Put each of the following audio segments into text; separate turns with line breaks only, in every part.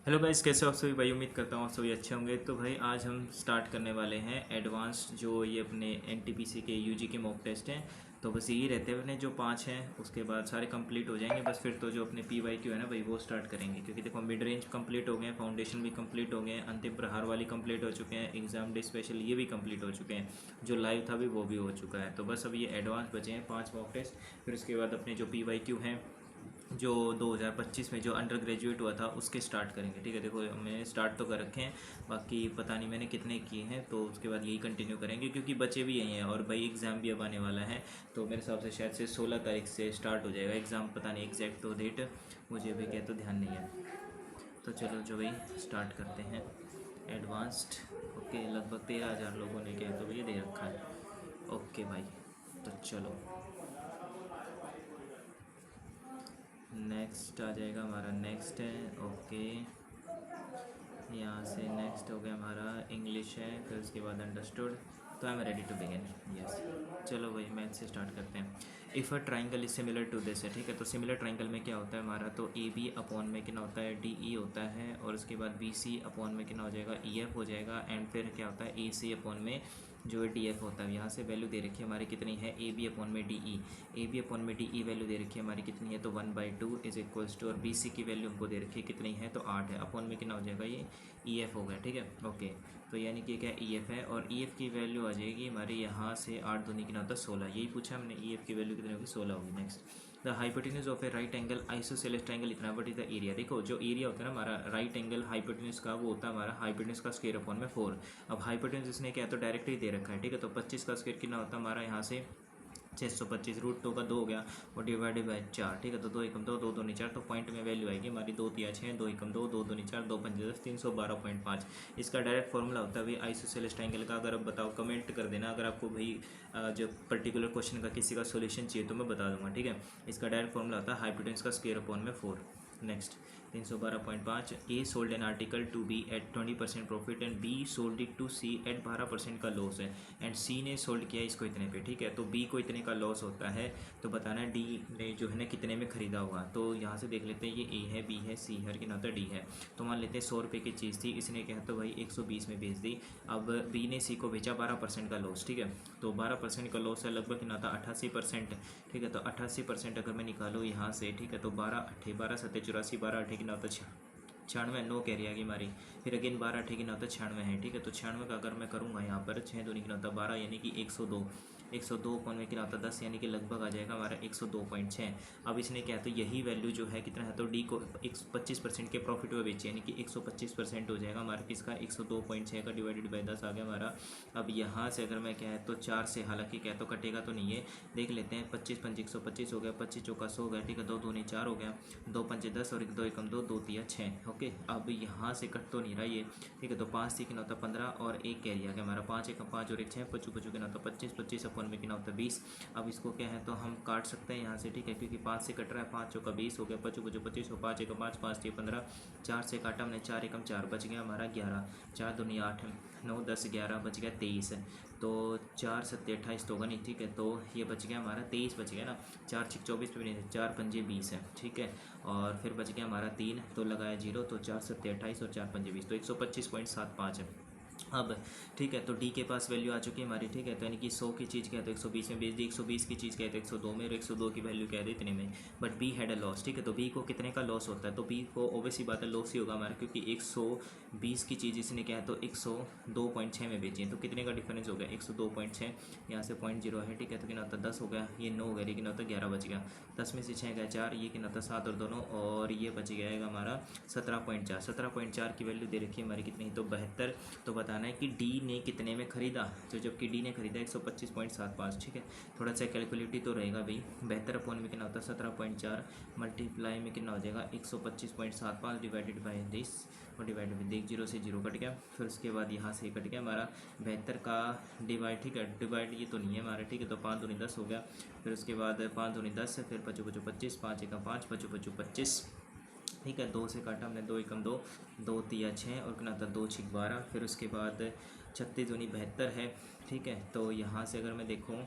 Hello guys, कैसे हो आप सभी भाई। उम्मीद करता हूँ आप सभी अच्छे होंगे। तो भाई आज हम स्टार्ट करने वाले हैं एडवांस्ड जो ये अपने एनटीपीसी के यूजी के मॉक टेस्ट हैं। तो बस यही रहते हैं अपने जो 5 हैं, उसके बाद सारे कंप्लीट हो जाएंगे। बस फिर तो जो अपने पीवाईक्यू है ना भाई, वो स्टार्ट करेंगे। क्योंकि देखो मिड रेंज कंप्लीट हो गए हैं, फाउंडेशन भी कंप्लीट हो गए हैं, अंतिम प्रहार वाली कंप्लीट हो चुके हैं, एग्जाम डे स्पेशल ये भी कंप्लीट हो चुके हैं, जो लाइव था भी वो भी हो चुका है। तो बस अब ये एडवांस बचे हैं 5 मॉक टेस्ट। फिर उसके बाद अपने जो पीवाईक्यू हैं जो 2025 में जो अंडर ग्रेजुएट हुआ था उसके स्टार्ट करेंगे। ठीक है, देखो मैंने स्टार्ट तो कर रखे हैं, बाकी पता नहीं मैंने कितने किए हैं। तो उसके बाद यही कंटिन्यू करेंगे क्योंकि बच्चे भी यही हैं और भाई एग्ज़ाम भी अब आने वाला है। तो मेरे हिसाब से शायद से 16 तारीख से स्टार्ट हो जाएगा एग्ज़ाम, पता नहीं एग्जैक्ट तो डेट मुझे भी क्या तो ध्यान नहीं है। तो चलो जो भाई स्टार्ट करते हैं एडवांस्ड। ओके, लगभग 13,000 लोगों ने क्या तो ये दे रखा है। ओके भाई, तो चलो नेक्स्ट आ जाएगा हमारा। नेक्स्ट है ओके, यहाँ से नेक्स्ट हो गया हमारा इंग्लिश है, फिर उसके बाद अंडरस्टूड। तो I am ready to begin. Yes, चलो भाई मैथ से स्टार्ट करते हैं। If a triangle is similar to this है, ठीक है। तो सिमिलर ट्राइंगल में क्या होता है हमारा, तो ए बी अपॉन में कितना होता है, डी ई होता है, और उसके बाद बी सी अपॉन में कितना हो जाएगा, ई एफ हो जाएगा, एंड फिर क्या होता है ए सी अपॉन में जो है डी एफ होता है। यहाँ से वैल्यू दे रखी है हमारी कितनी है, ए बी अपॉन में D E. A B upon में डी ई वैल्यू दे रखी है हमारी कितनी है, तो 1/2 इज इक्वल्स टू, और बी सी की वैल्यू हमको दे रखी है कितनी है, तो 8 है। अपॉन में कितना हो जाएगा, ये ई एफ हो गया। ठीक है ओके, तो यानी कि क्या ई एफ है, और ई एफ की वैल्यू आ जाएगी हमारे यहाँ से 8 दूनी कितना होता है 16। यही पूछा हमने, ई एफ की वैल्यू कितनी होगी, 16 होगी। Next, the hypotenuse of A right angle isosceles triangle इतना, बट इज द एरिया। देखो जो एरिया होता है ना हमारा राइट एंगल हाइपोटेन्यूज का, वो होता है हमारा हाइपोटेन्यूज का स्क्वायर अपॉन में 4। अब हाइपोटेन्यूज इसने क्या तो डायरेक्ट ही दे रखा है। ठीक है, तो 25 का स्क्वायर कितना होता है हमारा यहाँ से 625, √2 का 2 हो गया, और डिवाइडेड बाई 4। ठीक है, तो 2 एकम 2, 2 दूनी 4, तो पॉइंट में वैल्यू आएगी हमारी 2 तिया 6, 2 एकम 2, 2 दूनी 4, 2 पंजे 10, 312.5। इसका डायरेक्ट फॉर्मूला होता है भाई आइसोसेलेस ट्राइंगल का। अगर आप बताओ कमेंट कर देना, अगर आपको भाई जो पर्टिकुलर क्वेश्चन का किसी का सोल्यूशन चाहिए तो मैं बता दूंगा। ठीक है, इसका डायरेक्ट फॉर्मूला होता है हाइपोटेन्यूज का स्क्वायर अपॉन में 4। Next, 312.5, A sold an article to B at 20% profit and B sold it to C at 12% का लॉस है, एंड सी ने सोल्ड किया इसको इतने पे। ठीक है, तो बी को इतने का लॉस होता है, तो बताना डी ने जो है ना कितने में ख़रीदा होगा। तो यहाँ से देख लेते हैं, ये ए है, बी है, सी है, और कितना होता है डी है। तो मान लेते हैं 100 रुपये की चीज़ थी, इसने क्या तो भाई 120 में बेच दी। अब बी ने सी को बेचा 12% का लॉस। ठीक है, तो 12% का लॉस है, लगभग कितना था 88%। ठीक है, तो 88% अगर मैं निकालूँ यहाँ से, ठीक है, तो 12 8 12 7 84, 12 8 कितना होता है 96, 9 कैरी आ गई हमारी। फिर अगेन 12 8 कितना होता है 96 है। ठीक है, तो 96 का अगर मैं करूँगा यहाँ पर 6 दूनी कितना होता है 12, यानी कि 102। 102 कौन में कितना होता है 10, यानी कि लगभग आ जाएगा हमारा 102.6। अब इसने क्या तो यही वैल्यू जो है कितना है, तो डी को 25% के प्रॉफिट में बेचे, यानी कि 125% हो जाएगा हमारा किसका 102.6 का, डिवाइडेड बाई 10 आ गया हमारा। अब यहाँ से अगर मैं क्या है तो 4 से, हालांकि क्या तो कटेगा तो नहीं है, देख लेते हैं। 25 5 125 हो गया, 25 चौका 100 हो गया। ठीक है, 2 दूनी 4 हो गया, 2 पंजे 10, और 2 एकम 2, 2 तिया 6। ओके, अब यहाँ से कट तो नहीं रहा ये। ठीक है, तो 5 कितना होता है 15, और एक कैरी आ गया हमारा 5 एकम 5 और 1 6, 5 5 कितना होता है 25, 25 अपन में कितना होता है 20। अब इसको क्या है तो हम काट सकते हैं यहाँ से। ठीक है, क्योंकि 5 से कट रहा है, 5 चौका 20 हो गया, 5 5 25 हो, 5 एकम 5, 5 6 15, 4 से काटा हमने, 4 एकम 4, बच गया हमारा 11, 4 दूनी 8, 9 10 11, बच गया 23। तो 4 7 28 तो होगा नहीं। ठीक है, तो ये बच गया हमारा 23 बच गया ना, 4 6 24 पे भी नहीं, 4 पंजे 20 है। ठीक है, और फिर बच गया हमारा 3, तो लगाया 0, तो 4 7 28 और 4 पंजे 20, तो 125.75 है। अब ठीक है, तो डी के पास वैल्यू आ चुकी है हमारी। ठीक है, तो यानी कि 100 की चीज़ क्या है तो 120 में बेच दी, 120 की चीज़ क्या है तो 102 में, और 102 की वैल्यू क्या है इतने में। But be had a loss. ठीक है, तो बी को कितने का लॉस होता है, तो बी को ओबियसली बात है लॉस ही होगा हमारा, क्योंकि 120 की चीज़ इसने क्या है तो 102.6 में बेची है, तो कितने का डिफरेंस हो गया 102.6, यहाँ से 0.0 है। ठीक है, तो कितना होता है 10 हो गया, ये 9 हो गया, लेकिन होता है 11 बच गया, 10 में से 6 गया 4, ये कितना होता है 7 और दोनों, और ये बच गया हमारा 17.4। 17.4 की वैल्यू दे रखी है हमारी कितनी, तो 72। तो बताना है कि डी ने कितने में ख़रीदा, तो जबकि डी ने खरीदा 125.75। ठीक है, थोड़ा सा कैलकुलेटिव तो रहेगा भाई। 72 अपॉन में कितना होता है 17.4, मल्टीप्लाई में कितना हो जाएगा 125.75 डिवाइडेड बाई 10, और डिवाइडेड बाई 0 से 0 कट गया, फिर उसके बाद यहाँ से कट गया हमारा 72 का डिवाइड। ठीक है, डिवाइड ये तो नहीं है हमारा। ठीक है, तो 5 दूनी 10 हो गया, फिर उसके बाद 5 दूनी 10, फिर 5 5 25, 5 1 5, 5 5 25। ठीक है, 2 से काटा हमने, 2 एकम 2, 2 तिया 6, और कितना था 2 6 12, फिर उसके बाद 36 दूनी 72 है। ठीक है, तो यहाँ से अगर मैं देखूँ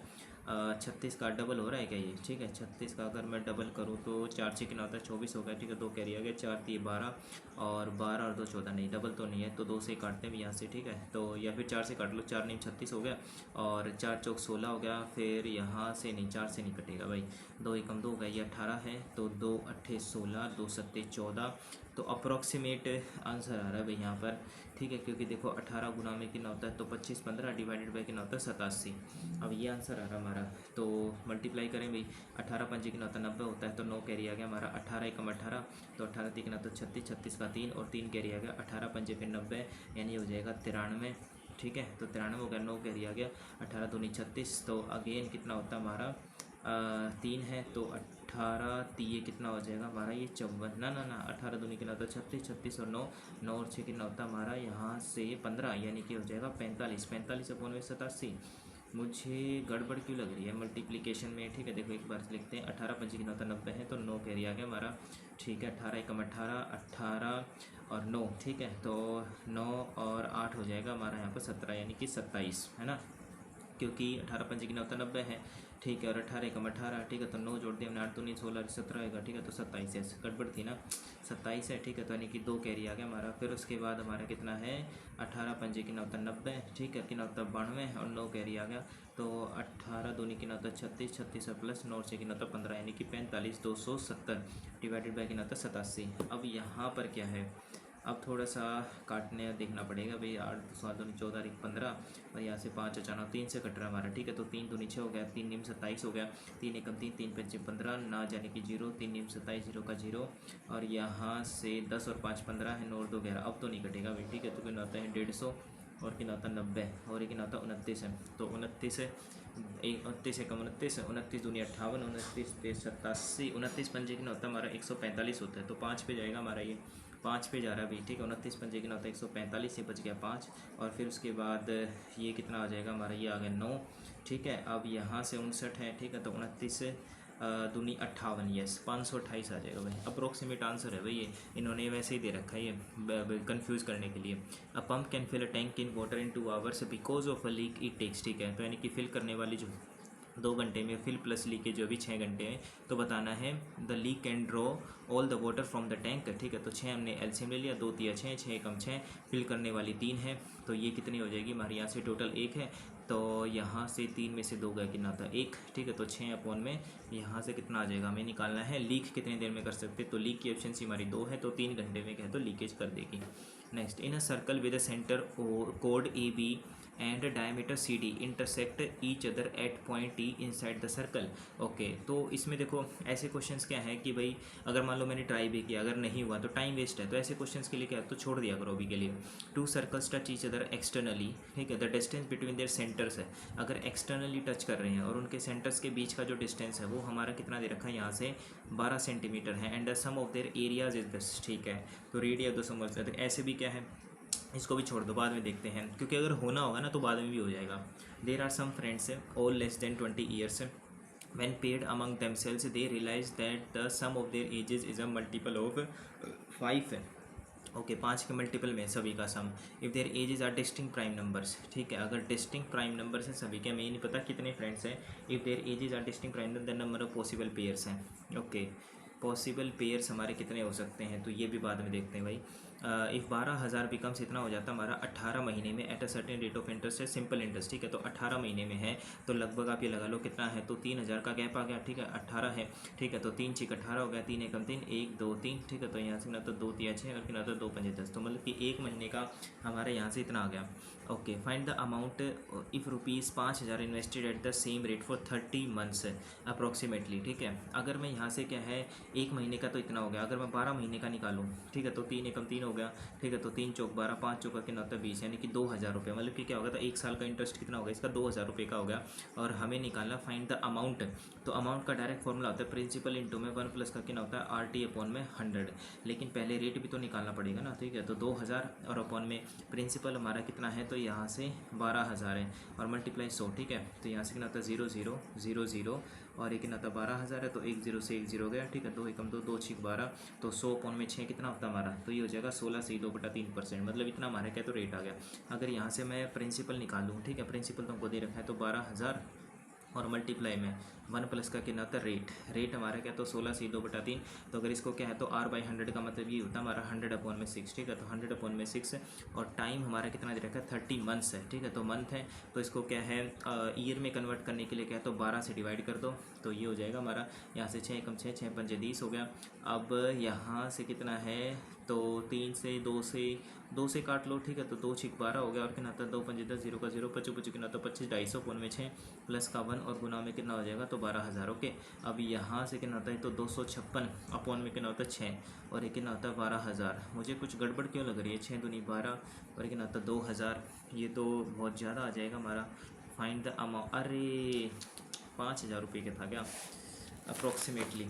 36 का डबल हो रहा है क्या ये? ठीक है, 36 का अगर मैं डबल करूँ तो 4 से कितना होता है? 24 हो गया। ठीक है, 2 कैरी आ गया, 4 3 12 और 12 और 2 14, नहीं डबल तो नहीं है, तो 2 से काटते हैं यहाँ से। ठीक है, तो या फिर 4 से काट लो, 4 नहीं 36 हो गया और 4 चौक 16 हो गया। फिर यहाँ से नहीं, 4 से नहीं कटेगा भाई, 2 एकम 2 हो गया, ये 18 है, तो 2 अट्ठे 16, 2 सत्ते 14, तो अप्रॉक्सीमेट आंसर आ रहा है भाई यहाँ पर। ठीक है, क्योंकि देखो 18 गुना में कितना होता है, तो 25 15 डिवाइडेड बाई कितना होता है? 87। अब ये आंसर आ रहा है हमारा, तो मल्टीप्लाई करें भाई, 18 पंजे कितना होता है? 90 होता है, तो 9 कैरी आ गया हमारा। 18 एकम 18, तो 18 तीन कितना, तो 36, 36 का 3 और 3 कैरी आ गया। 18 पंजे फिर 90, यानी हो जाएगा 93। ठीक है, तो 93 हो गया, 9 कैरी आ गया, 18 दूनी 36, तो अगेन कितना होता है हमारा? 3 है, तो 18 तीय कितना हो जाएगा हमारा? ये 54, ना ना ना, 18 दूनी कितना होता है? 36, 36 और 9, 9 और 6 कितना होता है हमारा? यहाँ से 15, यानी कि हो जाएगा 45, 45 अपॉन में 87। मुझे गड़बड़ क्यों लग रही है मल्टीप्लिकेशन में? ठीक है, देखो एक बार से लिखते हैं, 18 पंजे कितना होता है? 90 है, तो 9 कैरी आ गया हमारा। ठीक है, 18 एकम 18, 18 और 9, ठीक है, तो 9 और 8 हो जाएगा हमारा यहाँ पर 17, यानी कि 27, है ना, क्योंकि 18 पंजे कितना होता है? 90 है। ठीक है, और 18 एकम 18, ठीक है, तो 9 जोड़ दिया हमने, 8 दूनी 16, 17 होगा। ठीक है, तो 27 है, गड़बड़ थी ना, 27 है। ठीक है, तो यानी कि 2 कैरी आ गया हमारा। फिर उसके बाद हमारा कितना है? 18 पंजे कितना होता है? 90, ठीक है, कितना होता है? 92 और 9 कैरी आ गया, तो 18 दूनी कितना होता है? 36, 36 और प्लस 9 से कितना होता है? 15, यानी कि 45, 270 डिवाइडेड बाई कितना होता है? 87। अब यहाँ पर क्या है? अब थोड़ा सा काटने देखना पड़ेगा भाई, 8 7 दूनी 14 एक 15 और यहाँ से 5 अचानक 3 से कट रहा है हमारा। ठीक है, तो 3 दूनी 6 हो गया, 3 नीम 27 हो गया, 3 एकम 3, 3 पंचे 15 ना, जाने कि 0, 3 नीम 27, 0 का 0 और यहाँ से 10 और 5 15 है, 9 और 2 11। अब तो नहीं कटेगा भाई। ठीक है, तो कितना होता है? 150 और कितना होता है? 90 और ये कितना होता है? 29 है, तो 29 है, 29 एकम 29 है, 29 दूनी 58, 29 तेईस 87, 29 पंजे कितना होता है हमारा? 145 होता है, तो 5 पे जाएगा हमारा, ये 5 पे जा रहा है भाई। ठीक है, 29 पंजे कितना होता है? 145 से बच गया 5 और फिर उसके बाद ये कितना आ जाएगा हमारा? ये आ गया 9। ठीक है, अब यहाँ से 59 है। ठीक है, तो 29 दूनी 58, यस 528 आ जाएगा भाई। अप्रोक्सीमेट आंसर है भाई ये, इन्होंने वैसे ही दे रखा है ये कंफ्यूज करने के लिए। A pump can fill a tank in water in 2 hours because of a leak it takes. ठीक है, तो यानी कि फिल करने वाली जो 2 घंटे में, फिल प्लस लीकेज जो भी 6 घंटे हैं, तो बताना है the leak can draw all the water from the tank. ठीक है, तो 6 हमने एलसीएम ले लिया, 2 तिया 6, 6 कम 6, फिल करने वाली 3 है, तो ये कितनी हो जाएगी हमारे? यहाँ से टोटल 1 है, तो यहाँ से 3 में से 2 गया, कितना था? 1। ठीक है, तो 6 अपॉन में यहाँ से कितना आ जाएगा? हमें निकालना है लीक कितनी देर में कर सकते, तो लीक की एफिशिएंसी हमारी 2 है, तो 3 घंटे में क्या है? तो लीकेज कर देगी। Next, in a circle with a centre code A B and diameter C D intersect each other at point T inside the circle. Okay, तो इसमें देखो ऐसे क्वेश्चंस क्या है कि भाई अगर मान लो मैंने ट्राई भी किया, अगर नहीं हुआ तो टाइम वेस्ट है, तो ऐसे क्वेश्चंस के लिए क्या है? तो छोड़ दिया करो अभी के लिए। 2 circles touch each other externally. ठीक है, the distance between their centres है, अगर एक्सटर्नली टच कर रहे हैं और उनके सेंटर्स के बीच का जो डिस्टेंस है वो हमारा कितना दे रखा है? यहाँ से 12 सेंटीमीटर है, and the sum of their areas is this. ठीक है, तो रेडिया तो समझ सकते, ऐसे भी क्या है, इसको भी छोड़ दो, बाद में देखते हैं, क्योंकि अगर होना होगा ना तो बाद में भी हो जाएगा। There are some friends all less than 20 years, when paired among themselves they realize that the sum of their ages is a multiple of 5 है। ओके, 5 के मल्टीपल में सभी का sum, if their ages are distinct prime numbers. ठीक है, अगर distinct prime numbers हैं सभी के, हमें ये नहीं पता कितने फ्रेंड्स हैं, if their ages are distinct prime number, the number of possible pairs हैं। ओके, पॉसिबल पेयर्स हमारे कितने हो सकते हैं, तो ये भी बाद में देखते हैं भाई। इफ़ 12,000 बिकम्स इतना हो जाता है हमारा 18 महीने में eight a certain rate of interest है, सिंपल इंटरेस्ट। ठीक है, तो 18 महीने में है, तो लगभग आप ये लगा लो कितना है, तो 3,000 का गैप आ गया। ठीक है, 18 है। ठीक है, तो 3 6 18 हो गया, 3 एकम 3, 1 2 3। ठीक है, तो यहाँ से ना तो 2 तिया 6 और फिर ना तो 2 पंजे 10, तो मतलब कि 1 महीने का हमारे यहाँ से इतना आ गया। Okay, find the amount if rupees 5,000 invested at the same rate for 30 months approximately. ठीक है, अगर मैं यहाँ से क्या है 1 महीने का तो इतना हो गया, अगर मैं 12 महीने का निकालूँ, ठीक है, तो 3 एकम 3 हो गया। ठीक है, तो 3 चौक 12, 5 चौका कितना होता है 20, यानी कि 2,000 रुपये, मतलब कि क्या होगा, तो 1 साल का इंटरेस्ट कितना होगा इसका? 2,000 रुपये का हो गया। और हमें निकालना फाइंड द अमाउंट, तो अमाउंट का डायरेक्ट फॉर्मूला होता है प्रिंसिपल इंटू में 1 प्लस का कितना होता है? आर टी अपॉन में 100, लेकिन पहले रेट भी तो निकालना पड़ेगा ना। ठीक है, तो 2,000 और अपॉन में प्रिंसिपल हमारा कितना है, तो यहाँ से 12,000 है और मल्टीप्लाई 100। ठीक है, तो यहाँ से कितना होता है 0 0 0 0 और एक कितना होता है 12,000 है, तो 1 0 से 1 0 हो गया। ठीक है, 2 एकम 2 2 6 12, तो 100 अपॉन में 6 कितना होता है हमारा, तो ये हो जाएगा 16 से 2/3%, मतलब इतना हमारे क्या तो रेट आ गया। अगर यहाँ से मैं प्रिंसिपल निकालूँ, ठीक है, प्रिंसिपल तो हमको दे रखा है, तो 12,000 और मल्टीप्लाई में 1 प्लस का कितना होता है रेट हमारा क्या तो 16 सी 2/3। तो अगर इसको क्या है तो r/100 का मतलब ये होता है हमारा 100/6, ठीक है। तो 100/6 और टाइम हमारा कितना दे रखा है 30 मंथ्स है, ठीक है। तो मंथ है तो इसको क्या है ईयर में कन्वर्ट करने के लिए क्या है तो 12 से डिवाइड कर दो तो ये हो जाएगा हमारा यहाँ से 6 एकम 6 6 पंजे 20 हो गया। अब यहाँ से कितना है तो 3 से 2 से काट लो, ठीक है। तो 2 6 12 हो गया और कितना आता है 2 पंजे 10 0 का 0 पचू पचू कितना आता है 25 250 फोन में 6 प्लस का 1 और गुना में कितना हो जाएगा तो 12,000। ओके, अब यहाँ से कितना आता है तो 256 अपॉन में कितना होता है 6 और ये कितना होता है 12,000। मुझे कुछ गड़बड़ क्यों लग रही है 6 दूनी 12 और कितना आता है 2,000। ये तो बहुत ज़्यादा आ जाएगा हमारा। फाइंड द अमाउंट, अरे 5,000 रुपये का था क्या अप्रोक्सीमेटली,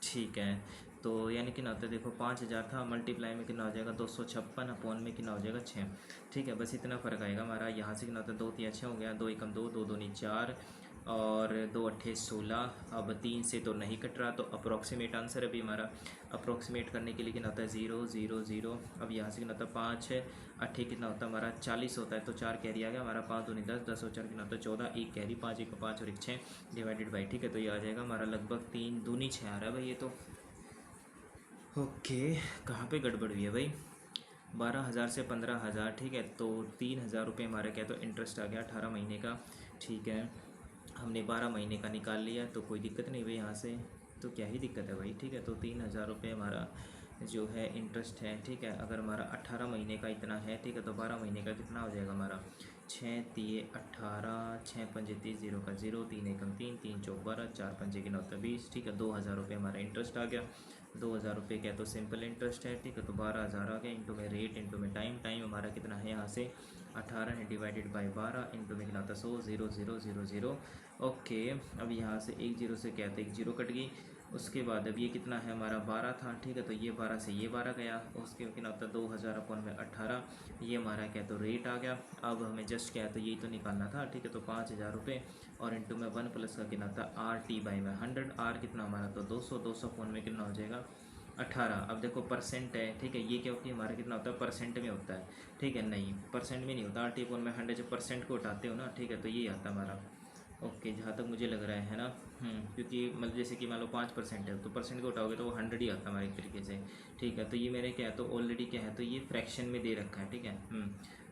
ठीक है। तो यानी कि ना होता है देखो 5,000 था, मल्टीप्लाई में कितना हो जाएगा 256 अपॉन में कितना हो जाएगा 6, ठीक है। बस इतना फ़र्क आएगा हमारा। यहाँ से कितना होता है 2 3 6 हो गया, 2 एकम 2 2 दूनी 4 और 2 अट्ठे 16। अब 3 से तो नहीं कट रहा तो अप्रोक्सीमेट आंसर अभी हमारा। अप्रोक्सीमेट करने के लिए कितना होता है 0 0 0। अब यहाँ से कितना होता है 5 अट्ठे कितना होता है हमारा 40 होता है तो 4 कैरी आ गया हमारा। 5 दूनी 10 10 और 4 कितना होता है 14, एक कैरी 5 एक 5 और एक 6 डिवाइडेड बाई, ठीक है। तो ये आ जाएगा हमारा लगभग 3 दूनी 6 आ रहा है भाई ये तो। ओके, कहाँ पे गड़बड़ हुई है भाई। 12,000 से 15,000, ठीक है। तो 3,000 रुपये हमारा क्या तो इंटरेस्ट आ गया 18 महीने का, ठीक है। हमने 12 महीने का निकाल लिया तो कोई दिक्कत नहीं भाई यहाँ से, तो क्या ही दिक्कत है भाई, ठीक है। तो 3,000 रुपये हमारा जो है इंटरेस्ट है, ठीक है। अगर हमारा 18 महीने का इतना है, ठीक है। तो 12 महीने का कितना हो जाएगा हमारा 6 3 18 6 पंजे 30 0 का 0 3 एकम 3 3 चौक 12 4 पंजे की 9 20, ठीक है। 2,000 रुपये हमारा इंटरेस्ट आ गया। 2,000 रुपये क्या तो सिंपल इंटरेस्ट है, ठीक है। तो 12,000 आ गया इंटू में रेट इंटू में टाइम हमारा कितना है यहाँ से 18 है डिवाइडेड बाई 12 इंटू में कितना था 100 0 0 0 0। ओके, अब यहाँ से एक जीरो से क्या था एक जीरो कट गई। उसके बाद अब ये कितना है हमारा 12 था, ठीक है। तो ये 12 से ये 12 गया, उसके कितना होता है 2,000 अपॉन में 18, ये हमारा क्या तो रेट आ गया। अब हमें जस्ट क्या है तो यही तो निकालना था, ठीक है। तो 5,000 रुपये और इंटू में 1 प्लस का कितना था RT/100, आर कितना हमारा तो 200 200 अपॉन में कितना हो जाएगा 18। अब देखो परसेंट है, ठीक है। ये क्या होती है हमारा कितना होता है परसेंट में होता है, ठीक है। नहीं परसेंट में नहीं होता, RT/100 जब परसेंट को उठाते हो ना, ठीक है। तो ये आता है हमारा। ओके, जहाँ तक मुझे लग रहा है ना, क्योंकि मतलब जैसे कि मान लो 5% है तो परसेंट को उठाओगे तो वो 100 ही आता है हमारे एक तरीके से, ठीक है। तो ये मेरे क्या है तो ऑलरेडी क्या है तो ये फ्रैक्शन में दे रखा है, ठीक है।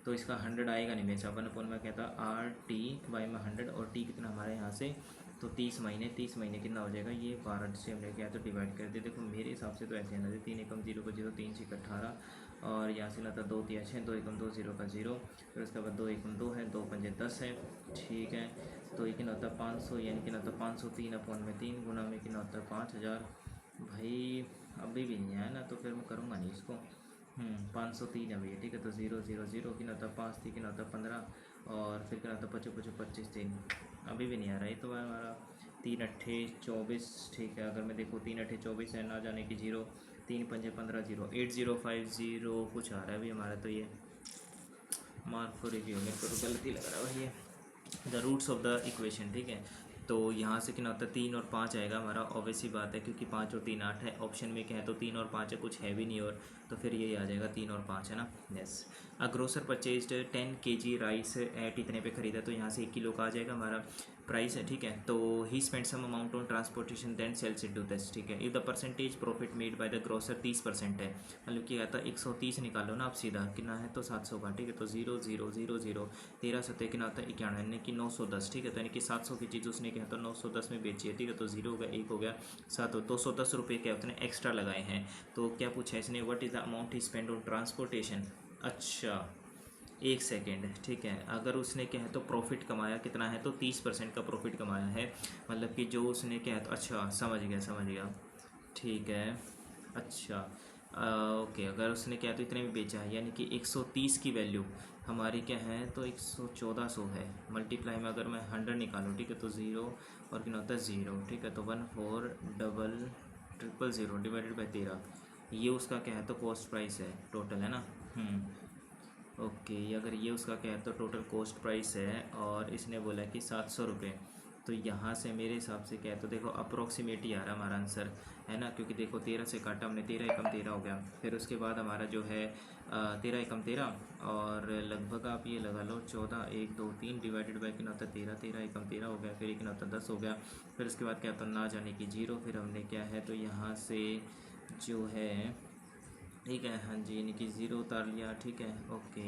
तो इसका 100 आएगा नहीं मेरे 1/4 में क्या था RT/100 और टी कितना हमारे यहाँ से तो 30 महीने कितना हो जाएगा ये 12 से हमने क्या तो डिवाइड कर दिया। देखो मेरे हिसाब से तो ऐसे है ना 3 एकम 0 को 0 3 6 18 और यहाँ से ना था 2 3 6 2 एकम 2 0 का 0, फिर उसके बाद 2 एकम 2 है 2 पंजे 10 है, ठीक है। तो ये कितना होता है 500 यानी कि ना होता है 503 अपॉन में 3 गुना में कितना होता है 5,000। भाई अभी भी नहीं आया ना तो फिर मैं करूँगा नहीं इसको। 503 है भैया, ठीक है। तो 0 0 0 कितना होता है 5 3 कितना होता है 15 और फिर कितना होता है 25 25 25 3, अभी भी नहीं आ रहा है। तो हमारा 3 अट्ठे 24, ठीक है। अगर मैं देखूँ 3 अट्ठे 24 है ना जाने की 0 3 पंजे 15 0 8050 कुछ आ रहा है अभी हमारा। तो ये मार्क फॉर रिव्यू मेरे को तो गलती लग रहा है भाई ये the roots of the equation, ठीक है। तो यहाँ से कितना होता है 3 और 5 आएगा हमारा, ऑब्वियस ही बात है क्योंकि 5 और 3 8 है। ऑप्शन में क्या है तो 3 और 5 है, कुछ है भी नहीं और तो फिर यही आ जाएगा 3 और 5 है ना। Yes, a grocer purchased 10 kg rice at इतने पे खरीदा तो यहाँ से 1 किलो का आ जाएगा हमारा प्राइस है, ठीक है। तो he spend some amount on transportation then sells it to this, ठीक है। If the percentage profit made by the grocer 30% है, मतलब कि आता 130 निकालो ना आप सीधा कितना है तो 700 का, ठीक है। तो 0 0 0 0 13 सत्ते कितना होता है 91 यानी कि 910, ठीक है। तो यानी कि 700 की चीज़ उसने क्या तो 910 में बेची है, ठीक है। तो 0 हो गया 1 हो गया 7 हो 210 रुपये क्या उसने एक्स्ट्रा लगाए हैं। तो क्या पूछा इसने what is the amount he spend on transportation. अच्छा एक सेकेंड, ठीक है। अगर उसने क्या है तो प्रॉफिट कमाया कितना है तो 30% का प्रॉफिट कमाया है, मतलब कि जो उसने क्या है तो अच्छा समझ गया, ठीक है। अच्छा ओके, अगर उसने क्या है तो इतने में बेचा है यानी कि 130 की वैल्यू हमारी क्या है तो 1400 है। मल्टीप्लाई में अगर मैं 100 निकालूँ, ठीक है। तो 0 और कितना होता है 0, ठीक है। तो 14,000 डिवाइडेड बाई 13, ये उसका क्या है तो कॉस्ट प्राइस है टोटल है ना। ओके, अगर ये उसका क्या है तो टोटल कॉस्ट प्राइस है और इसने बोला कि 700 रुपये, तो यहाँ से मेरे हिसाब से क्या है, तो देखो अप्रोक्सीमेट ही आ रहा है हमारा आंसर, है ना, क्योंकि देखो 13 से काटा हमने, 13 एकम 13 हो गया। फिर उसके बाद हमारा जो है 13 एकम 13 और लगभग आप ये लगा लो 14, 1 2 3 डिवाइडेड बाई कितना होता है 13, 13 एकम 13 हो गया, फिर एक होता 10 हो गया। फिर उसके बाद क्या होता ना जाने की 0, फिर हमने क्या है तो यहाँ से जो है ठीक है, हाँ जी, यानी कि 0 उतार लिया, ठीक है, ओके,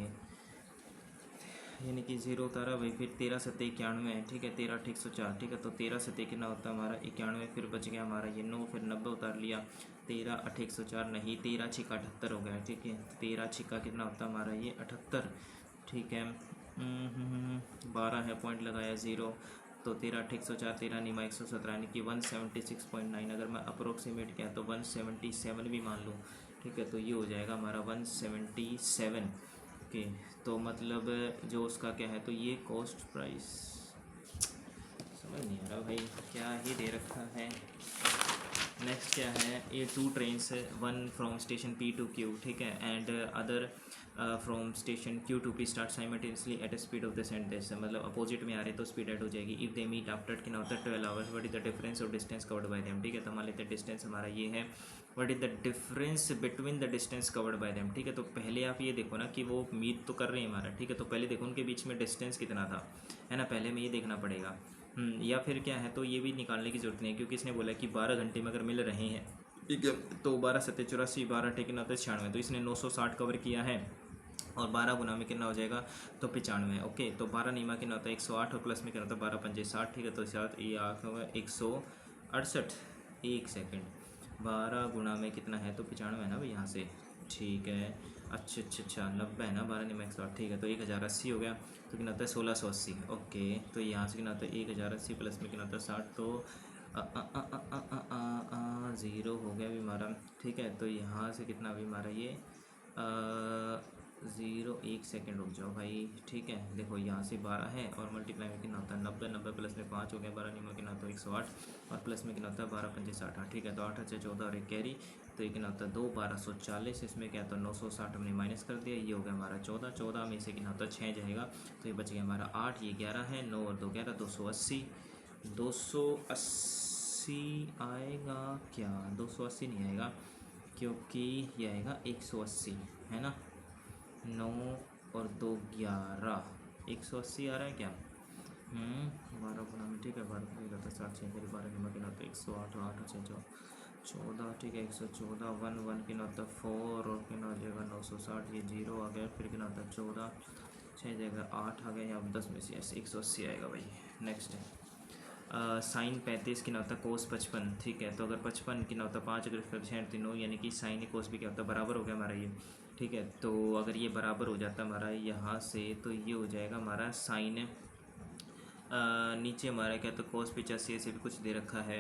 यानी कि 0 उतारा भाई। फिर 13 सत्ते 91 है, ठीक है, 13 8 104, ठीक है, तो 13 सत्ते कितना होता है हमारा 91, फिर बच गया हमारा ये 9, फिर 90 उतार लिया, 13 8 104 नहीं, 13 छिक्का 78 हो गया, ठीक है, 13 छिक्का कितना होता है हमारा ये 78, ठीक है, 12 है, पॉइंट लगाया 0, तो 13 8 104, 13 निमा 117, यानी कि 176.9, अगर मैं अप्रोक्सीमेट किया तो 177 भी मान लूँ, ठीक है, तो ये हो जाएगा हमारा 177 के। तो मतलब जो उसका क्या है तो ये कॉस्ट प्राइस समझ नहीं आ रहा भाई, क्या ही दे रखा है। नेक्स्ट क्या है, ये 2 trains, one from station P to Q, ठीक है, and other from station Q to P start simultaneously at a speed of the sent this, मतलब अपोजिट में आ रहे तो स्पीड ऐड हो जाएगी। इफ़ दे मीट आफ्टर कितना होता है 12 hours, what is the difference of distance covered by them, ठीक है, तो मान लेते हैं डिस्टेंस हमारा ये है, what is the difference between the distance covered by them, ठीक है, तो पहले आप ये देखो ना कि वो मीट तो कर रहे हैं हमारा, ठीक है, तो पहले देखो उनके बीच में डिस्टेंस कितना था, है ना, पहले हमें ये देखना पड़ेगा। या फिर क्या है तो ये भी निकालने की ज़रूरत नहीं है, क्योंकि इसने बोला कि 12 घंटे में अगर मिल रहे हैं, ठीक है, तो 12 सत्ते 84, 12 टेकिन होता है 96, तो इसने 960 कवर किया है, और 12 गुना में कितना हो जाएगा तो 95, ओके, तो 12 नीमा कितना होता है 108, और प्लस में कितना होता है 12 पंजे 60, ठीक है, तो 7 ये आठ होगा 168, एक सेकेंड, 12 गुना में कितना है तो 95 है ना भाई यहाँ से, ठीक है, अच्छा 90 है ना, 12 निमा 108, ठीक है, तो 1080 हो गया, तो कितना होता है 1680, ओके, तो यहाँ से कितना होता है 1080 प्लस में कितना होता है 60, तो 0 हो गया अभी हमारा, ठीक है, तो यहाँ से कितना अभी हमारा ये 0, 1 सेकेंड रुक जाओ भाई, ठीक है, देखो यहाँ से 12 है और मल्टीप्लाई में कितना होता है 90, 90 प्लस में 5 हो गया, 12 निमा कितना होता है 108, और प्लस में कितना होता है 12 पंजे 60, ठीक है, तो 8 अच्छे 14 और एक कैरी, तो ये कितना होता है 2 1240, इसमें क्या होता है 960 हमने माइनस कर दिया, ये हो गया हमारा 14, 14 में से कितना होता है 6 जाएगा, तो ये बच गया हमारा 8, ये 11 है, 9 और 2 11, 280, 280 आएगा क्या, 280 नहीं आएगा, क्योंकि ये आएगा 180, है ना, 9 और 2 11, 180 आ रहा है क्या, 12 गुना में, ठीक है, 12 को रहता 7 6 फिर 12 निमा कितना होता है 108, 8 6 14, ठीक है, 114, 1 1 कितना होता है 4, और कितना हो जाएगा 960, ये 0 आ गया, फिर कितना होता है 14, 6 जगह 8 आ गया, यहाँ 10 में से ऐसे 180 आएगा भाई। नेक्स्ट है साइन 35 कितना होता है कोस 55, ठीक है, तो अगर 55 कितना होता है 5 अगर 5 9, यानी कि साइन कोस भी क्या होता है बराबर हो गया हमारा ये, ठीक है, तो अगर ये बराबर हो जाता है हमारा यहाँ से, तो ये हो जाएगा हमारा साइन, नीचे हमारा क्या तो कोस 85 ऐसे भी कुछ दे रखा है,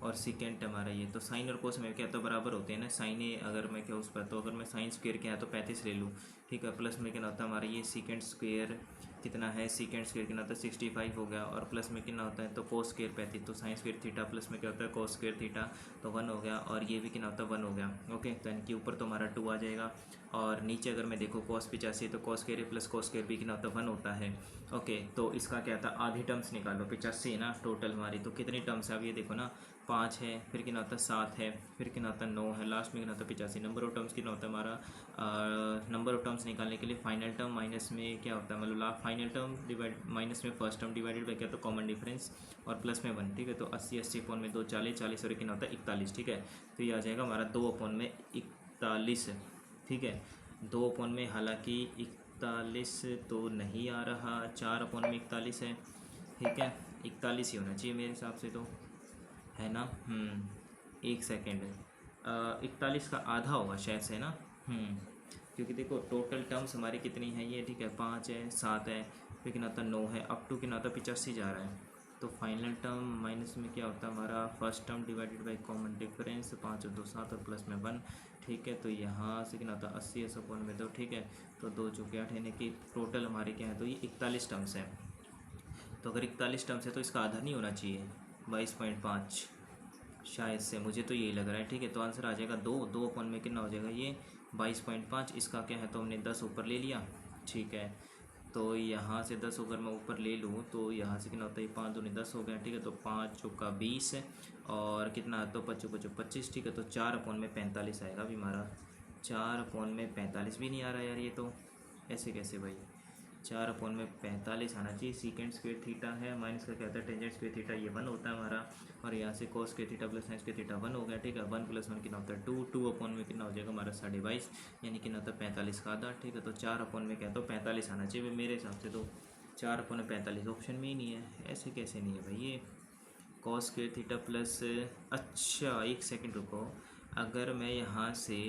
और सीकेंट हमारा ये, तो साइन और कोस में क्या तो बराबर होते हैं ना, साइन अगर मैं क्या उस पर, तो अगर मैं साइन स्क्वेयर क्या है तो 35 ले लूँ, ठीक है, प्लस में क्या होता है हमारा ये सीकेंट स्क्वेयर कितना है, सीकेंट स्क्वेयर कितना होता है 65 हो गया, और प्लस में कितना होता है तो कोस स्क्वेयर 35, तो साइन स्क्वेयर थीटा प्लस में क्या होता है कोस स्क्वेयर थीटा, तो 1 हो गया, और ये भी कितना होता है 1 हो गया, ओके, तो इनके ऊपर तो हमारा 2 आ जाएगा, और नीचे अगर मैं देखो कोस 85 तो cos square plus cos square भी कितना होता है 1 होता है, ओके, तो इसका क्या था आधी टर्म्स निकालो, 85 है ना टोटल हमारी, तो कितनी टर्म्स है अब ये देखो ना, 5 है, फिर कितना होता है 7 है, फिर कितना होता है 9 है, लास्ट में कितना होता है 85, नंबर ऑफ टर्म्स कितना होता है हमारा, नंबर ऑफ टर्म्स निकालने के लिए फाइनल टर्म माइनस में क्या होता है, मतलब फाइनल टर्म डिवाइड माइनस में फर्स्ट टर्म डिवाइडेड बाई क्या तो कॉमन डिफरेंस, और प्लस में 1, ठीक है, तो 80 80 अपॉन में 2 40 40 और कितना होता है 41, ठीक है, तो ये आ जाएगा हमारा 2 अपॉन में 41, ठीक है, 2 अपॉन में हालांकि 41 तो नहीं आ रहा, 4 अपॉन में 41 है, ठीक है, 41 ही होना चाहिए मेरे हिसाब से तो, है ना, 1 सेकेंड, 41 का आधा होगा शायद से, है ना, क्योंकि देखो टोटल टर्म्स हमारी कितनी है ये, ठीक है, 5 है, 7 है, फिर कितना होता है 9 है, अप टू कितना होता है 85 जा रहा है, तो फाइनल टर्म माइनस में क्या होता है हमारा first term divided by common difference, 5 और 2 7 और प्लस में 1, ठीक है, तो यहाँ से कितना होता है 80 80 अपॉन में 2, ठीक है, तो 2 चौके 8 यानी कि टोटल हमारे क्या है तो ये 41 टर्म्स है, तो अगर 41 टर्म्स है तो इसका आधा नहीं होना चाहिए 22.5 शायद से, मुझे तो यही लग रहा है, ठीक है, तो आंसर आ जाएगा 2 अपॉन में कितना हो जाएगा ये 22.5, इसका क्या है तो हमने 10 ऊपर ले लिया, ठीक है, तो यहाँ से 10 अगर मैं ऊपर ले लूँ तो यहाँ से कितना होता है, 5 दूनी 10 हो गया, ठीक है। तो 5 चौका 20 और कितना, तो 25 25 25, ठीक है। तो 4/45 आएगा अभी हमारा। 4/45 भी नहीं आ रहा यार, ये तो ऐसे कैसे भाई। 4/45 आना चाहिए। सीकेंड स्क्वेयर थीटा है, माइनस का क्या होता है, टेंजेंट स्क्वेयर थीटा, ये 1 होता है हमारा। और यहाँ से cos square theta plus sine square theta 1 हो गया, ठीक है। 1 + 1 कितना होता है 2, 2 कितना हो जाएगा हमारा 22.5, यानी कितना होता है 45 का आधा, ठीक है। तो 4 क्या तो 45 आना चाहिए मेरे हिसाब से। तो 4/45 ऑप्शन में ही नहीं है, ऐसे कैसे नहीं है भाई ये। कॉस स्क्वेयर थीटा प्लस, अच्छा एक सेकंड रुको, अगर मैं यहाँ से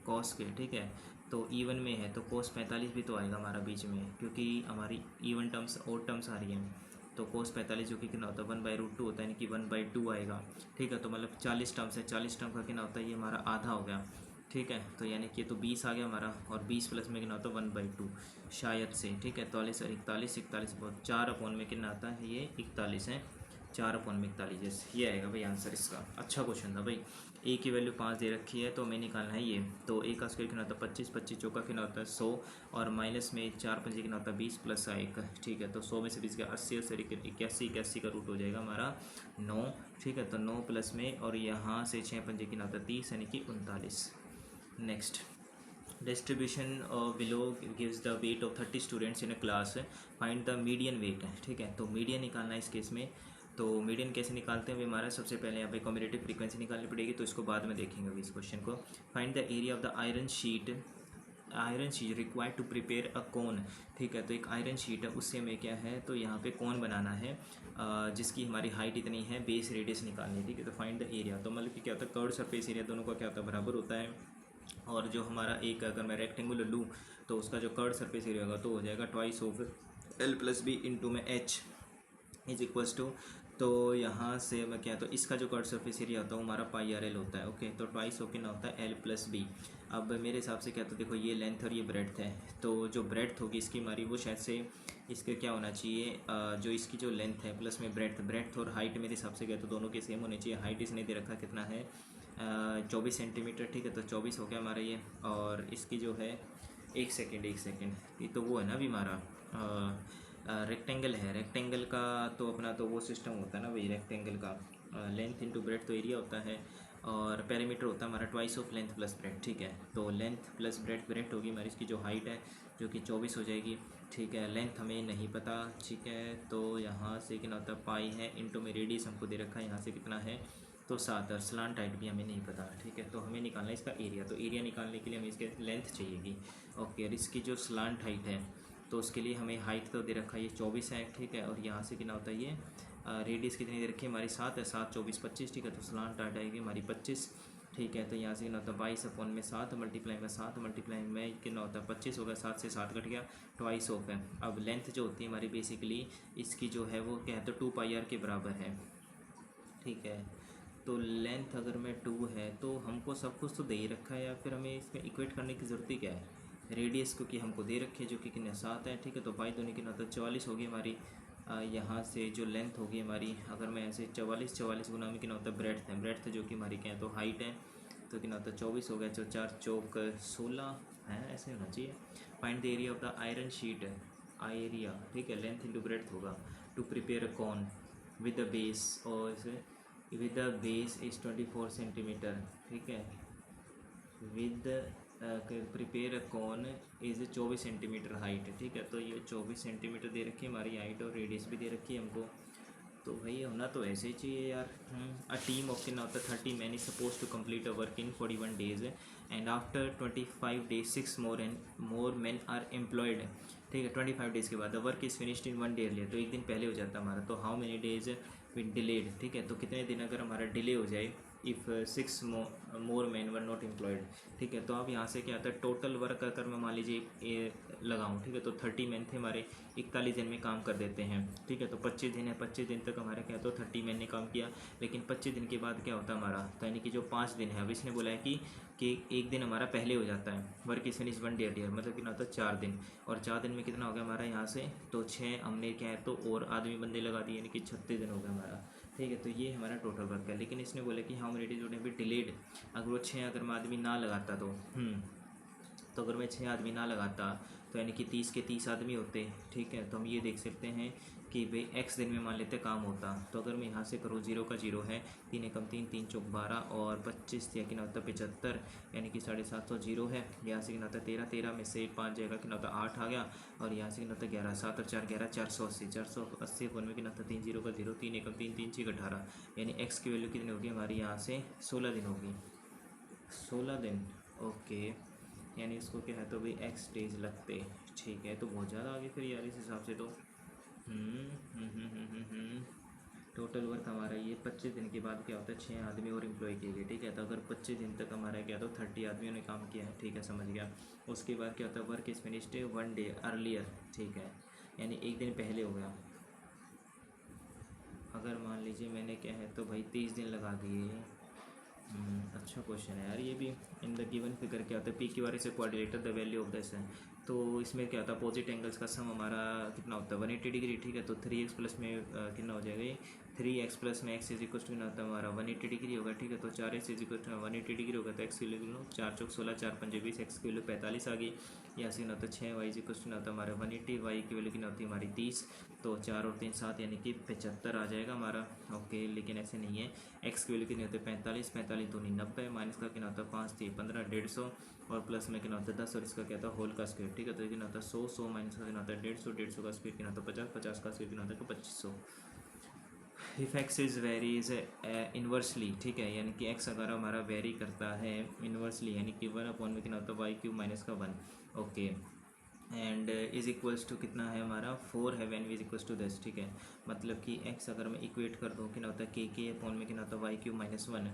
कॉस स्क्वेयर, ठीक है, तो इवन में है तो कोस 45 भी तो आएगा हमारा बीच में, क्योंकि हमारी इवन टर्म्स और टर्म्स आ रही हैं। तो कोस 45 जो कि कितना होता है 1/√2 होता है, यानी कि 1/2 आएगा, ठीक है। तो मतलब 40 टर्म्स है, 40 टर्म का कितना होता है, ये हमारा आधा हो गया, ठीक है। तो यानी कि तो 20 आ गया हमारा, और 20 प्लस में कितना होता है 1/2 शायद से, ठीक है। 41 और 41 बहुत, 4 में कितना आता है, ये 41 है, 4/41, ये आएगा भाई आंसर इसका। अच्छा क्वेश्चन था भाई। ए की वैल्यू 5 दे रखी है तो हमें निकालना है ये। तो ए का स्क्वायर कितना होता है 25, 25 चौका कितना होता है 100, और माइनस में 4 5 कितना होता है 20 + 1, ठीक है। तो 100 में से 20 गया 80, 81, 81 का रूट हो जाएगा हमारा 9, ठीक है। तो 9 प्लस में, और यहाँ से 6 5 कितना होता है 30, यानी कि 39। Next, distribution below gives the weight of 30 students in a class, find the median weight, ठीक है। तो मीडियन निकालना है इस केस में। तो मीडियन कैसे निकालते हैं, हमारा सबसे पहले यहाँ पे कम्यूटेटिव फ्रीक्वेंसी निकालनी पड़ेगी, तो इसको बाद में देखेंगे अभी इस क्वेश्चन को। Find the area of the iron sheet required to prepare a cone, ठीक है। तो एक आयरन शीट है, उससे हमें क्या है, तो यहाँ पे कोन बनाना है, जिसकी हमारी हाइट इतनी है, बेस रेडियस निकालनी है, ठीक है। तो फाइंड द एरिया, तो मतलब कि क्या होता है, कर्व सरफेस एरिया दोनों का क्या होता है, बराबर होता है। और जो हमारा एक, अगर मैं रेक्टेंगुलर लूँ तो उसका जो कर्व सरफेस एरिया होगा तो हो जाएगा ट्वाइस ऑफ L+B इंटू में H इज इक्वल्स टू, तो यहाँ से मैं क्या, तो इसका जो कर्व सरफेस एरिया होता है वो हमारा πr/l होता है, ओके। तो ट्वाइस ऑफ कितना होता है L+B। अब मेरे हिसाब से क्या, तो देखो ये लेंथ और ये ब्रेड्थ है, तो जो ब्रेड्थ होगी इसकी हमारी, वो शायद से इसके क्या होना चाहिए, जो इसकी जो लेंथ है प्लस में ब्रेड्थ और हाइट मेरे हिसाब से क्या, तो दोनों के सेम होने चाहिए। हाइट इसने दे रखा कितना है 24 सेंटीमीटर, ठीक है। तो 24 हो गया हमारा ये, और इसकी जो है एक सेकेंड ये तो वो है ना अभी हमारा रेक्टेंगल है, रेक्टेंगल का तो अपना तो वो सिस्टम होता है ना भाई, रेक्टेंगल का लेंथ इंटू ब्रेड्थ तो एरिया होता है, और पेरीमीटर होता है हमारा twice of length plus breadth, ठीक है। तो लेंथ प्लस ब्रेड्थ होगी हमारी, इसकी जो हाइट है जो कि 24 हो जाएगी, ठीक है। लेंथ हमें नहीं पता, ठीक है। तो यहाँ से कितना होता है पाई है, इंटू में रेडियस हमको दे रखा है, यहाँ से कितना है तो 7, और स्लांट हाइट भी हमें नहीं पता, ठीक है। तो हमें निकालना है इसका एरिया, तो एरिया निकालने के लिए हमें इसके लेंथ चाहिएगी, ओके। और इसकी जो स्लांट हाइट है तो उसके लिए हमें हाइट तो दे रखा है ये 24 है, ठीक है। और यहाँ से कितना होता है ये रेडियस कितनी दे रखी है हमारी 7 है, 7 24 25, ठीक है। तो स्लांट हाइट आएगी हमारी 25, ठीक है। तो यहाँ से कितना होता है 22/7 मल्टीप्लाई में 7 मल्टीप्लाई में कितना होता है 25 होगा, 7 से 7 कट गया, ट्वाइस ऑफ है। अब लेंथ जो होती है हमारी बेसिकली इसकी जो है वो क्या है, तो 2πr के बराबर है, ठीक है। तो लेंथ अगर मैं 2 है तो हमको सब कुछ तो दे ही रखा है, या फिर हमें इसमें इक्वेट करने की ज़रूरत ही क्या है, रेडियस क्योंकि हमको दे रखी है जो कि कितने 7 है, ठीक है। तो बाई दोनों कितना होता है 44 होगी हमारी। यहाँ से जो लेंथ होगी हमारी, अगर मैं ऐसे 44 गुना में कितना होता है ब्रेड्थ जो कि हमारी क्या है तो हाइट है, तो कितना होता है 24 हो गया, 4 चौक 16 है, ऐसे होना चाहिए। Find the area of the iron sheet, area, ठीक है, लेंथ इंटू ब्रेड्थ होगा, to prepare a cone with the base, और with the base is 24 centimetre, ठीक है। With prepare cone is 24 centimetre height, ठीक है। तो ये 24 सेंटीमीटर दे रखी है हमारी हाइट, और रेडियस भी दे रखी है हमको, तो भाई होना तो ऐसे ही चाहिए यार। अ टीम ऑफ कितना होता है 30 man is suppose to complete a work in 41 days, and after 25 days 6 more man are employed, ठीक है। 25 डेज़ के बाद the work is finished in 1 day earlier, तो एक दिन पहले हो जाता है हमारा। तो how many days with delayed, ठीक है। तो कितने दिन अगर हमारा डिले हो जाए, if 6 more man were not employed, ठीक है। तो अब यहाँ से क्या आता है टोटल वर्क अगर मैं मान लीजिए लगाऊँ, ठीक है। तो 30 मैन थे हमारे, 41 दिन में काम कर देते हैं, ठीक है। तो 25 दिन है, 25 दिन तक हमारे क्या तो 30 मैन ने काम किया, लेकिन 25 दिन के बाद क्या होता है हमारा, तो यानी कि जो 5 दिन है, अब इसने बोला है कि एक दिन हमारा पहले हो जाता है, work is finish 1 day earlier, मतलब कितना होता है 4 दिन, और 4 दिन में कितना हो गया हमारा यहाँ से, तो 6 हमने क्या है तो और आदमी बंदे लगा दिए, यानी कि 36 दिन हो गया हमारा, ठीक है। तो ये हमारा टोटल वर्क है, लेकिन इसने बोला कि how many days would have been delayed, अगर वो 6 अगर मैं आदमी ना लगाता तो तो अगर मैं 6 आदमी ना लगाता तो यानी कि 30 के 30 आदमी होते, ठीक है। तो हम ये देख सकते हैं कि भाई एक्स दिन में मान लेते काम होता। तो अगर मैं यहाँ से करूँ 0 का 0 है, 3 एकम 3, 3 चौक 12 और 25 या कि ना होता 75 यानी कि 750 0 है। यहाँ से कितना होता है 13, 13 में से 5 जाएगा कितना होता 8 आ गया और यहाँ से कितना होता 11, 7 और 4 11, 480, 480 फोन में कितना होता 3 0 का 0, 3 एकम 3, 3 6 18 यानी एक्स की वैल्यू कितनी होगी हमारी यहाँ से 16 दिन होगी, 16 दिन। ओके, यानी इसको क्या है तो भाई एक्स डेज लगते, ठीक है। तो बहुत ज़्यादा आगे फिर यार इस हिसाब से तो टोटल वर्क हमारा ये 25 दिन के बाद क्या होता है 6 आदमी और एम्प्लॉय किए गए, ठीक है। तो अगर 25 दिन तक हमारा क्या तो 30 आदमियों ने काम किया है, ठीक है, समझ गया। उसके बाद क्या होता है work is finished 1 day earlier, ठीक है, यानी एक दिन पहले हो गया। अगर मान लीजिए मैंने क्या है तो भाई 30 दिन लगा दिए। अच्छा क्वेश्चन है यार ये भी। इन द गिवन फिगर क्या होता है P Q R is a quadrilateral the value of this है। तो इसमें क्या होता है अपोजिट एंगल्स का सम हमारा कितना होता है 180 डिग्री, ठीक है। तो 3x प्लस में कितना हो जाएगा ये 3x प्लस में x इज इक्वल टू कितना होता है हमारा 180 डिग्री होगा, ठीक है। तो 4x is equal to 180 degree होगा तो x की वैल्यू 4 चौक 16, 4 पंजे 20, x की वैल्यू 45 आ गई। यहाँ से कितना होता है 6y इज इक्वल टू कितना होता है हमारा 180, y की वैल्यू कितना होती है हमारी 30, तो 4 और 3 7 यानी कि 75 आ जाएगा हमारा। ओके, लेकिन ऐसे नहीं है, एक्स की वैल्यू कितनी होती है 45, 45 दूनी 90, माइनस का कितना होता है 5 3 15 150 और प्लस में कितना होता है 10 और इसका क्या होता है होल का स्क्वायर, ठीक है। तो कितना होता है 100, 100 माइनस का कितना होता है 150, 150 का स्क्वायर कितना होता है 50, 50 का स्क्वायर कितना होता है 2500। If x is varies inversely, ठीक है, यानी कि एक्स अगर हमारा वेरी करता है इन्वर्सली यानी कि 1 अपॉन में कितना होता है वाई क्यूब माइनस का 1, okay. And is equals to कितना है हमारा 4 है when is equals to this, ठीक है। मतलब कि x अगर मैं इक्वेट कर दूँ कितना होता है के अपॉन में कितना होता है वाई क्यूब माइनस 1,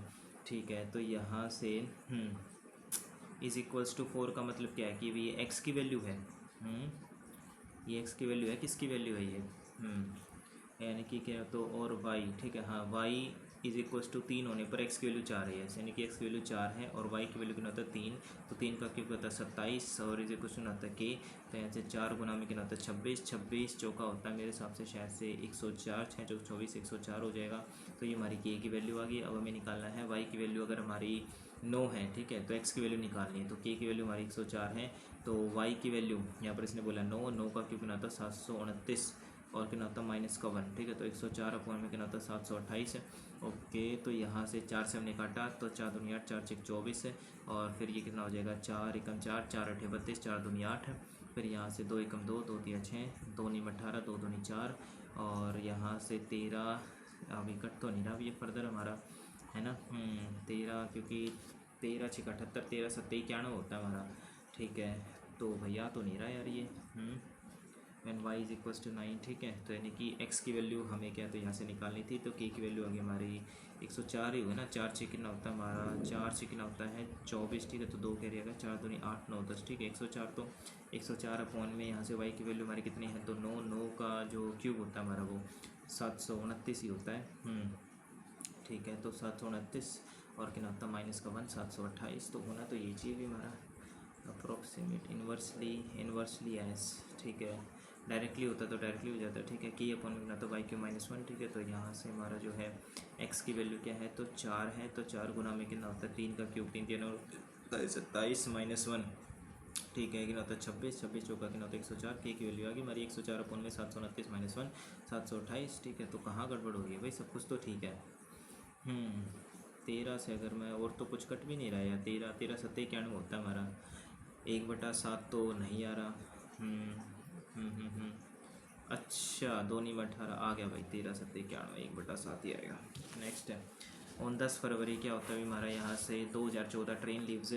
ठीक है। तो यहाँ से इज इक्वल्स टू 4 का मतलब क्या है कि ये x की वैल्यू है, ये x की वैल्यू है, किसकी वैल्यू है ये, यानी कि क्या तो और y, ठीक है। हाँ, y इज इक्वल्स टू 3 होने पर x की वैल्यू 4 है, यानी कि x की वैल्यू 4 है और y की वैल्यू कितना होता है 3, तो 3 का क्यूब होता है 27 और इज इक्वल्स टू होता है k, तो यहाँ से 4 गुना में कितना होता है 26, 26 चौका होता है मेरे हिसाब से शायद से 104, 6 चौक 24 104 हो जाएगा। तो ये हमारी k की वैल्यू आ गई। अब हमें निकालना है y की वैल्यू, अगर हमारी 9 है, ठीक है, तो x की वैल्यू निकालनी है। तो k की वैल्यू हमारी 104 है, तो y की वैल्यू यहाँ पर इसने बोला 9, 9 का क्यूब कितना होता है 729 और कितना होता है माइनस का 1, ठीक है। तो 104 अपॉन में कितना होता है 728 है, ओके। तो यहाँ से 4 से हमने काटा तो 4 दूनी 8, 4 6 24 है और फिर ये कितना हो जाएगा 4 एकम 4, 4 8 32, 4 दूनी 8 है। फिर यहाँ से 2 एकम 2, 2 3 6, 2 नीम 18, 2 दूनी 4 और यहाँ से 13, अभी कट तो नहीं रहा, अभी ये फर्दर हमारा है ना 13, क्योंकि 13 6 78, 13 7 91 होता है हमारा, ठीक है। तो भैया तो नहीं रहा यार ये when y is equals to 9, ठीक है। तो यानी कि x की वैल्यू हमें क्या तो यहाँ से निकालनी थी, तो k की वैल्यू आ गई हमारी 104 ही होगा ना, 4 6 कितना होता है हमारा 4 6 कितना होता है 24, ठीक है। तो 2 कैरी आएगा, 4 दूनी 8 9 10, ठीक है। 104 तो 104 अपॉन में यहाँ से y की वैल्यू हमारी कितनी है तो 9, 9 का जो क्यूब होता है हमारा वो 729 ही होता है, ठीक है। तो 729 और कितना होता है माइनस का 1 728, तो होना तो ये चीज़ भी हमारा अप्रोक्सीमेट इन्वर्सली एस, ठीक है। डायरेक्टली होता तो डायरेक्टली हो जाता है, ठीक है। की अपॉन में तो वाई क्यू माइनस 1, ठीक है। तो यहाँ से हमारा जो है एक्स की वैल्यू क्या है तो 4 है, तो 4 गुना में कितना होता है 3 का क्यूब 3 3 और 27 माइनस 1, ठीक है। कितना होता है 26, 26 चौका कितना होता है 104, के की वैल्यू आ गई हमारी 104 अपॉन में 729 माइनस 1 728, ठीक है। तो कहाँ गड़बड़ हो रही है भाई, सब कुछ तो ठीक है। 13 से अगर मैं और तो कुछ कट भी नहीं रहा है, 13 13 7 91 होता है हमारा, 1/7 तो नहीं आ रहा, अच्छा 2 नीम 18 आ गया भाई, 13 7 91 1/7 ही आएगा। नेक्स्ट है ऑन 10 फरवरी क्या होता है हमारा यहाँ से 2014 train leaves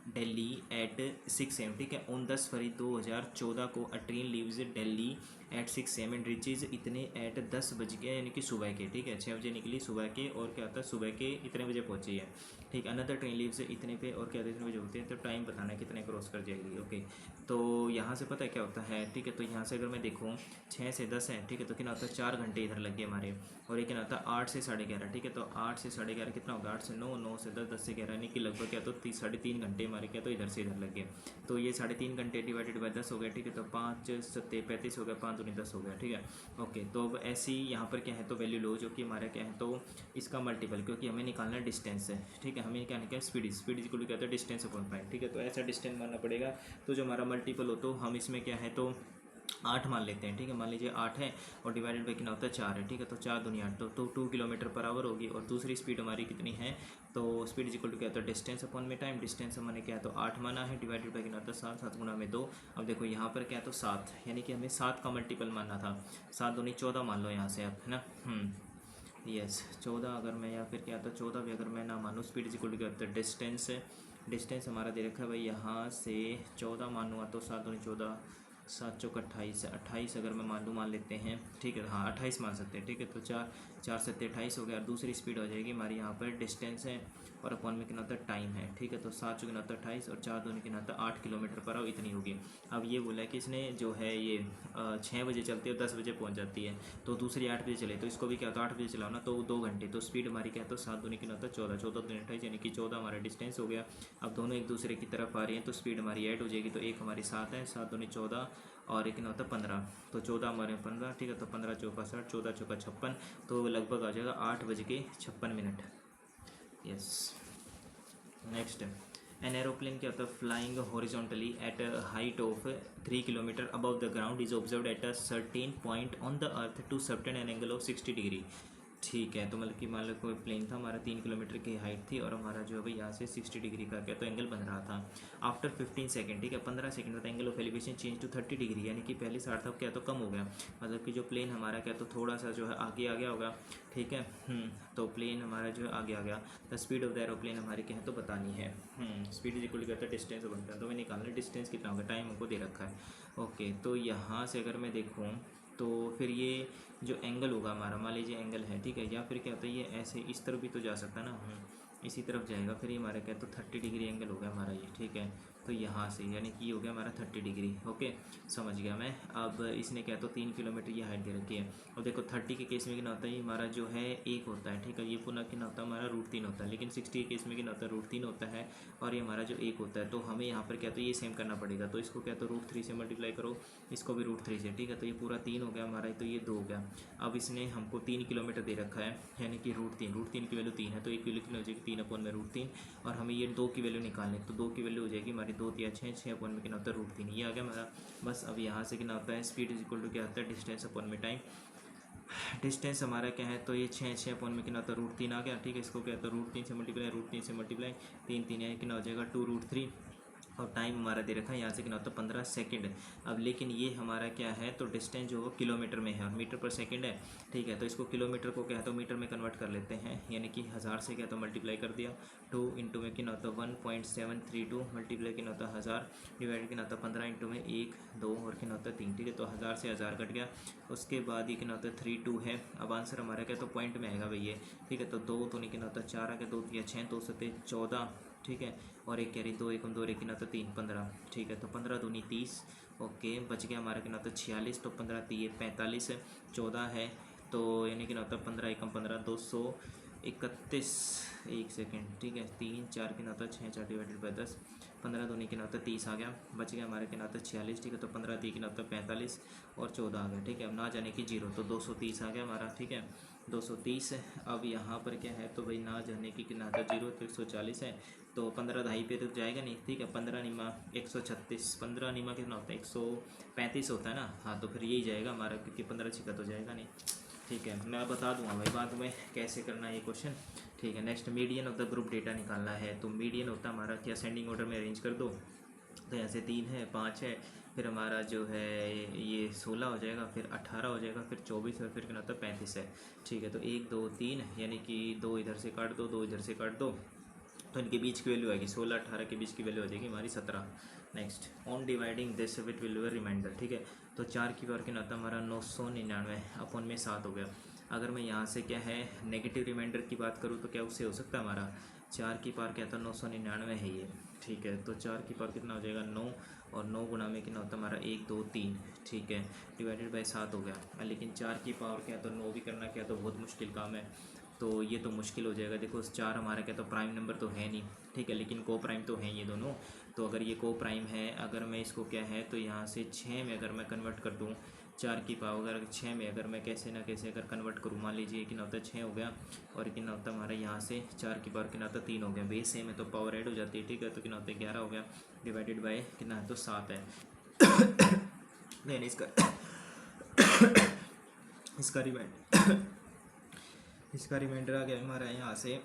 Delhi at 6 AM, ठीक है। ऑन 10 फरवरी 2014 को a train leaves Delhi at 6 AM and reaches इतने एट 10 बज के, यानी कि सुबह के, ठीक है। 6 बजे निकली सुबह के और क्या होता है सुबह के इतने बजे पहुंची है, ठीक। अनदर ट्रेन लीव्स इतने पे और क्या इतने बजे होते हैं, तो टाइम बताना है कितने क्रॉस कर जाएगी, ओके। तो यहाँ से पता है क्या होता है, ठीक है। तो यहाँ से अगर मैं देखूँ 6 से 10 है, ठीक है। तो कितना होता है 4 घंटे इधर लग गए हमारे, और ये कितना होता है 8 से 11:30, ठीक है। तो 8 से 11:30 कितना होगा 8 से 9, 9 से 10, 10 से 11, यानी कि लगभग क्या तो 3.5 घंटे हमारे क्या तो इधर से इधर लग गए। तो ये 3.5 घंटे डिवाइडेड बाय 10 हो गया, ठीक है। तो 5 7 35 हो गया, 5 दूनी 10 हो गया, ठीक है, ओके। तो अब ऐसी यहाँ पर क्या है तो वैल्यू लो जो कि हमारा क्या है तो इसका मल्टीपल, क्योंकि हमें निकालना डिस्टेंस है, ठीक है। हमें क्या निकला स्पीड इज इक्वल टू क्या होता है डिस्टेंस अपॉन टाइम, ठीक है। तो ऐसा डिस्टेंस मानना पड़ेगा। तो जो हमारा मल्टीपल हो तो हम इसमें क्या है तो 8 मान लेते हैं, ठीक है। मान लीजिए 8 है और डिवाइडेड बाई कितना होता है 4 है, ठीक है। तो 4 दूनी 8 तो 2 किलोमीटर पर आवर होगी। और दूसरी स्पीड हमारी कितनी है तो स्पीड इज इक्वल टू क्या होता है डिस्टेंस अपॉन में टाइम। डिस्टेंस हमने क्या है तो 8 माना है डिवाइडेड बाई कितना होता है 7, 7 गुना में 2। अब देखो यहाँ पर क्या है तो 7 यानी कि हमें 7 का मल्टीपल मानना था। 7 दूनी 14 मान लो यहाँ से आप, है ना। यस 14 अगर मैं या फिर क्या था 14 भी अगर मैं ना मानूँ स्पीड इज इक्वल टू क्या होता है डिस्टेंस हमारा दे रखा है भाई यहाँ से 14 मानूँगा तो 7 दूनी 14, 7 चौक 28, 28 अगर मैं मान लेते हैं, ठीक है। हाँ 28 मान सकते हैं, ठीक है। तो 4 7 28 हो गया। और दूसरी स्पीड हो जाएगी हमारी यहाँ पर डिस्टेंस है और अपॉन में कितना होता है टाइम है, ठीक है। तो 7 चौक 28 और 4 दूनी कितना होता है 8 किलोमीटर पर आवर इतनी होगी। अब ये बोला है कि इसने जो है ये 6 बजे चलती है और 10 बजे पहुँच जाती है, तो दूसरी 8 बजे चले तो इसको भी क्या होता है 8 बजे चलाओ ना तो 2 घंटे। तो स्पीड हमारी क्या तो 7 दूनी कितना होता है 14, 14 दूनी 28 यानी कि 14 हमारा डिस्टेंस हो गया। अब दोनों एक दूसरे की तरफ आ रही हैं तो स्पीड हमारी ऐड हो जाएगी। तो एक हमारी 7 है, 7 दूनी 14 और एक होता है 15, तो 14 हमारे 15, ठीक है। तो 15 चौका 60, 14 चौका 56, तो लगभग आ जाएगा 8:56। यस नेक्स्ट एन एरोप्लेन क्या होता है flying horizontally at height of 3 kilometre above the ground is observed at a certain point on the earth to subtend an angle of 60 degree, ठीक है। तो मतलब कि मान लो कोई प्लेन था हमारा 3 किलोमीटर की हाइट थी और हमारा जो है भाई यहाँ से 60 डिग्री का क्या तो एंगल बन रहा था। आफ्टर 15 सेकंड, ठीक है 15 सेकंड बाद angle of elevation change to 30 degree, यानी कि पहले 60 था क्या तो कम हो गया। मतलब कि जो प्लेन हमारा क्या तो थोड़ा सा जो है आगे आ गया होगा, ठीक है। तो प्लेन हमारा जो है आगे आ गया। The speed of the aeroplane हमारी क्या है तो बतानी है। Speed is equal to distance बनता है तो मैं निकालना डिस्टेंस कितना होगा, टाइम हमको दे रखा है। ओके तो यहाँ से अगर मैं देखूँ तो फिर ये जो एंगल होगा हमारा मान लीजिए एंगल है, ठीक है। या फिर क्या होता है ये ऐसे इस तरफ भी तो जा सकता है ना, इसी तरफ जाएगा फिर ये हमारा क्या तो 30 डिग्री एंगल हो गया हमारा ये, ठीक है। तो यहाँ से यानी कि ये हो गया हमारा 30 डिग्री। ओके समझ गया मैं। अब इसने क्या तो 3 किलोमीटर ये हाइट दे रखी है। और देखो 30 के केस में कितना होता है ये हमारा जो है 1 होता है, ठीक है। ये पुनः कितना होता है हमारा √3 होता है। लेकिन 60 के केस में कितना होता है √3 होता है और ये हमारा जो 1 होता है। तो हमें यहाँ पर क्या तो ये सेम करना पड़ेगा। तो इसको क्या तो √3 से मल्टीप्लाई करो, इसको भी √3 से, ठीक है। तो ये पूरा 3 हो गया हमारा, तो ये 2 हो गया। अब इसने हमको 3 किलोमीटर दे रखा है यानी कि √3 की वैल्यू 3 है तो 1 वैल्यू कितनी हो जाएगी 3 अपॉन में √3। और हमें ये 2 की वैल्यू निकालनी है तो 2 की वैल्यू हो जाएगी हमारी 2 या 6, 6 अपॉन में कितना होता है √3, ये आ गया हमारा। बस अब यहाँ से कितना होता है स्पीड इज इक्वल टू क्या होता है डिस्टेंस अपॉन में टाइम। डिस्टेंस हमारा क्या है तो ये 6 अपॉन में कितना होता है √3 आ गया, ठीक है। इसको क्या होता है √3 से मल्टीप्लाई, √3 से मल्टीप्लाई 3 3 है कितना हो जाएगा 2√3। और टाइम हमारा दे रखा है यहाँ से कितना होता है 15 सेकंड। अब लेकिन ये हमारा क्या है तो डिस्टेंस जो है किलोमीटर में है और मीटर पर सेकंड है, ठीक है। तो इसको किलोमीटर को क्या है तो मीटर में कन्वर्ट कर लेते हैं, यानी कि 1000 से क्या तो मल्टीप्लाई कर दिया। 2 इंटू में कितना होता है 1.732 मल्टीप्लाई कितना होता है 1000 डिवाइड कितना होता है 15 इंटू में 1 2 और कितना होता है 3, ठीक है। तो 1000 से 1000 कट गया। उसके बाद ये कितना होता है 3 2 है। अब आंसर हमारा क्या तो पॉइंट में आएगा भैया, ठीक है। तो 2 तो नहीं कितना होता है 4 आ गया, 2 या 6 2 7 14, ठीक है। और एक कैरी 2 1 2 कितना होता है 3 15, ठीक है। तो 15 दूनी 30, ओके। बच गया हमारा कितना होता है 46, तो 15 3 45 14 है तो यानी कि होता है 15 एकम 15 231, एक सेकेंड, ठीक है। 3 4 कितना होता है 6 4 डिवाइडेड बाई 10, 15 दूनी कितना होता है 30 आ गया। बच गया हमारा कितना होता है 46, ठीक है। तो 15 3 कितना होता है 45 और 14 आ गया, ठीक है। अब ना जाने की 0 तो 230 आ गया हमारा, ठीक है 230। अब यहाँ पर क्या है तो भाई ना जाने की कितना था 0 तो 140 है तो 15 ढाई पे तो जाएगा नहीं, ठीक है। 15 निमा 136, 15 निमा कितना होता है 135 होता है ना, हाँ तो फिर यही जाएगा हमारा क्योंकि 15 छिका तो जाएगा नहीं, ठीक है। मैं बता दूंगा भाई बाद में कैसे करना है ये क्वेश्चन, ठीक है। Next median of the group data निकालना है। तो मीडियन होता है हमारा क्या असेंडिंग ऑर्डर में अरेंज कर दो। तो यहाँ से 3 है 5 है फिर हमारा जो है ये 16 हो जाएगा, फिर 18 हो जाएगा, फिर 24 और फिर कितना होता है 35 है, ठीक है। तो 1 2 3 यानी कि 2 इधर से काट दो 2 इधर से काट दो तो इनके बीच की वैल्यू आएगी 16 18 के बीच की वैल्यू हो जाएगी हमारी 17। Next on dividing this with will be remainder, ठीक है। तो 4 की पावर कितना होता है हमारा 999 अपॉन में 7 हो गया। अगर मैं यहाँ से क्या है नेगेटिव रिमाइंडर की बात करूँ तो क्या उससे हो सकता है हमारा 4 की पावर क्या था 999 है ये, ठीक है। तो 4 की पावर कितना हो जाएगा 9 और 9 गुना में कितना होता है हमारा 1 2 3, ठीक है डिवाइडेड बाई 7 हो गया। लेकिन 4 की पावर क्या तो 9 भी करना क्या तो बहुत मुश्किल काम है, तो ये तो मुश्किल हो जाएगा। देखो 4 हमारा क्या तो प्राइम नंबर तो है नहीं, ठीक है, लेकिन को प्राइम तो हैं ये दोनों। तो अगर ये को प्राइम है अगर मैं इसको क्या है तो यहाँ से 6 में अगर मैं कन्वर्ट कर दूँ 4 की पावर 6 में अगर मैं कैसे ना कैसे अगर कन्वर्ट करूँ, मान लीजिए कि ना होता है 6 हो गया और कि ना होता है हमारा यहाँ से 4 की पावर कितना होता है 3 हो गया, बेस सेम है तो पावर ऐड हो जाती है, ठीक है। तो कितना होता है 11 हो गया डिवाइडेड बाय कितना है तो 7 है। देन इसका रिमाइंडर इसका रिमाइंडर आ गया हमारा यहाँ से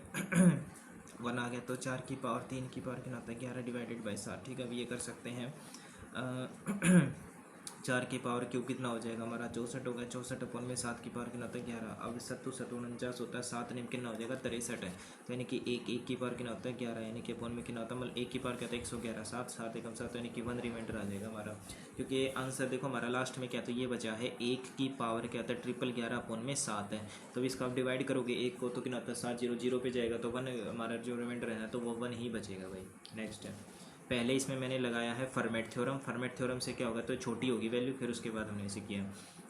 1 आ गया, तो 4 की पावर 3 की पावर कितना होता है 11 डिवाइडेड बाई 7, ठीक है। अब ये कर सकते हैं 4 की पावर क्यूब कितना हो जाएगा हमारा 64 हो गया, 64 अपन में 7 की पावर कितना होता है 11, अब 7 होता है 7 निम कितना हो जाएगा 63 है, तो यानी कि एक की पावर कितना होता है 11, यानी कि अपन में कितना होता है मतलब एक की पावर क्या होता है 111, 7 7 एकम 7, यानी कि 1 रिमाइंडर आ जाएगा हमारा, क्योंकि आंसर देखो हमारा लास्ट में क्या तो ये बचा है 1 की पावर क्या होता है 11 अपन में 7 है, तो इसको आप डिवाइड करोगे 1 को तो कितना होता है 7 0 0 पे जाएगा, तो 1 हमारा जो रिमाइंडर है ना तो वो 1 ही बचेगा भाई। नेक्स्ट है, पहले इसमें मैंने लगाया है फॉर्मेट थ्योरम से क्या होगा तो छोटी होगी वैल्यू, फिर उसके बाद हमने ऐसे किया।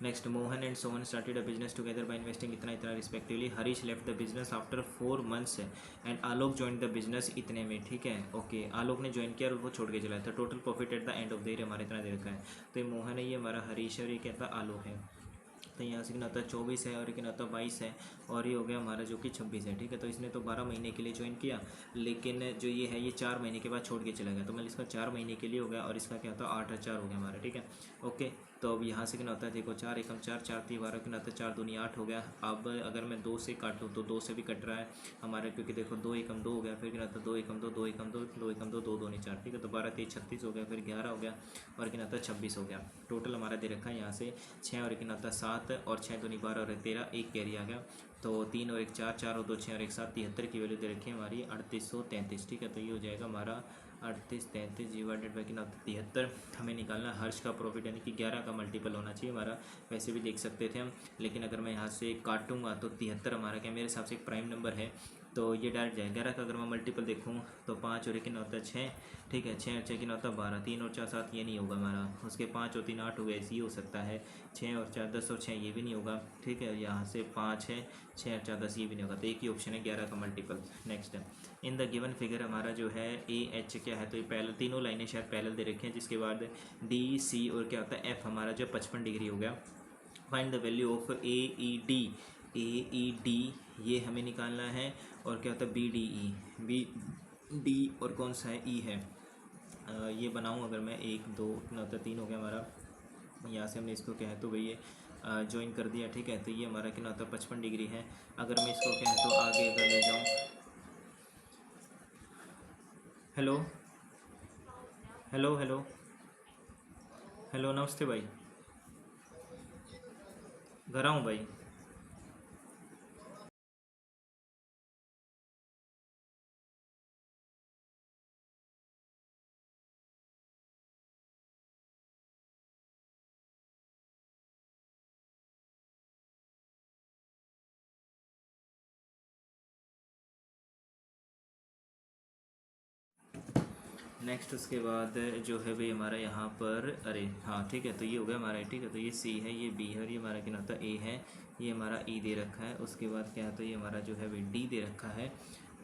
Next, Mohan and Sohan started a business together by investing इतना इतना respectively, Harish left the business after 4 months and Alok join the business इतने में, ठीक है। ओके, आलोक ने ज्वाइन किया और वो छोड़ के चला था, total profit at the end of the year हमारा इतना दे रखा है, तो ये मोहन है, ये हमारा हरीश है और ये कहता है आलोक है, तो यहाँ से कितना होता है 24 है और कितना होता है 22 है और ये हो गया हमारा जो कि 26 है, ठीक है। तो इसने तो 12 महीने के लिए ज्वाइन किया, लेकिन जो ये है ये 4 महीने के बाद छोड़ के चला गया, तो मतलब इसका 4 महीने के लिए हो गया और इसका क्या होता है 8 हो गया हमारा, ठीक है। ओके, तो अब यहाँ से कितना होता है देखो 4 एकम 4 4 3 12 कितना होता है 4 दूनी 8 हो गया। अब अगर मैं 2 से काटूँ तो 2 से भी कट रहा है हमारा, क्योंकि देखो 2 एकम 2 हो गया, फिर कितना होता है 2 एकम 2 2 एकम 2 2 एकम 2 2 दूनी 4, ठीक है। तो 12 3 36 हो गया, फिर 11 हो गया और कितना होता है 26 हो गया। टोटल हमारा दे रखा है यहाँ से 6 और कितना होता है 7 और 6 दूनी 12 और 13, एक कैरी आ गया, तो 3 और 1 4 4 और 2 6 और 1 7 73 की वैल्यू दे रखी है हमारी 3833, ठीक है। तो ये हो जाएगा हमारा 3833 डिवाइडेड बाई कितना 73, हमें निकालना हर्ष का प्रॉफिट, यानी कि 11 का मल्टीपल होना चाहिए हमारा, वैसे भी देख सकते थे हम, लेकिन अगर मैं यहाँ से काटूंगा तो 73 हमारा क्या मेरे हिसाब से एक प्राइम नंबर है, तो ये डायरेक्ट जाए 11 का अगर मैं मल्टीपल देखूँ तो 5 और 1 कितना होता है 6, ठीक है। 6 और 6 कितना होता है 12, 3 और 4 7 ये नहीं होगा हमारा, उसके 5 और 3 8 हो गए, ऐसे ही हो सकता है, 6 और 4 10 और 6 ये भी नहीं होगा, ठीक है। यहाँ से 5 है, 6 और 4 10 ये भी नहीं होगा, तो एक ही ऑप्शन है 11 का मल्टीपल। नेक्स्ट है, इन द गिवन फिगर हमारा जो है ए एच क्या है, तो ये पैरेलल, तीनों लाइनें शायद पैरेलल दे रखी हैं, जिसके बाद डी सी और क्या होता है एफ हमारा जो 55 डिग्री हो गया। Find the value of A E D ये हमें निकालना है, और क्या होता है बी डी और कौन सा है ई है, ये बनाऊँ अगर मैं 1 2 कितना होता है 3 हो गया हमारा, यहाँ से हमने इसको क्या है तो भैया ज्वाइन कर दिया, ठीक है। तो ये हमारा कितना होता है 55 डिग्री है, अगर मैं इसको क्या है तो आगे अगर ले जाऊँ, हेलो हेलो हेलो हेलो नमस्ते भाई, घर आऊँ भाई। नेक्स्ट उसके बाद जो है भाई हमारा यहाँ पर, अरे हाँ ठीक है, तो ये हो गया हमारा, ठीक है। तो ये सी है, ये बी है और ये हमारा क्या होता है ए है, ये हमारा ई दे रखा है, उसके बाद क्या है तो ये हमारा जो है भाई डी दे रखा है,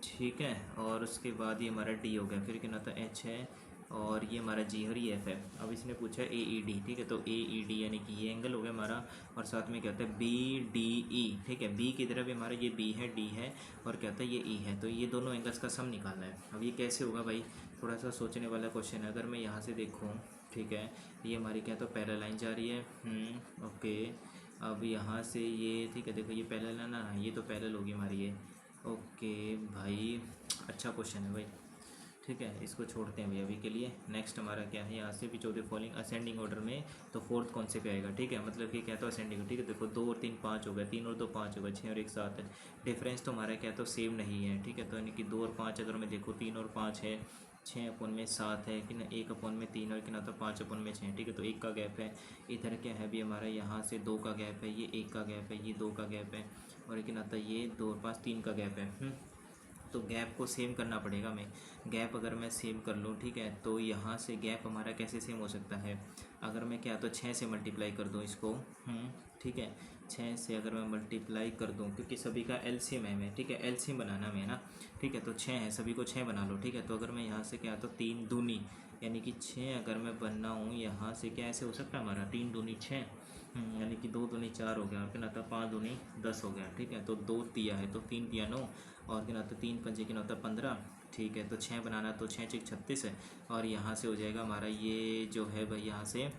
ठीक है। और उसके बाद ये हमारा डी हो गया, फिर क्या होता है एच है और ये हमारा जी और ये एफ है। अब इसने पूछा ए ई डी, ठीक है। तो ए ई डी यानी कि ये एंगल हो गया हमारा, और साथ में क्या होता है बी डी ई, ठीक है। बी की तरफ हमारा ये बी है, डी है और क्या होता है ये ई है, तो ये दोनों एंगल्स का सम निकालना है। अब ये कैसे होगा भाई, थोड़ा सा सोचने वाला क्वेश्चन है। अगर मैं यहाँ से देखूँ, ठीक है, ये हमारी क्या तो पैरेलल लाइन जा रही है, ओके। अब यहाँ से ये, ठीक है, देखो ये पैरेलल है ना, ये तो पैरेलल होगी हमारी ये, ओके भाई, अच्छा क्वेश्चन है भाई, ठीक है। इसको छोड़ते हैं भाई अभी के लिए। नेक्स्ट हमारा क्या है, यहाँ से भी चौथे फॉलोइंग असेंडिंग ऑर्डर में, तो फोर्थ कौन से पे आएगा, ठीक है। मतलब कि क्या तो असेंडिंग, ठीक है। देखो 2 और 3 5 हो गया, 3 और 2 5 हो गया, 6 और 1 7 है। डिफरेंस तो हमारा क्या तो सेम नहीं है, ठीक है। तो यानी कि 2 और 5 अगर मैं देखूँ 3 और 5 है, 6 अपन में 7 है कि ना, 1 अपन में 3 और कितना तो 5 अपन में 6, ठीक है। तो 1 का गैप है, इधर क्या है भी हमारा, यहाँ से 2 का गैप है, ये 1 का गैप है, ये 2 का गैप है और कितना था ये 2 और 5 3 का गैप है। तो गैप को सेम करना पड़ेगा हमें। गैप अगर मैं सेम कर लूँ, ठीक है, तो यहाँ से गैप हमारा कैसे सेम हो सकता है, अगर मैं क्या तो 6 से मल्टीप्लाई कर दूँ इसको, ठीक है। 6 से अगर मैं मल्टीप्लाई कर दूँ, क्योंकि सभी का एलसीएम है हमें, ठीक है, एलसीएम बनाना हमें ना, ठीक है। तो 6 है, सभी को 6 बना लो, ठीक है। तो अगर मैं यहाँ से क्या तो 3 दूनी यानी कि 6 अगर मैं बनना हूँ यहाँ से, क्या ऐसे हो सकता है हमारा 3 दूनी 6, यानी कि 2 दूनी 4 हो गया, और क्या नाता 5 दूनी 10 हो गया, ठीक है। तो 2 तिया है तो 3 तिया 9, और क्या नाता 3 पंजे क्या नाता 15, ठीक है। तो 6 बनाना तो 6 6 36 है, और यहाँ से हो जाएगा हमारा ये जो है भाई यहाँ से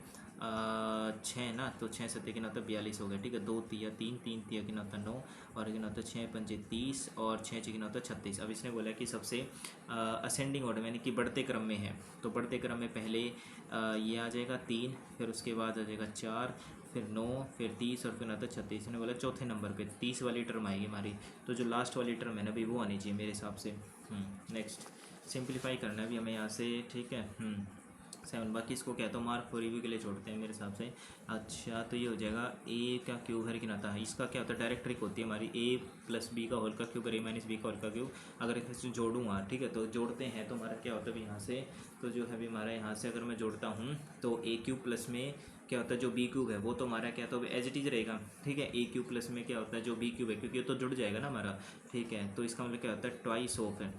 6 ना, तो 6 सत्ते के नाता 42 हो गया, ठीक है। 2 तिया 3, 3 तिया के नाता 9, और के नाता 6 पंजे 30, और 6 6 के नाता 36। अब इसने बोला कि सबसे असेंडिंग ऑर्डर यानी कि बढ़ते क्रम में है, तो बढ़ते क्रम में पहले ये आ जाएगा 3, फिर उसके बाद आ जाएगा 4, फिर 9, फिर 30, और फिर नाता 36। ने बोला चौथे नंबर पे 30 वाली टर्म आएगी हमारी, तो जो लास्ट वाली टर्म है ना अभी वो आनी चाहिए मेरे हिसाब से। नेक्स्ट सिंप्लीफाई करना है अभी हमें यहाँ से, ठीक है। 7, बाकी इसको क्या तो मार्क फॉर रिव्यू के लिए छोड़ते हैं मेरे हिसाब से। अच्छा तो ये हो जाएगा ए का क्यूब है कि नाता है, इसका क्या होता है डायरेक्ट ट्रिक होती है हमारी, ए प्लस बी का होल का क्यूब और ए माइनस बी का होल का क्यूब। अगर इसे जोड़ूंगा, ठीक है, तो जोड़ते हैं तो हमारा क्या होता है यहाँ से, तो जो है अभी हमारा यहाँ से अगर मैं जोड़ता हूँ तो ए क्यूब प्लस में क्या होता है जो बी क्यूब है वो तो हमारा क्या तो एज इट इज रहेगा, ठीक है। ए क्यूब प्लस में क्या होता है जो बी क्यूब है, क्योंकि ये तो जुड़ जाएगा ना हमारा, ठीक है। तो इसका मतलब क्या होता है ट्वाइस ऑफ है,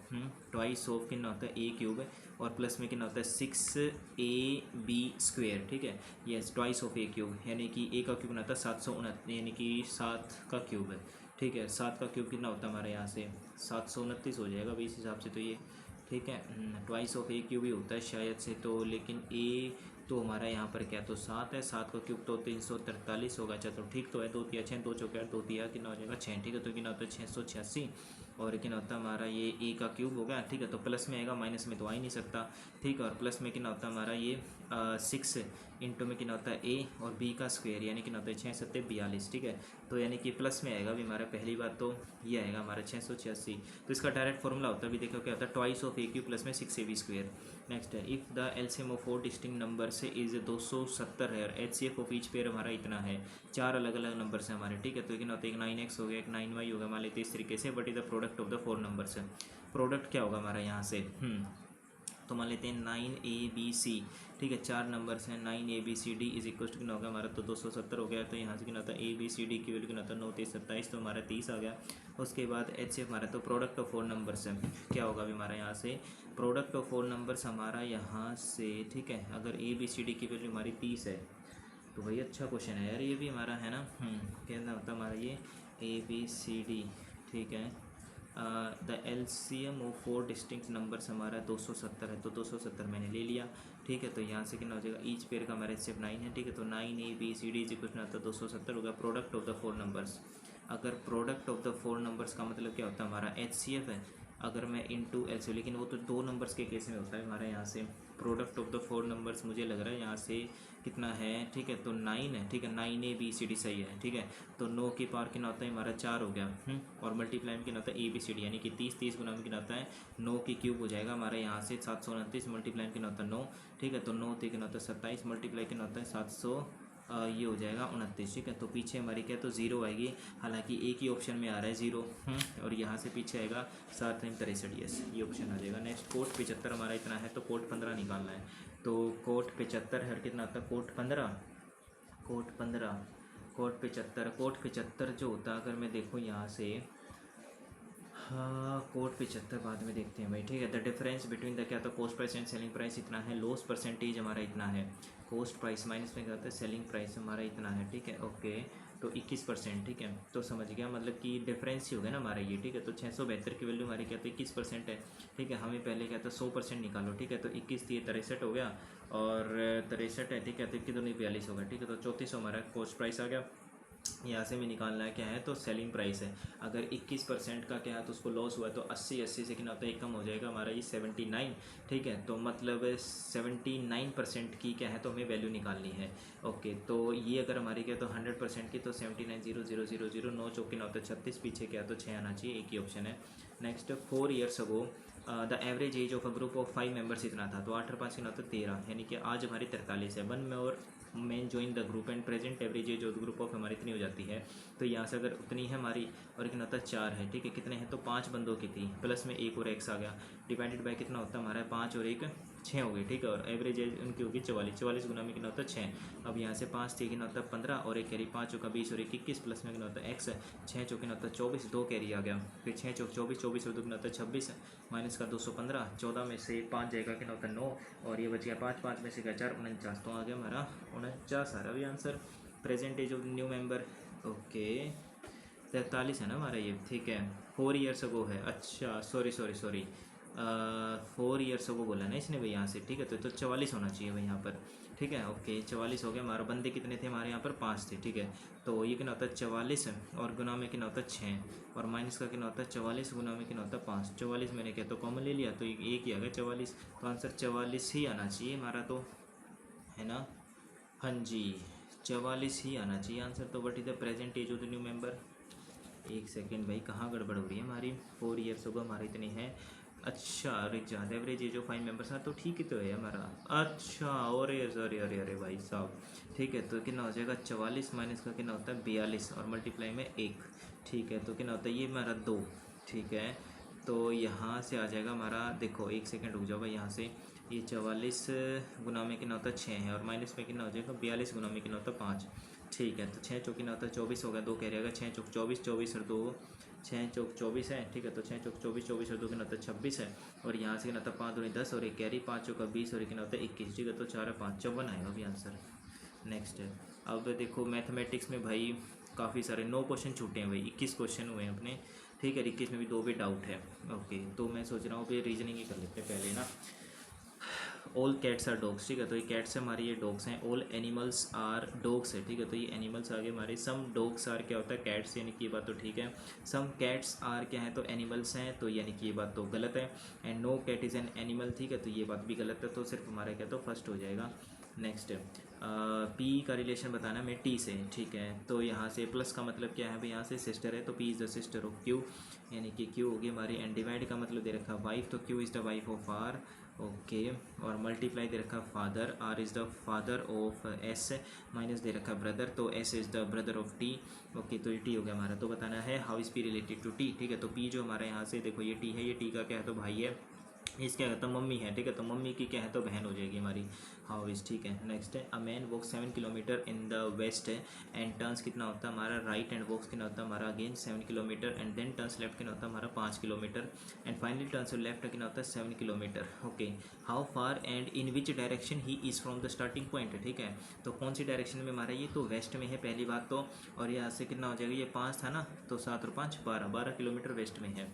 ट्वाइस ऑफ कितना होता है ए क्यूब है, और प्लस में कितना होता है 6ab², ठीक है। Yes twice of A cube, यानी कि ए का क्यूब बनाता है 729, यानी कि 7 का क्यूब है, ठीक है। 7 का क्यूब कितना होता है हमारे यहाँ से 729 हो जाएगा इस हिसाब से, तो ये ठीक है। ट्वाइस ऑफ ए क्यूब ही होता है शायद से, तो लेकिन ए तो हमारा यहाँ पर क्या तो 7 है, 7 का क्यूब तो 343 होगा। अच्छा तो ठीक तो है, 2 तिया 6, 2 चौके 8, 2 तिया कितना हो जाएगा 6, ठीक है। तो कितना होता है 686, और कितना होता है हमारा ये ए का क्यूब हो गया, ठीक है। तो प्लस में आएगा, माइनस में तो आ ही नहीं सकता, ठीक है। और प्लस में कितना होता है हमारा ये 6 इंटू में कितना होता है ए और बी का स्क्वायर, यानी कितना होता है 6 सत्ते 42, ठीक है। तो यानी कि प्लस में आएगा अभी हमारा, पहली बात तो ये आएगा हमारा 686। तो इसका डायरेक्ट फॉर्मूला होता है अभी देखो क्या होता है twice of A Q plus में 6ab²। नेक्स्ट है if the LCM of 4 distinct number से इज़ 270 है, और एचसीएफ ऑफ ईच पेयर हमारा इतना है, 4 अलग अलग नंबर से हमारे, ठीक है। तो कितना होता है एक 9x हो गया, एक 9y हो गया, मान लेते इस तरीके से। But is the product of the 4 numbers है, प्रोडक्ट क्या होगा हमारा यहाँ से, तो मान लेते हैं 9abc, ठीक है। 4 नंबर्स हैं 9abcd इज इक्वल टू कितना होगा हमारा, तो 270 हो गया। तो यहाँ से कितना होता है abcd की वैल्यू कितना होता है 9 3 27, तो हमारा 30 आ गया। उसके बाद एचसीएफ हमारा तो प्रोडक्ट ऑफ 4 नंबर्स है, क्या होगा अभी हमारा यहाँ से प्रोडक्ट ऑफ 4 नंबर्स हमारा यहाँ से, ठीक है। अगर abcd की वैल्यू हमारी 30 है तो भाई अच्छा क्वेश्चन है यार ये भी हमारा, है ना। कहना होता है हमारा ये abcd, ठीक है। The LCM of 4 distinct numbers हमारा 270 है, तो 270 मैंने ले लिया, ठीक है। तो यहाँ से कितना हो जाएगा ईच पेयर का हमारा सिर्फ 9 है, ठीक है। तो 9abcd इज इक्वल टू 270 होगा प्रोडक्ट ऑफ द 4 नंबर्स। अगर प्रोडक्ट ऑफ द 4 नंबर्स का मतलब क्या होता है हमारा एचसीएफ है, अगर मैं इंटू एलसीएम, लेकिन वो तो 2 नंबर्स के केस में होता है हमारा। यहाँ से प्रोडक्ट ऑफ द 4 नंबर्स मुझे लग रहा है यहाँ से कितना है, ठीक है। तो 9 है, ठीक है। 9abcd सही है, ठीक है। तो 9 की पावर कितना होता है हमारा 4 हो गया, और मल्टीप्लाई में कितना होता है abcd, यानी कि 30 गुना में कितना होता है 9 की क्यूब हो जाएगा हमारे यहाँ से 729, मल्टीप्लाई में कितना होता है 9, ठीक है। तो 9 कितना होता है 27, मल्टीप्लाई कितना होता है 700, ये हो जाएगा 29, ठीक है। तो पीछे हमारी क्या तो 0 आएगी, हालांकि एक ही ऑप्शन में आ रहा है 0, और यहाँ से पीछे आएगा 7 3 63, यस ये ऑप्शन आ जाएगा। नेक्स्ट कोट 75 हमारा इतना है, तो कोट 15 निकालना है। तो कोट 75 है कितना आता है कोट 15, कोट 15, कोट 75, कोट 75 जो होता है अगर मैं देखूँ यहाँ से, हाँ कोट 75 बाद में देखते हैं भाई, ठीक है। द डिफरेंस बिटवीन द क्या तो cost price and selling price इतना है, लॉस परसेंटेज हमारा इतना है, कॉस्ट प्राइस माइनस में क्या होता है सेलिंग प्राइस हमारा इतना है, ठीक है। ओके तो 21%, ठीक है। तो समझ गया, मतलब कि डिफरेंस ही हो गया ना हमारा ये, ठीक है। तो 672 की वैल्यू हमारी क्या तो 21% है, ठीक है। हमें पहले क्या था 100% निकालो, ठीक है। तो 21 थी 63 हो गया, और 63 है, ठीक है। तो 21 तो नहीं 42 होगा, ठीक है। तो 3400 हमारा कॉस्ट प्राइस आ गया। यहाँ से में निकालना है क्या है तो सेलिंग प्राइस है। अगर 21% का क्या है तो उसको लॉस हुआ है, तो 80 से कितना होता है एक कम हो जाएगा हमारा ये 79, ठीक है। तो मतलब 79% की क्या है तो हमें वैल्यू निकालनी है। ओके तो ये अगर हमारी क्या तो 100% की, तो 79,000 9 चौक कितना होता है 36, पीछे क्या तो 6 आना चाहिए, एक ही ऑप्शन है। Next 4 years ago the average age of a group of 5 members इतना था, तो 8 और 5 कितना होता है 13, यानी कि आज हमारी 43 है। 1 में और main join the group and present average age of the group of हमारी इतनी हो जाती है। तो यहाँ से अगर उतनी है हमारी, और कितना होता है 4 है, ठीक है। कितने हैं तो 5 बंदों की थी, प्लस में 1 और एक्स आ गया, डिवाइडेड बाय कितना होता है हमारा 5 और 1 छः हो गए, ठीक है। और एवरेज एज उनकी होगी 44, 44 गुना में कितना होता है 6। अब यहाँ से 5 से कितना होता है 15 और एक कैरी 5 चौका 20 और एक 21 प्लस में कितना होता है x, 6 चौक कितना होता है 24, 2 कैरी आ गया, फिर 6 चौक 24, 24 और 2 कितना होता है 26 माइनस का 215, 14 में से 5 जाएगा कितना होता है 9 और ये बच गया 5, 5 में से क्या 4, 49। तो आ गया हमारा 49 आ रहा है answer. Present age of new member okay 43 है ना हमारा ये, ठीक है। 4 ईयर्स अगो है, अच्छा sorry sorry sorry 4 years ago बोला ना इसने भाई यहाँ से, ठीक है। तो 44 होना चाहिए भाई यहाँ पर, ठीक है। ओके 44 हो गया हमारा। बंदे कितने थे हमारे यहाँ पर 5 थे, ठीक है। तो ये कितना होता है 44 और गुना में कितना होता है 6 और माइनस का कितना होता है 44 गुना में कितना होता है 5। 44 मैंने क्या तो कॉमन ले लिया तो एक ही आ गया 44, तो आंसर 44 ही आना चाहिए हमारा, तो है ना। हाँ जी 44 ही आना चाहिए आंसर। तो what is the present age of the new member. एक सेकेंड भाई कहाँ गड़बड़ हो रही है हमारी। 4 ईयर्स होगा हमारा इतनी है, अच्छा। अरे ज़्यादा एवरेज एज ऑफ 5 मेंबर्स है तो ठीक ही तो है हमारा, अच्छा। और अरे अरे अरे भाई साहब, ठीक है। तो कितना हो जाएगा 44 माइनस का कितना होता है 42 और मल्टीप्लाई में 1, ठीक है। तो कितना होता है ये हमारा 2, ठीक है। तो यहाँ से आ जाएगा हमारा, देखो एक सेकेंड रुक जाओ भाई, यहाँ से ये 44 गुना में कितना होता है 6 है और माइनस में कितना हो जाएगा 42 गुना में कितना होता है 5, ठीक है। तो 6 चौक कितना होता है 24 हो गया, 2 कह रहेगा 6 चौक 24, 24 और 2 6 चौक 24 है, ठीक है। तो 6 चौक 24, 24 और 2 कितना होता है 26 है और यहाँ से कितना होता है 5 दूनी 10 और एक कैरी 5 चौका 20 और एक कितना होता है 21, ठीक है। तो 4 है 5, 54 आएगा अभी आंसर। नेक्स्ट है, अब देखो मैथमेटिक्स में भाई काफ़ी सारे 9 क्वेश्चन छूटे हैं भाई, 21 क्वेश्चन हुए हैं अपने, ठीक है। 21 में भी 2 भी डाउट है, ओके। तो मैं सोच रहा हूँ भाई रीजनिंग ही कर लेते हैं पहले ना। ऑल कैट्स आर डॉग्स, ठीक है। तो ये कैट्स है हमारे, ये डॉग्स हैं। ऑल एनिमल्स आर डॉग्स है, ठीक है। तो ये एनिमल्स आ गए हमारे। सम डॉग्स आर क्या होता है कैट्स, यानी कि ये बात तो ठीक है। सम कैट्स आर क्या है तो एनिमल्स हैं, तो यानी कि ये बात तो गलत है। And no cat is an animal, ठीक है। तो ये बात भी गलत है, तो सिर्फ हमारा क्या तो फर्स्ट हो जाएगा। नेक्स्ट पी का रिलेशन बताना है टी से, ठीक है। तो यहाँ से प्लस का मतलब क्या है भाई, यहाँ से सिस्टर है तो P is the sister of Q, यानी कि क्यू होगी हमारी। एंड डिवाइड का मतलब दे रखा वाइफ, तो Q is the wife of R, okay. और मल्टीप्लाई दे रखा father, R is the father of S, minus दे रखा ब्रदर, तो S is the brother of T, okay. तो ये टी हो गया हमारा। तो बताना है how is P related to T, ठीक है। तो पी जो हमारे यहाँ से देखो ये टी है, ये टी का क्या है तो भाई है, इसका क्या कहता है मम्मी है, ठीक है। तो मम्मी की क्या है तो बहन हो जाएगी हमारी, हाउ इज, ठीक है। नेक्स्ट है a man walks 7 kilometre in the west and turns कितना होता है हमारा राइट, एंड वॉक्स कितना होता है हमारा again 7 kilometre and then turns left कितना होता है हमारा 5 kilometre and finally turns left कितना होता है 7 kilometre, okay. How far and in which direction he is from the starting point, ठीक है। तो कौन सी डायरेक्शन में हमारा ये तो वेस्ट में है पहली बात तो, और यहाँ से कितना हो जाएगा ये 5 था ना, तो 7 और 5 12, 12 किलोमीटर वेस्ट में है।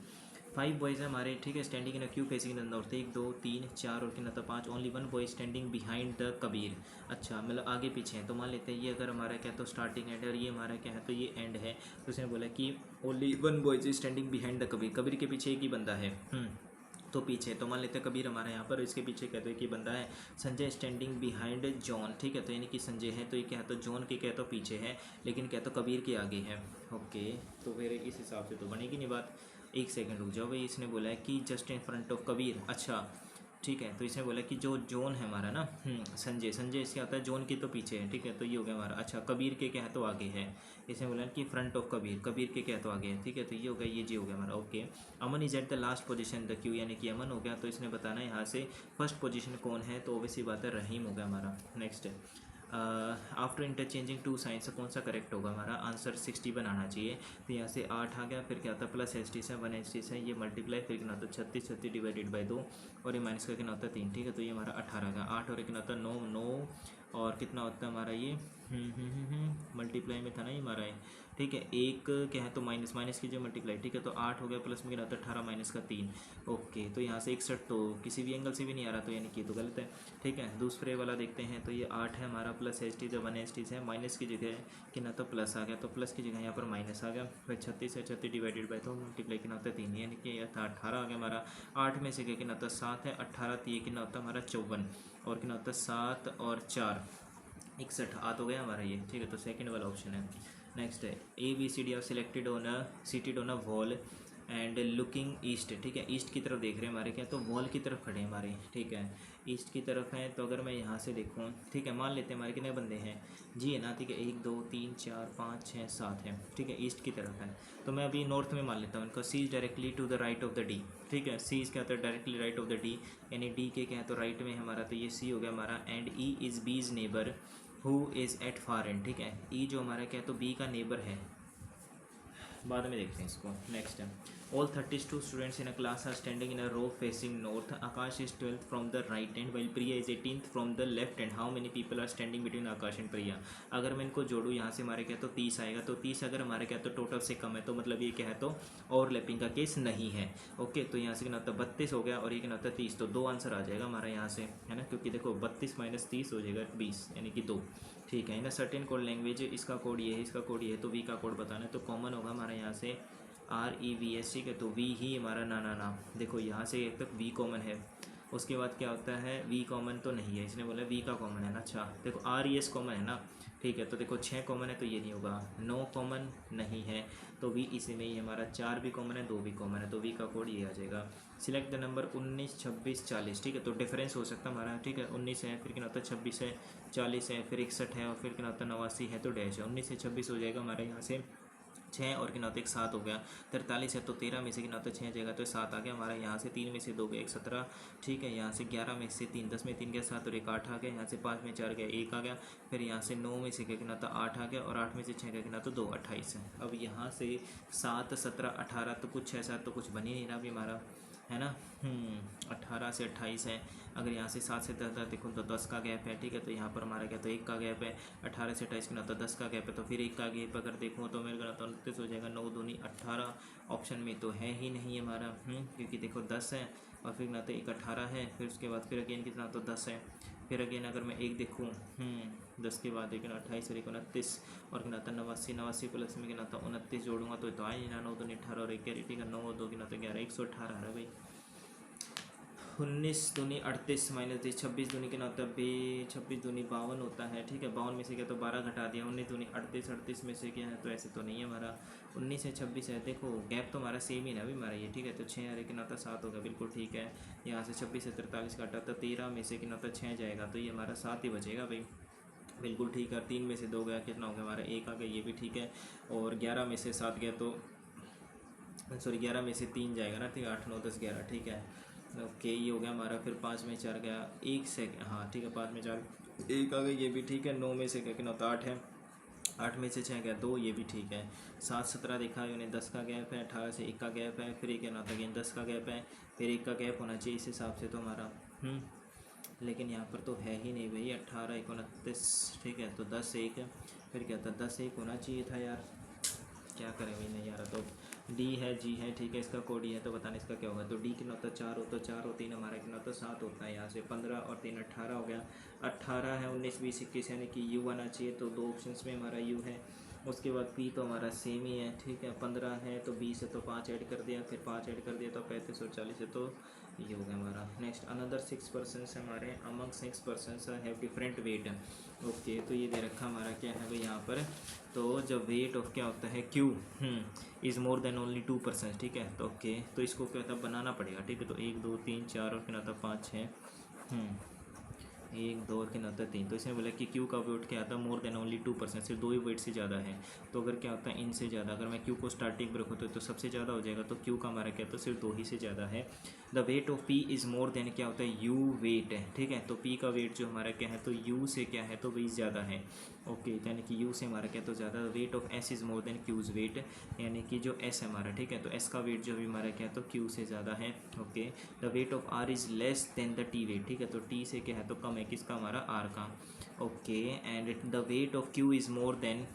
5 बॉयज़ है हमारे, ठीक है। Standing in a Q facing the north, 1 2 3 4 और कितना था 5। Only 1 boy standing behind the Kabir, अच्छा मतलब आगे पीछे है। तो मान लेते हैं ये अगर हमारा क्या तो स्टार्टिंग एंड और ये हमारा क्या है तो ये एंड है, तो उसने बोला कि only 1 boy is standing behind the Kabir, Kabir के पीछे एक ही बंदा है, तो पीछे। तो मान लेते हैं कबीर हमारा यहाँ पर, इसके पीछे कहते हैं कि बंदा है संजय स्टैंडिंग बिहाइंड जॉन, ठीक है। तो यानी कि संजय है तो ये क्या है तो जॉन के क्या तो पीछे है, लेकिन क्या तो कबीर के आगे है, ओके। तो फिर इस हिसाब से तो बनेगी नहीं बात। एक सेकंड रुक जाओ भाई, इसने बोला है कि just in front of Kabir, अच्छा ठीक है। तो इसने बोला कि जो जॉन है हमारा ना संजय, संजय इसके आता है जॉन के तो पीछे है, ठीक है। तो ये हो गया हमारा, अच्छा कबीर के क्या है तो आगे है। इसने बोला कि फ्रंट ऑफ कबीर, कबीर के क्या है तो आगे है, ठीक है। तो ये हो गया, ये जी हो गया हमारा, okay. Aman is at the last position the Q, यानी कि अमन हो गया। तो इसने बताना है यहाँ से फर्स्ट पोजीशन कौन है, तो ऑब्वियसली बात है रहीम हो गया हमारा। नेक्स्ट है आफ्टर इंटरचेंजिंग टू साइंस कौन सा करेक्ट होगा हमारा, आंसर 60 बनाना चाहिए। तो यहाँ से 8 आ गया, फिर क्या होता है प्लस एस टी से 1 एस टी से ये मल्टीप्लाई, फिर कितना होता है 36, 36 डिवाइडेड बाई 2 और ये माइनस का कितना होता है 3, ठीक है। तो ये हमारा 18 आ गया। 8 और कितना होता है 9, 9 और कितना होता है हमारा ये मल्टीप्लाई में था ना ये हमारा है, ठीक है। एक क्या है तो माइनस, माइनस कीजिए मल्टीप्लाई, ठीक है। तो 8 हो गया, प्लस में कितना होता है 18 माइनस का 3, ओके। तो यहाँ से 61 तो किसी भी एंगल से भी नहीं आ रहा, तो यानी कि तो गलत है, ठीक है। दूसरे वाला देखते हैं, तो ये 8 है हमारा, प्लस एस टी जब 1 एस टी है, माइनस की जगह कितना तो प्लस आ गया, तो प्लस की जगह यहाँ पर माइनस आ गया। फिर 36 है, 36 डिवाइडेड बाई तो मल्टीप्लाई कितना होता है 3, यानी कि यह था 18 आ गया हमारा। 8 में से क्या कितना होता है 7 है, 18 तो ये कितना होता है हमारा 54 और कितना होता है 7 और 4 61 आ तो गया हमारा ये, ठीक है। तो सेकंड वाला ऑप्शन है। नेक्स्ट है A B C D are selected on a seated on a wall and looking east, ठीक है, ईस्ट की तरफ देख रहे हैं हमारे क्या, तो वॉल की तरफ खड़े हैं हमारे, ठीक है, ईस्ट की तरफ हैं। तो अगर मैं यहाँ से देखूँ, ठीक है, मान लेते हैं हमारे कितने बंदे हैं, जी है ना, ठीक है, 1 2 3 4 5 6 7 है, ठीक है, ईस्ट की तरफ है। तो मैं अभी नॉर्थ में मान लेता हूँ इनको, C is directly to the right of the D, ठीक है, सी इज़ क्या होता है, directly right of the D, यानी डी के क्या है तो राइट में हमारा, तो ये सी हो गया हमारा। एंड ई इज़ बीज neighbour who is at far and, ठीक है, ई जो हमारा क्या है तो बी का नेबर है, बाद में देखते हैं इसको। नेक्स्ट है, all 32 students in a class are standing in a row facing north, Akash is 12th from the right end while Priya is 18th from the left end, how many people are standing between Akash and Priya. अगर मैं इनको जोड़ूँ यहाँ से हमारे क्या तो 30 आएगा, तो 30 अगर हमारे क्या तो टोटल से कम है, तो मतलब ये क्या है तो ओवरलैपिंग का केस नहीं है। ओके, तो यहाँ से क्या होता है 32 हो गया और ये क्या होता है 30, तो 2 आंसर आ जाएगा हमारा यहाँ से, है ना, क्योंकि देखो 32 - 30 हो जाएगा 20, यानी कि 2, ठीक है ना। सर्टेन कोड लैंग्वेज, इसका कोड ये है, इसका कोड ये है, तो वी का कोड बताना है, तो कॉमन होगा हमारा यहाँ से REVS, ठीक है, तो वी ही हमारा ना देखो यहाँ से एक तक वी कॉमन है, उसके बाद क्या होता है वी कॉमन तो नहीं है, इसने बोला वी का कॉमन है ना, अच्छा देखो RES कॉमन है ना, ठीक है, तो देखो 6 कॉमन है तो ये नहीं होगा, 9 कॉमन नहीं है तो वी इसी में ही हमारा, 4 भी कॉमन है, 2 भी कॉमन है, तो वी का कोड ये आ जाएगा। सिलेक्ट द नंबर 19 26 40, ठीक है, तो डिफरेंस हो सकता है हमारा, ठीक है, 19 है, फिर क्या होता है 26 है, 40 है, फिर 61 है, और फिर क्या होता है 89 है, तो डैश है, 19 से 26 हो जाएगा हमारे यहाँ से 6, और किनाते एक 7 हो गया, 43 है, तो 13 में से किनाते 6 जाएगा तो 7 आ गया हमारा, यहाँ से 3 में से 2 गया, एक 17, ठीक है, यहाँ से 11 में से 3, 10 में 3 गया 7 और एक 8 आ गया, यहाँ से 5 में 4 गया 1 आ गया, फिर यहाँ से 9 में से क्या किनाता 8 आ गया, और 8 में से 6 गया किनाता 2, 28 है। अब यहाँ से 7 17 18 तो कुछ ऐसा तो कुछ बन ही नहीं रहा अभी हमारा, है ना, 18 से 28 है। अगर यहाँ से 7 से 10 देखो तो 10 का गैप है, ठीक है, तो यहाँ पर हमारा क्या तो 1 का गैप है, 18 से 28 के ना तो 10 का गैप है, तो फिर 1 का गैप अगर देखूँ तो मेरे को तो 29 हो जाएगा, 9 दूनी 18 ऑप्शन में तो है ही नहीं हमारा, क्योंकि देखो 10 है और फिर ना तो 1 18 है, फिर उसके बाद फिर अगेन कितना तो 10 है, फिर अगेन अगर मैं 1 देखूँ 10 के बाद एक 28 और 29 और कितना था 89 प्लस में कितना था 29 जोड़ूंगा तो आ ही ना, 9 दूनी 18 और 1 ठीक है, 9 2 कितना तो 11 118 है भाई, 19 दूनी 38 - 10 26 दूनी के 90 26 दूनी 52 होता है, ठीक है, 52 में से क्या तो 12 घटा दिया, 19 दूनी 38 38 में से क्या है तो ऐसे तो नहीं है हमारा, 19 से 26 है, देखो गैप तो हमारा सेम ही ना अभी हमारा ये, ठीक है, तो 6 और 1 नाता 7 होगा, बिल्कुल ठीक है। यहाँ से 26 से 43 घटा तो 13 में से कितना 6 जाएगा, तो ये हमारा 7 ही बचेगा भाई, बिल्कुल ठीक है। 3 में से 2 गया कितना हो गया हमारा 1 आ गया, ये भी ठीक है, और 11 में से 7 गया तो सॉरी 11 में से 3 जाएगा ना, ठीक है, 8 9 10 11, ठीक है, ओके, ये हो गया हमारा। फिर 5 में 4 गया 1 से, हाँ ठीक है, 5 में 4 1 आ गया, ये भी ठीक है। 9 में से क्या कितना होता 8 है, 8 में से 6 गया 2, ये भी ठीक है। 7 17 देखा उन्हें 10 का गैप है, 18 से 1 का गैप है, फिर एक ना था अगेन 10 का गैप है, फिर 1 का गैप होना चाहिए इस हिसाब से तो हमारा, लेकिन यहाँ पर तो है ही नहीं भाई, 18 29, ठीक है, तो 10 1 फिर क्या था 10 1 होना चाहिए था यार, क्या करें भाई, नहीं यार, तो डी है जी है, ठीक है, इसका कोड ही है, तो बताना इसका क्या होगा, तो डी कितना होता है 4 होता है, 4 और 3 हमारा कितना होता है 7 होता है, यहाँ से 15 और 3 18 हो गया, 18 है 19 20 21 यानी कि यू आना चाहिए, तो 2 ऑप्शंस में हमारा यू है। उसके बाद पी तो हमारा सेम ही है, ठीक है, 15 है तो 20 है तो 5 ऐड कर दिया, फिर 5 ऐड कर दिया तो 35 और 40 है, तो ये हो गया हमारा। नेक्स्ट अनदर 6 पर्सनस हमारे among 6 persons have different weight, okay, तो ये दे रखा हमारा क्या है भाई यहाँ पर, तो जब वेट ऑफ क्या होता है Q is more then only 2%, ठीक है, तो ओके, तो इसको क्या होता है बनाना पड़ेगा, ठीक है, तो 1 2 3 4 और क्या होता है 5 6 1 2 के नाता 3, तो इसने बोला कि क्यू का वेट क्या आता है मोर देन ओनली 2%, सिर्फ 2 ही वेट से ज़्यादा है, तो अगर क्या होता है इनसे ज़्यादा, अगर मैं क्यू को स्टार्टिंग में रखूँ तो सबसे ज़्यादा हो जाएगा, तो क्यू का हमारा क्या तो सिर्फ 2 ही से ज़्यादा है। The weight of P is more then क्या होता है यू वेट है, ठीक है, तो पी का वेट जो हमारा क्या है तो यू से क्या है तो वही ज़्यादा है, ओके, यानी कि यू से हमारा क्या तो ज़्यादा। Weight of S is more than Q's weight, यानी कि जो एस है हमारा, ठीक है, तो एस का वेट जो भी हमारा क्या है तो क्यू से ज़्यादा है, okay. The weight of R is less than the T weight, ठीक है, तो टी से क्या है तो कम है किसका हमारा आर का, okay. And the weight of Q is more then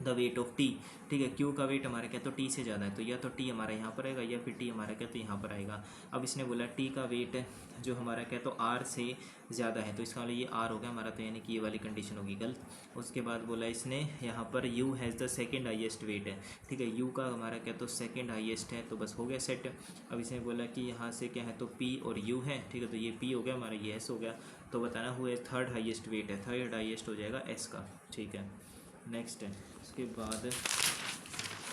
the weight of T, ठीक है, क्यू का वेट हमारा क्या तो टी से ज़्यादा है, तो या तो टी हमारा यहाँ पर आएगा या फिर टी हमारा क्या तो यहाँ पर आएगा। अब इसने बोला टी का वेट जो हमारा क्या तो आर से ज़्यादा है, तो इसका वाला ये आर हो गया हमारा, तो यानी कि ये वाली कंडीशन होगी गलत। उसके बाद बोला इसने यहाँ पर you has the second highest wait है, ठीक है, यू का हमारा क्या तो सेकेंड हाईएस्ट है, तो बस हो गया सेट। अब इसने बोला कि यहाँ से क्या है तो पी और यू है, ठीक है, तो ये पी हो गया हमारा, ये एस हो गया, तो बताना हुआ थर्ड हाईएस्ट वेट है, थर्ड हाईएस्ट हो जाएगा एस का, ठीक है। नेक्स्ट है उसके बाद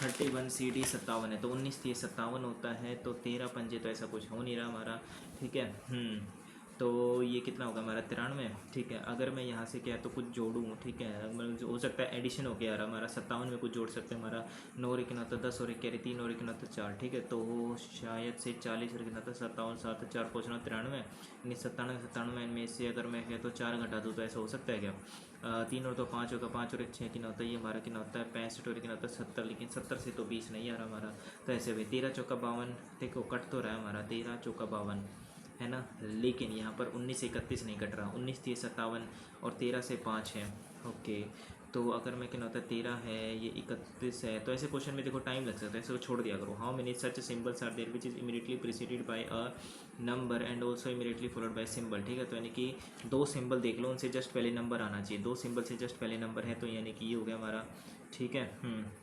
31 CD 57 है, तो 19 3 57 होता है, तो 13 पंजे तो ऐसा कुछ हो नहीं रहा हमारा, ठीक है। तो ये कितना होगा हमारा 93, ठीक है। अगर मैं यहाँ से क्या तो कुछ जोड़ूँ, ठीक है, मतलब हो सकता है एडिशन हो गया यार हमारा 57 में कुछ जोड़ सकते हैं हमारा 9 और 1 9 10 और 1 कैरी 3 और 1 9 4, ठीक है। तो शायद से 40 और 1 9 57 7 4 5 9 93 यानी 97 में से अगर मैं क्या तो 4 घटा दूँ तो ऐसा हो सकता है क्या? 3 और 2 5 होगा, 5 और 1 6 कितना होता है, ये हमारा कितना होता है 65 और 1 कितना होता है 70, लेकिन 70 से तो 20 नहीं आ रहा हमारा, तो ऐसे भाई 13 चौका 52, देखो कट तो रहा है हमारा 13 चौका 52 है ना, लेकिन यहाँ पर 19 से 31 नहीं कट रहा, 19 3 57 और 13 से 5 है, ओके। तो अगर मैं क्या होता है 13 है, ये 31 है, तो ऐसे क्वेश्चन में देखो टाइम लग सकता है, ऐसे वो छोड़ दिया करो। How many such symbols are there which is immediately preceded by a number and also immediately followed by symbol, ठीक है। तो यानी कि 2 सिंबल देख लो, उनसे जस्ट पहले नंबर आना चाहिए, 2 सिंबल से जस्ट पहले नंबर है, तो यानी कि ये हो गया हमारा, ठीक है।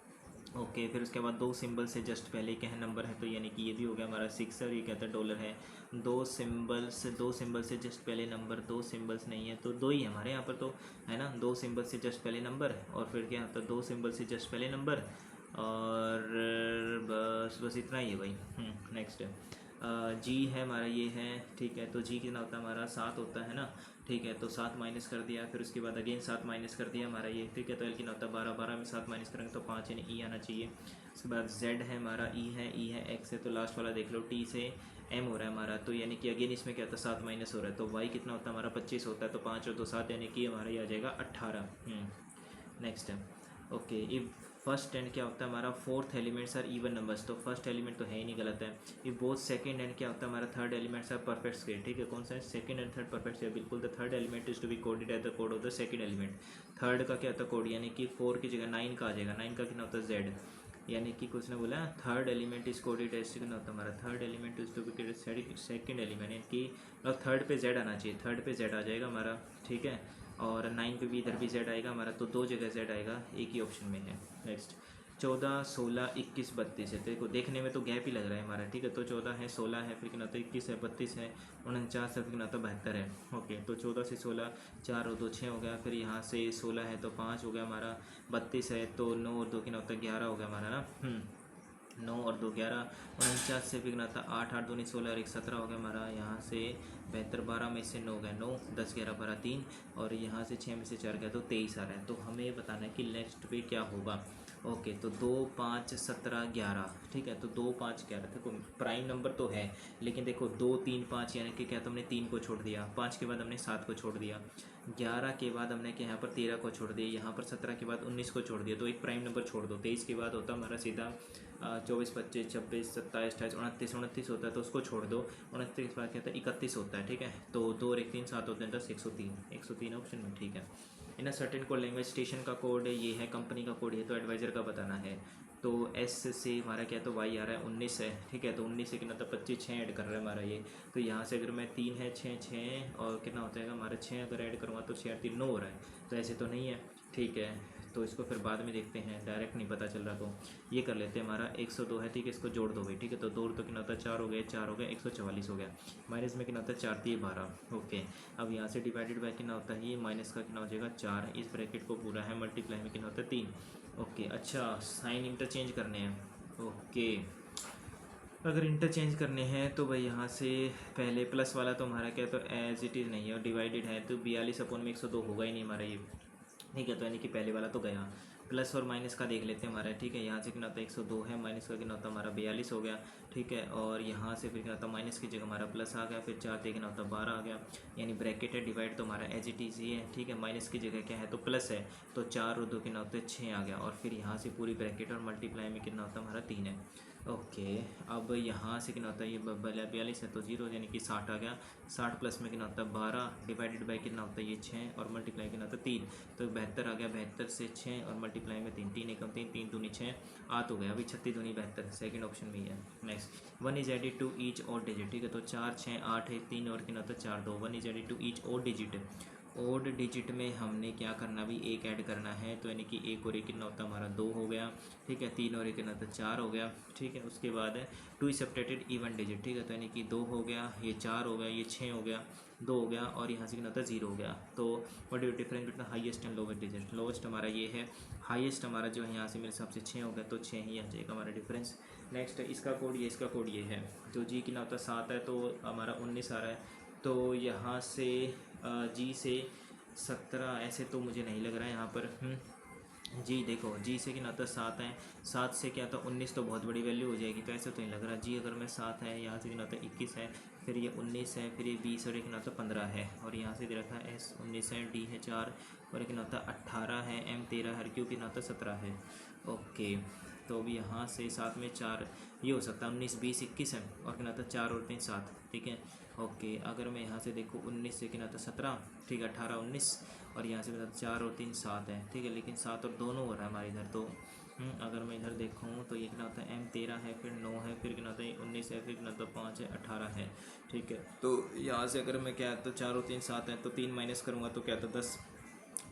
ओके, फिर उसके बाद 2 सिंबल से जस्ट पहले क्या है नंबर है, तो यानी कि ये भी हो गया हमारा 6 और ये कहता है डॉलर है। 2 सिंबल से जस्ट पहले नंबर, 2 सिंबल्स नहीं है तो 2 ही है हमारे यहाँ पर, तो है ना, 2 सिंबल से जस्ट पहले नंबर, और फिर क्या होता है 2 सिंबल से जस्ट पहले नंबर, और बस इतना ही है भाई। नेक्स्ट है जी है हमारा, ये है, ठीक है। तो जी कितना होता है हमारा 7 होता है ना, ठीक है। तो 7 माइनस कर दिया, फिर उसके बाद अगेन 7 माइनस कर दिया हमारा ये, ठीक है। तो एल कितना होता है 12, 12 में 7 माइनस करेंगे तो 5 यानी ई आना चाहिए। उसके बाद जेड है हमारा, ई है एक्स है, तो लास्ट वाला देख लो टी से एम हो रहा है हमारा, तो यानी कि अगेन इसमें क्या होता है 7 माइनस हो रहा है, तो वाई कितना होता है हमारा 25 होता है, तो 5 और 2 7 यानी कि हमारा ये आ जाएगा 18। नेक्स्ट है ओके, इफ फर्स्ट एंड क्या होता है हमारा fourth elements are even numbers, तो फर्स्ट एलिमेंट तो है ही नहीं, गलत है। इफ बोथ सेकंड एंड क्या होता है हमारा third elements are perfect square, ठीक है। कौन सा है second and third perfect square, बिल्कुल। The third element is to be coded at the code of the second element. Third का क्या होता है कोड, यानी कि 4 की जगह 9 का आ जाएगा, 9 का कितना होता है जेड, यानी कि कुछ ने बोला third element is coded as कितना होता है हमारा third element is to be coded second element, यानी कि मतलब थर्ड पे जेड आना चाहिए, थर्ड पे जेड आ जाएगा हमारा, ठीक है। और 9 पे भी इधर भी जेड आएगा हमारा, तो 2 जगह जेड आएगा, एक ही ऑप्शन में है। नेक्स्ट 14 16 21 32 है, देखो देखने में तो गैप ही लग रहा है हमारा, ठीक है। तो 14 है, 16 है, फिर कितना होता है 21 है, 32 है, 49 है, फिर कितना होता है 72 है, ओके। तो 14 से 16 4 और 2 6 हो गया, फिर यहाँ से 16 है तो 5 हो गया हमारा, 32 है तो 9 और 2 कितना होता है 11 हो गया हमारा ना, 9 और 2 11, 49 से फिर था 8 8 2 16 और 1 17 हो गया हमारा, यहाँ से 72 12 में से 9 गया 9 10 11 12 3, और यहाँ से 6 में से 4 गया तो 23 आ रहा है। तो हमें बताना है कि नेक्स्ट पे क्या होगा, ओके। तो 2 5 17 11, ठीक है। तो 2 5 11 देखो प्राइम नंबर तो है, लेकिन देखो 2 3 5 यानी कि क्या, तो हमने 3 को छोड़ दिया, 5 के बाद हमने 7 को छोड़ दिया, 11 के बाद हमने क्या यहाँ पर 13 को छोड़ दिया, यहाँ पर 17 के बाद 19 को छोड़ दिया, तो एक प्राइम नंबर छोड़ दो। 23 के बाद होता हमारा सीधा 24 25 26 27 28 29 29 होता है, तो उसको छोड़ दो। 29 के बाद क्या होता है 31 होता है, ठीक है। तो 2 और 1 3 7 होते हैं, 10 103 ऑप्शन में, ठीक है। In a certain code language station का कोड ये है, कंपनी का कोड ये, तो एडवाइज़र का बताना है। तो एस से हमारा क्या तो वाई आ रहा है 19 है, ठीक है। तो 19 से कितना था 25 6 ऐड कर रहा है हमारा ये, तो यहाँ से अगर मैं 3 है 6 6 और कितना हो जाएगा हमारा 6 अगर ऐड करूँगा तो 6 3 9 हो रहा है, तो ऐसे तो नहीं है, ठीक है। तो इसको फिर बाद में देखते हैं, डायरेक्ट नहीं पता चल रहा, तो ये कर लेते हैं हमारा 102 है, ठीक है। इसको जोड़ दो भाई, ठीक है। तो 2 तो कितना होता है 4 हो गया, 4 हो गया 144 हो गया, माइनस में कितना होता है 4 3 12, ओके। अब यहाँ से डिवाइडेड बाय कितना होता है ये माइनस का कितना हो जाएगा 4, इस ब्रैकेट को पूरा है मल्टीप्लाई में कितना होता है 3, ओके। अच्छा साइन इंटरचेंज करने हैं, ओके। अगर इंटरचेंज करने हैं तो भाई यहाँ से पहले प्लस वाला तो हमारा क्या, तो एज इट इज़ नहीं है, और डिवाइडेड है तो 42 अपॉन में 102 होगा ही नहीं हमारा ये, ठीक है। तो यानी कि पहले वाला तो गया, प्लस और माइनस का देख लेते हैं हमारा, ठीक है। यहाँ से कितना होता है 102 है, माइनस का कितना होता है हमारा 42 हो गया, ठीक है। और यहाँ से फिर क्या होता है माइनस की जगह हमारा प्लस आ गया, फिर 4 देखना होता है 12 आ गया, यानी ब्रैकेट है, डिवाइड तो हमारा एज इट इज़ ही है, ठीक है। माइनस की जगह क्या है तो प्लस है, तो 4 और 2 कितना होता है 6 आ गया, और फिर यहाँ से पूरी ब्रैकेट और मल्टीप्लाई में कितना होता है हमारा 3 है, ओके। अब यहाँ से कितना होता है ये 42 है तो 0 यानी कि 60 आ गया, 60 प्लस में कितना होता है 12 डिवाइडेड बाई कितना होता है ये 6 और मल्टीप्लाई कितना होता है 3, तो 72 आ गया, 72 से 6 और मल्टीप्लाई में 3 3 एकम 3 3 दूनी 6 8 हो गया, अभी 36 दूनी 72, सेकंड ऑप्शन में ही है। Next 1 is added to each odd digit, ठीक है। तो 4 6 8 है, 3 और कितना होता है 4 2, 1 is added to each odd digit, odd digit में हमने क्या करना भी एक ऐड करना है, तो यानी कि एक और एक कितना होता है हमारा 2 हो गया, ठीक है। 3 और एक कितना होता है 4 हो गया, ठीक है। उसके बाद है 2 सेपरेटेड इवन डिजिट, ठीक है। तो यानी कि 2 हो गया, ये 4 हो गया, ये 6 हो गया, 2 हो गया, और यहाँ से कितना होता है 0 हो गया। तो what is difference between highest and lowest digit? Lowest हमारा ये है, हाईएस्ट हमारा जो है यहाँ से मेरे हिसाब से 6 हो गया, तो 6 ही आ जाएगा हमारा डिफरेंस। नेक्स्ट इसका कोड ये, इसका कोड ये है। जो जी कितना होता है 7 है, तो हमारा 19 आ रहा है। तो यहाँ से जी से 17, ऐसे तो मुझे नहीं लग रहा है यहाँ पर। जी देखो, जी से कितना होता है 7 है, 7 से क्या होता है 19, तो बहुत बड़ी वैल्यू हो जाएगी, तो ऐसे तो नहीं लग रहा। जी अगर मैं 7 है, यहाँ से कितना होता है 21 है, फिर ये 19 है, फिर ये 20 और ये कितना होता है 15 है, और यहाँ से दे रखा है एस 19 है, डी है 4, और कितना होता है 18 है, एम 13 है, क्यू कितना होता है 17 है। ओके, तो अभी यहाँ से 7 में 4 ये हो सकता है 19 20 21 है, और कितना होता है 4 और 3 7, ठीक है। ओके, अगर मैं यहाँ से देखूँ 19 से कितना होता है 17, ठीक है, 18 19, और यहाँ से मतलब 4 और 3 7 है, ठीक है, लेकिन 7 और दोनों हो रहा है हमारे इधर। तो अगर मैं इधर देखूँ तो ये कितना होता है एम 13 है, फिर 9 है, फिर कितना होता है 19 है, फिर कितना होता है 5 है, 18 है, ठीक है। तो यहाँ से अगर मैं क्या, तो 4 और 3 7 है, तो 3 माइनस करूँगा तो क्या, तो 10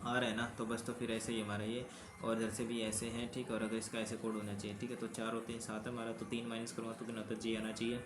आ रहा है ना, तो बस, तो फिर ऐसे ही हमारा ये, और इधर से भी ऐसे हैं, ठीक है। और अगर इसका ऐसे कोड होना चाहिए, ठीक है, तो 4 और 3 7 है हमारा, तो 3 माइनस करूँगा तो कितना होता है जी आना चाहिए।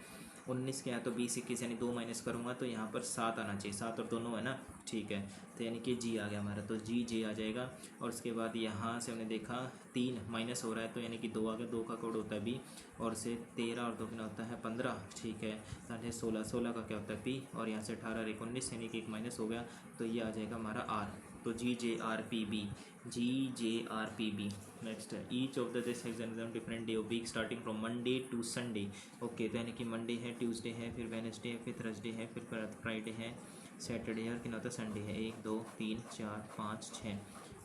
19 क्या है, तो 20 21 यानी 2 माइनस करूँगा तो यहाँ पर 7 आना चाहिए, 7 और दोनों है ना, ठीक है। तो यानी कि जी आ गया हमारा, तो जी जे आ जाएगा। और उसके बाद यहाँ से हमने देखा 3 माइनस हो रहा है, तो यानी कि 2 आ गया, 2 का कोड होता है बी, और से 13 और 2 कितना होता है 15, ठीक है। साढ़े 16, 16 का क्या होता है पी, और यहाँ से 18 और 19 यानी कि 1 माइनस हो गया, तो ये आ जाएगा हमारा आर। तो G J R P B, G J R P B. Next है each of the this exam different day of week starting from Monday to Sunday. Okay, तो यानी कि मंडे है, ट्यूसडे है, फिर वेडनेसडे है, फिर थर्सडे है, फिर फ्राइडे है, सैटरडे है, और कितना होता है संडे है। 1 2 3 4 5 6।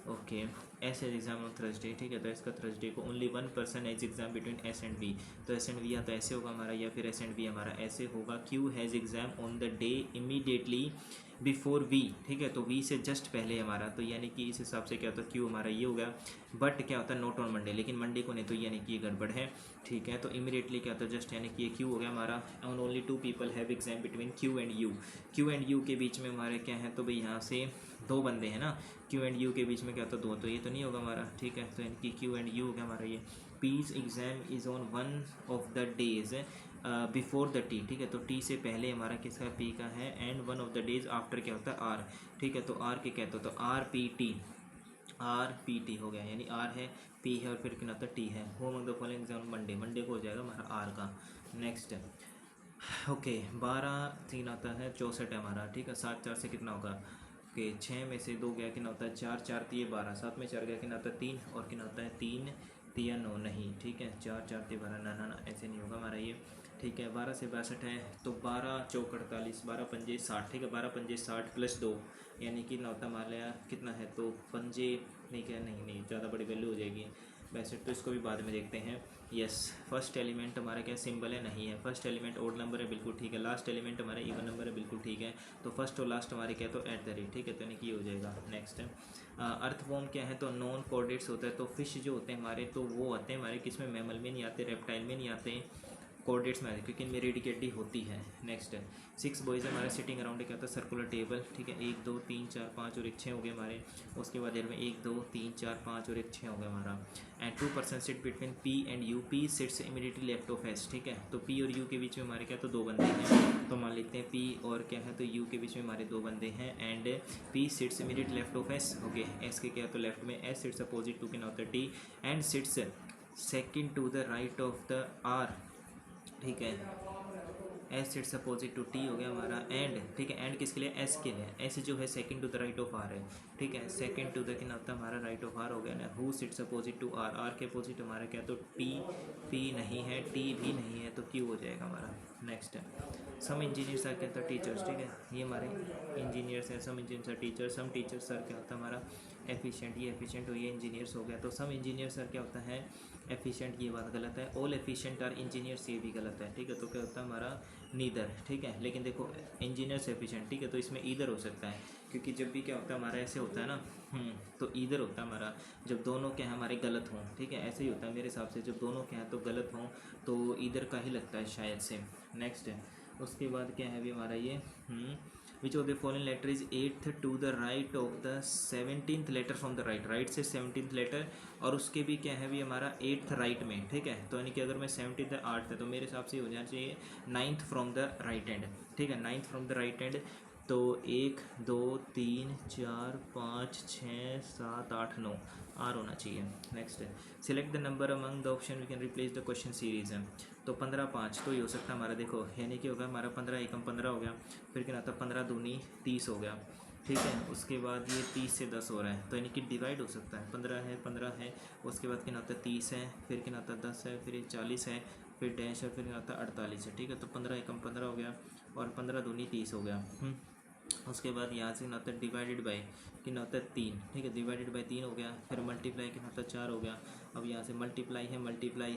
Okay, S has exam on Thursday, ठीक है। तो इसका थर्सडे को only 1 person has exam between S and V. तो एस एंड वी या तो ऐसे होगा हमारा, या फिर एस एंड वी हमारा ऐसे होगा। Q has exam on the day immediately before V, ठीक है। तो वी से जस्ट पहले हमारा, तो यानी कि इस हिसाब से क्या होता है क्यू हमारा ये हो गया। बट क्या होता है नोट ऑन मंडे, लेकिन मंडे को नहीं, तो यानी कि ये गड़बड़ है, ठीक है। तो इमीडिएटली क्या होता है जस्ट, यानी कि ये क्यू हो गया हमारा। On only 2 people have exam between Q and you. Q and you के बीच में हमारे क्या है, तो भाई यहाँ से 2 बंदे हैं ना, क्यू एंड यू के बीच में क्या होता है 2, तो ये तो नहीं होगा हमारा, ठीक है। तो यानी कि क्यू एंड यू हो गया हमारा ये। P's exam is on one of the days before the T, ठीक है। तो टी से पहले हमारा किसका पी का है, and one of the days after क्या होता है आर, ठीक है। तो आर के कहते हो तो R P T, R P T हो गया, यानी आर है, पी है, और फिर क्या होता है टी है। Home of the following exam Monday, Monday को हो जाएगा हमारा आर का। नेक्स्ट ओके, 12 3 आता है 64 है हमारा, ठीक है। 7 4 से कितना होगा, ओके 6 में से 2 गया, कितना होता है 4 4 3 12, 7 में 4 गया, कितना होता है 3, और कितना होता है 3 3 9 नहीं, ठीक है। 4 4 3 12 ना ना ना, ऐसे नहीं होगा हमारा ये, ठीक है। 12 से 62 है, तो 12 चौक 48, 12 पंजे 60, ठीक है। 12 पंजे 60 प्लस 2 यानी कि कितना होता है हमारा कितना है, तो पंजे नहीं, क्या नहीं नहीं ज़्यादा बड़ी वैल्यू हो जाएगी वैसे, तो इसको भी बाद में देखते हैं। यस, फर्स्ट एलिमेंट हमारा क्या सिंबल है, नहीं है। फर्स्ट एलिमेंट ओड नंबर है, बिल्कुल ठीक है। लास्ट एलिमेंट हमारा इवन नंबर है, बिल्कुल ठीक है। तो फर्स्ट और लास्ट हमारे क्या, तो एट द रेट, ठीक है। तो यानी कि हो जाएगा। नेक्स्ट है अर्थवॉर्म क्या है, तो नॉन कोऑर्डिनेट्स होता है। तो फिश जो होते हैं हमारे, तो वो आते हैं हमारे किस में, मैमल में नहीं आते, रेप्टाइल में नहीं आते, कोऑर्डिनेट्स में आते, क्योंकि इनमें रेडिकेटी होती है। नेक्स्ट है 6 बॉयज़ हमारे सिटिंग अराउंड क्या होता है सर्कुलर टेबल, ठीक है। 1 2 3 4 5 और 1 6 हो गए हमारे। उसके बाद में 1 2 3 4 5 और 1 6 हो गया हमारा। And 2 person sit between P and U, P sits immediately left of S, ठीक है। तो पी और यू के बीच में हमारे क्या, तो 2 बंदे हैं, तो मान लेते हैं पी और क्या है, तो यू के बीच में हमारे 2 बंदे हैं। And P sits immediate left of S, okay. S के क्या है, तो लेफ्ट में, एस सिट्स अपोजिट टू के होता है T, and sits second to the right of the R, ठीक है। S sits opposite to T हो गया हमारा। एंड, ठीक है, एंड किसके लिए, एस के लिए। एस जो है second to the right of R है, ठीक है। सेकंड टू द क्या होता है हमारा राइट ऑफ आर हो गया ना। Who sits opposite to R, R के अपोजिट हमारा क्या, तो टी, पी नहीं है, टी भी नहीं है, तो क्यू हो जाएगा हमारा। नेक्स्ट है सम इंजीनियर्स आर क्या होता है टीचर्स, ठीक है। ये हमारे इंजीनियर्स हैं, some engineers are teachers, some teachers are क्या होता है हमारा एफिशिएंट, ये एफिशिएंट हो, ये इंजीनियर्स हो गया। तो सम इंजीनियर्स आर क्या होता है एफिशिएंट, ये बात गलत है। ऑल एफिशिएंट आर इंजीनियर्स, ये भी गलत है, ठीक है। तो क्या होता है हमारा नीदर, ठीक है। लेकिन देखो इंजीनियर्स एफिशिएंट, ठीक है, तो इसमें ईदर हो सकता है, क्योंकि जब भी क्या होता है हमारा ऐसे होता है ना, तो ईदर होता है हमारा जब दोनों क्या है हमारे गलत हों, ठीक है। ऐसे ही होता है मेरे हिसाब से, जब दोनों क्या है तो गलत हों, तो ईदर का ही लगता है शायद से। नेक्स्ट है उसके बाद क्या है अभी हमारा ये which of the following letter is 8th to the right of the 17th letter from the right, right से 17th लेटर, और उसके भी क्या है भी हमारा 8th राइट में, ठीक है। तो यानी कि अगर मैं 17th 8th है, तो मेरे हिसाब से हो जाना चाहिए 9th from the right and, ठीक है। 9th from the right and तो 1 2 3 4 5 6 7 8 9 आर होना चाहिए। नेक्स्ट है select the number among the option we can replace the question series है। तो 15 5 तो ये हो सकता है हमारा, देखो यानी कि होगा हमारा 15 एकम 15 हो गया, फिर क्या आता 15 दूनी 30 हो गया, ठीक है। उसके बाद ये 30 से 10 हो रहा है, तो यानी कि डिवाइड हो सकता है, 15 है, उसके बाद क्या नाता 30 है, फिर क्या नाता 10 है, फिर ये 40 है, फिर डैश है, फिर क्या नाता 48 है, ठीक है। तो 15 एकम 15 हो गया और 15 दूनी 30 हो गया। उसके बाद यहाँ से नाता डिवाइडेड बाई कि नाता 3, ठीक है, डिवाइडेड बाई 3 हो गया, फिर मल्टीप्लाई कि नाता 4 हो गया। अब यहाँ से मल्टीप्लाई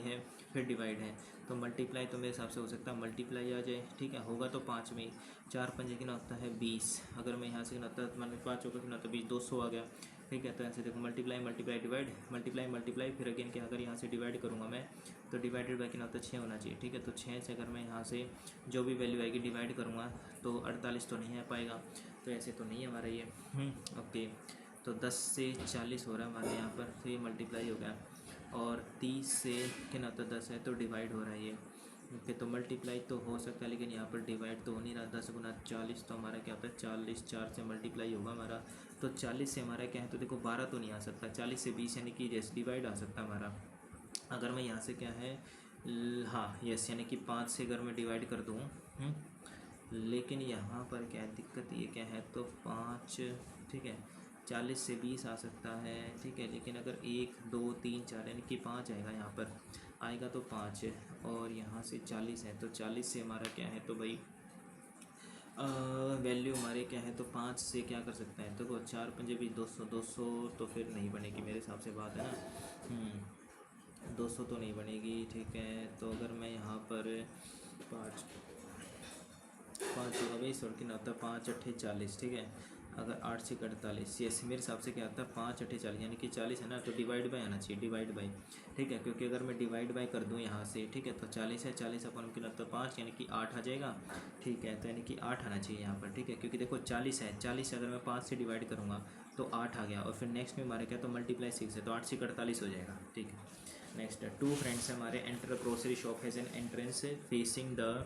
है फिर डिवाइड है, तो मल्टीप्लाई तो मेरे हिसाब से हो सकता है मल्टीप्लाई आ जाए, ठीक है, होगा तो 5 में 4 पंजे की नाता है 20, अगर मैं यहाँ से नाता मान 5 होगा कि नाता 20 200 आ गया, ठीक है। तो ऐसे देखो मल्टीप्लाई डिवाइड मल्टीप्लाई फिर अगेन क्या, अगर यहाँ से डिवाइड करूँगा मैं तो डिवाइडेड बाई के नाता 6 होना चाहिए, ठीक है। तो 6 से अगर मैं यहाँ से जो भी वैल्यू आएगी डिवाइड करूँगा तो 48 तो नहीं आ पाएगा, तो ऐसे तो नहीं है हमारा ये। ओके, तो 10 से 40 हो रहा है हमारे यहाँ पर, तो ये मल्टीप्लाई हो गया, और 30 से क्या नाता 10 है तो डिवाइड हो रहा है ये। ओके, तो मल्टीप्लाई तो हो सकता है लेकिन यहाँ पर डिवाइड तो हो नहीं रहा। 10 गुना 40 तो हमारा क्या होता है 40, 4 से मल्टीप्लाई होगा हमारा, तो 40 से हमारा क्या है, तो देखो 12 तो नहीं आ सकता, 40 से 20 यानी कि जैसे डिवाइड आ सकता है हमारा। अगर मैं यहाँ से क्या है हाँ यस, यानी कि 5 से अगर मैं डिवाइड कर दूँ, लेकिन यहाँ पर क्या दिक्कत ये क्या है, तो 5, ठीक है, 40 से 20 आ सकता है, ठीक है, लेकिन अगर 1 2 3 4 यानी कि 5 आएगा, यहाँ पर आएगा तो 5 और यहाँ से 40 है, तो 40 से हमारा क्या है, तो भाई वैल्यू हमारे क्या है, तो 5 से क्या कर सकते हैं, देखो 4 पंजे भी 200, 200 तो फिर नहीं बनेगी मेरे हिसाब से, बात है ना। 200 तो नहीं बनेगी, ठीक है। तो अगर मैं यहाँ पर 5 होगा भाई, सौ की ना होता 5 अट्ठे 40, ठीक है। अगर 8 से 48, ये मेरे हिसाब से क्या आता है 5 अट्ठे 40 यानी कि 40 है ना, तो डिवाइड बाई आना चाहिए, डिवाइड बाई, ठीक है, क्योंकि अगर मैं डिवाइड बाई कर दूँ यहाँ से, ठीक है, तो 40 है, 40 अपन की लगता है 5 यानी कि 8 आ जाएगा, ठीक है। तो यानी कि 8 आना चाहिए यहाँ पर, ठीक है, क्योंकि देखो 40 है, 40 से अगर मैं 5 से डिवाइड करूँगा तो 8 आ गया, और फिर नेक्स्ट में हमारे क्या, तो मल्टीप्लाई 6 है, तो 8 से 48 हो जाएगा, ठीक है। नेक्स्ट 2 फ्रेंड्स हमारे enter grocery shop has an entrance facing the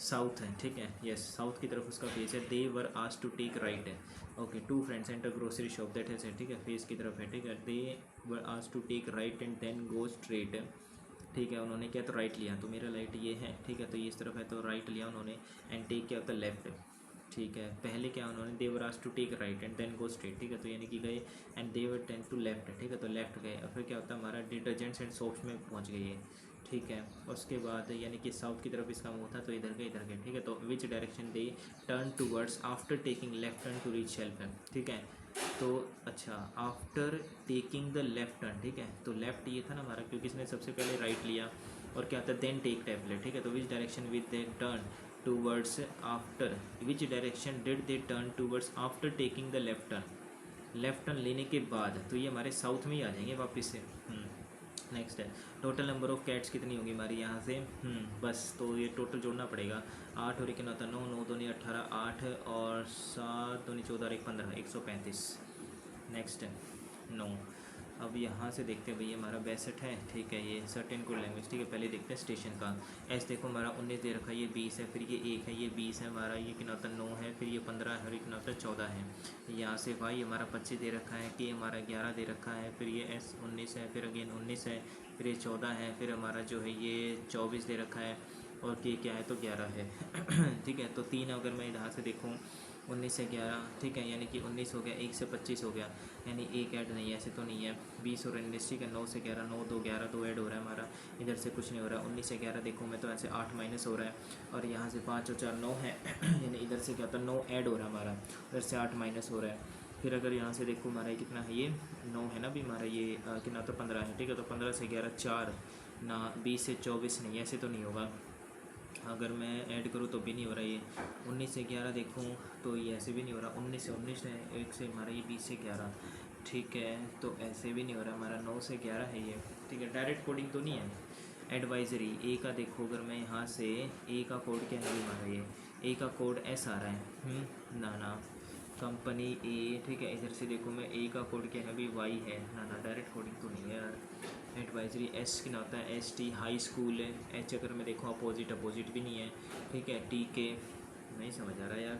south है, ठीक है, यस, साउथ की तरफ उसका फेस है। They were asked to take right है। Okay, 2 friends enter grocery shop that है, ठीक है, फेस की तरफ है, ठीक है। They were asked to take right and then go straight, ठीक है, उन्होंने क्या, तो राइट लिया, तो मेरा राइट ये है, ठीक है, तो ये इस तरफ है, तो राइट लिया उन्होंने, एंड टेक क्या होता है लेफ्ट, ठीक है। पहले क्या उन्होंने they were asked to take right and then go straight, ठीक है, तो यानी कि गए and they were turn to left, ठीक है, तो लेफ्ट गए, और फिर क्या होता है हमारा डिटर्जेंट्स एंड सोप्स में पहुंच गए ये, ठीक है। उसके बाद यानी कि साउथ की तरफ इसका मुँह था, तो इधर गए, ठीक है। तो which direction they turn towards after taking left turn to reach shelf है, ठीक है। तो अच्छा, after taking the left turn, ठीक है, तो लेफ्ट ये था ना हमारा, क्योंकि इसने सबसे पहले राइट लिया, और क्या था देन टेक टैबलेट, ठीक है। तो which direction with they turn towards after, which direction did they turn towards after taking the left turn, left turn लेने के बाद, तो ये हमारे साउथ में ही आ जाएंगे वापस से। नेक्स्ट है टोटल नंबर ऑफ कैट्स कितनी होगी हमारी यहाँ से, बस तो ये टोटल जोड़ना पड़ेगा। 8 और 1 होता 9, 9 दूनी 18, 8 और 7 दूनी 14 और 1 15, 135। नेक्स्ट है 9। अब यहाँ से देखते हैं भैया हमारा 62 है, ठीक है, ये सर्टेन कोड लैंग्वेज, ठीक है। पहले देखते हैं स्टेशन का। एस देखो हमारा 19 दे रखा है, ये 20 है, फिर ये 1 है, ये 20 है हमारा, ये किनाता 9 है, फिर ये 15 है और ये किनाता 14 है। यहाँ से वाई हमारा 25 दे रखा है, के हमारा 11 दे रखा है, फिर ये एस 19 है, फिर अगेन 19 है, फिर ये 14 है, फिर हमारा जो है ये 24 दे रखा है, और के क्या है तो 11 है। ठीक है, तो 3 अगर मैं यहाँ से देखूँ 19 से 11, ठीक है, यानी कि 19 हो गया, 1 से 25 हो गया, यानी एक ऐड नहीं है, ऐसे तो नहीं है। 20 और 19, ठीक है, 9 से 11, 9 2 11, 2 ऐड हो रहा है हमारा, इधर से कुछ नहीं हो रहा। 19 से 11 देखूँ मैं तो ऐसे 8 माइनस हो रहा है, और यहाँ से 5 और 4 9 है, यानी इधर से क्या होता है 9 ऐड हो रहा है हमारा, इधर से 8 माइनस हो रहा है। फिर अगर यहाँ से देखो हमारा ये कितना है, ये 9 है ना भी हमारा, ये कितना तो 15 है, ठीक है। तो 15 से 11 4 ना, 20 से 24 नहीं, ऐसे तो नहीं होगा। अगर मैं ऐड करूँ तो भी नहीं हो रहा ये। 19 से 11 देखूँ तो ये ऐसे भी नहीं हो रहा। 19 से 19 है, एक से हमारा ये 20 से 11, ठीक है, तो ऐसे भी नहीं हो रहा हमारा। 9 से 11 है ये, ठीक है, डायरेक्ट कोडिंग तो नहीं है। एडवाइजरी ए का देखो, अगर मैं यहाँ से ए का कोड क्या है हमारा, ये ए का कोड एस आ रहा है, ना कंपनी ए, ठीक है। इधर से देखो मैं ए का कोड क्या है भी वाई है, ना डायरेक्ट कोडिंग तो नहीं है यार। एडवाइजरी एस कितना होता है, एस टी हाई स्कूल है। एच अगर मैं देखूँ अपोजिट भी नहीं है, ठीक है। टी के नहीं समझ आ रहा यार।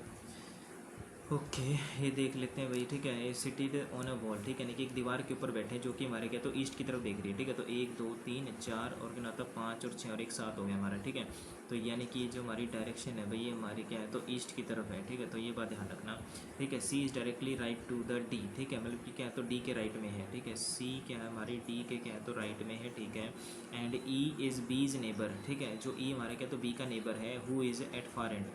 ओके, ये देख लेते हैं भाई, ठीक है। ये सिटीड ऑन अ वॉल, ठीक है, यानी कि एक दीवार के ऊपर बैठे हैं जो कि हमारे क्या तो ईस्ट की तरफ देख रही है, ठीक है। तो 1 2 3 4 और क्या नाता 5 और 6 और एक 7 हो गया हमारा, ठीक है। तो यानी कि जो हमारी डायरेक्शन है भाई ये हमारी क्या है तो ईस्ट की तरफ है, ठीक है। तो ये बात ध्यान रखना, ठीक है। C is directly right to the D, ठीक है, मतलब कि क्या है तो डी के राइट में है, ठीक है। सी क्या है हमारी डी के क्या है तो राइट में है, ठीक है। एंड ई इज़ बीज नेबर, ठीक है। जो ई हमारा क्या तो बी का नेबर है, who is at far and.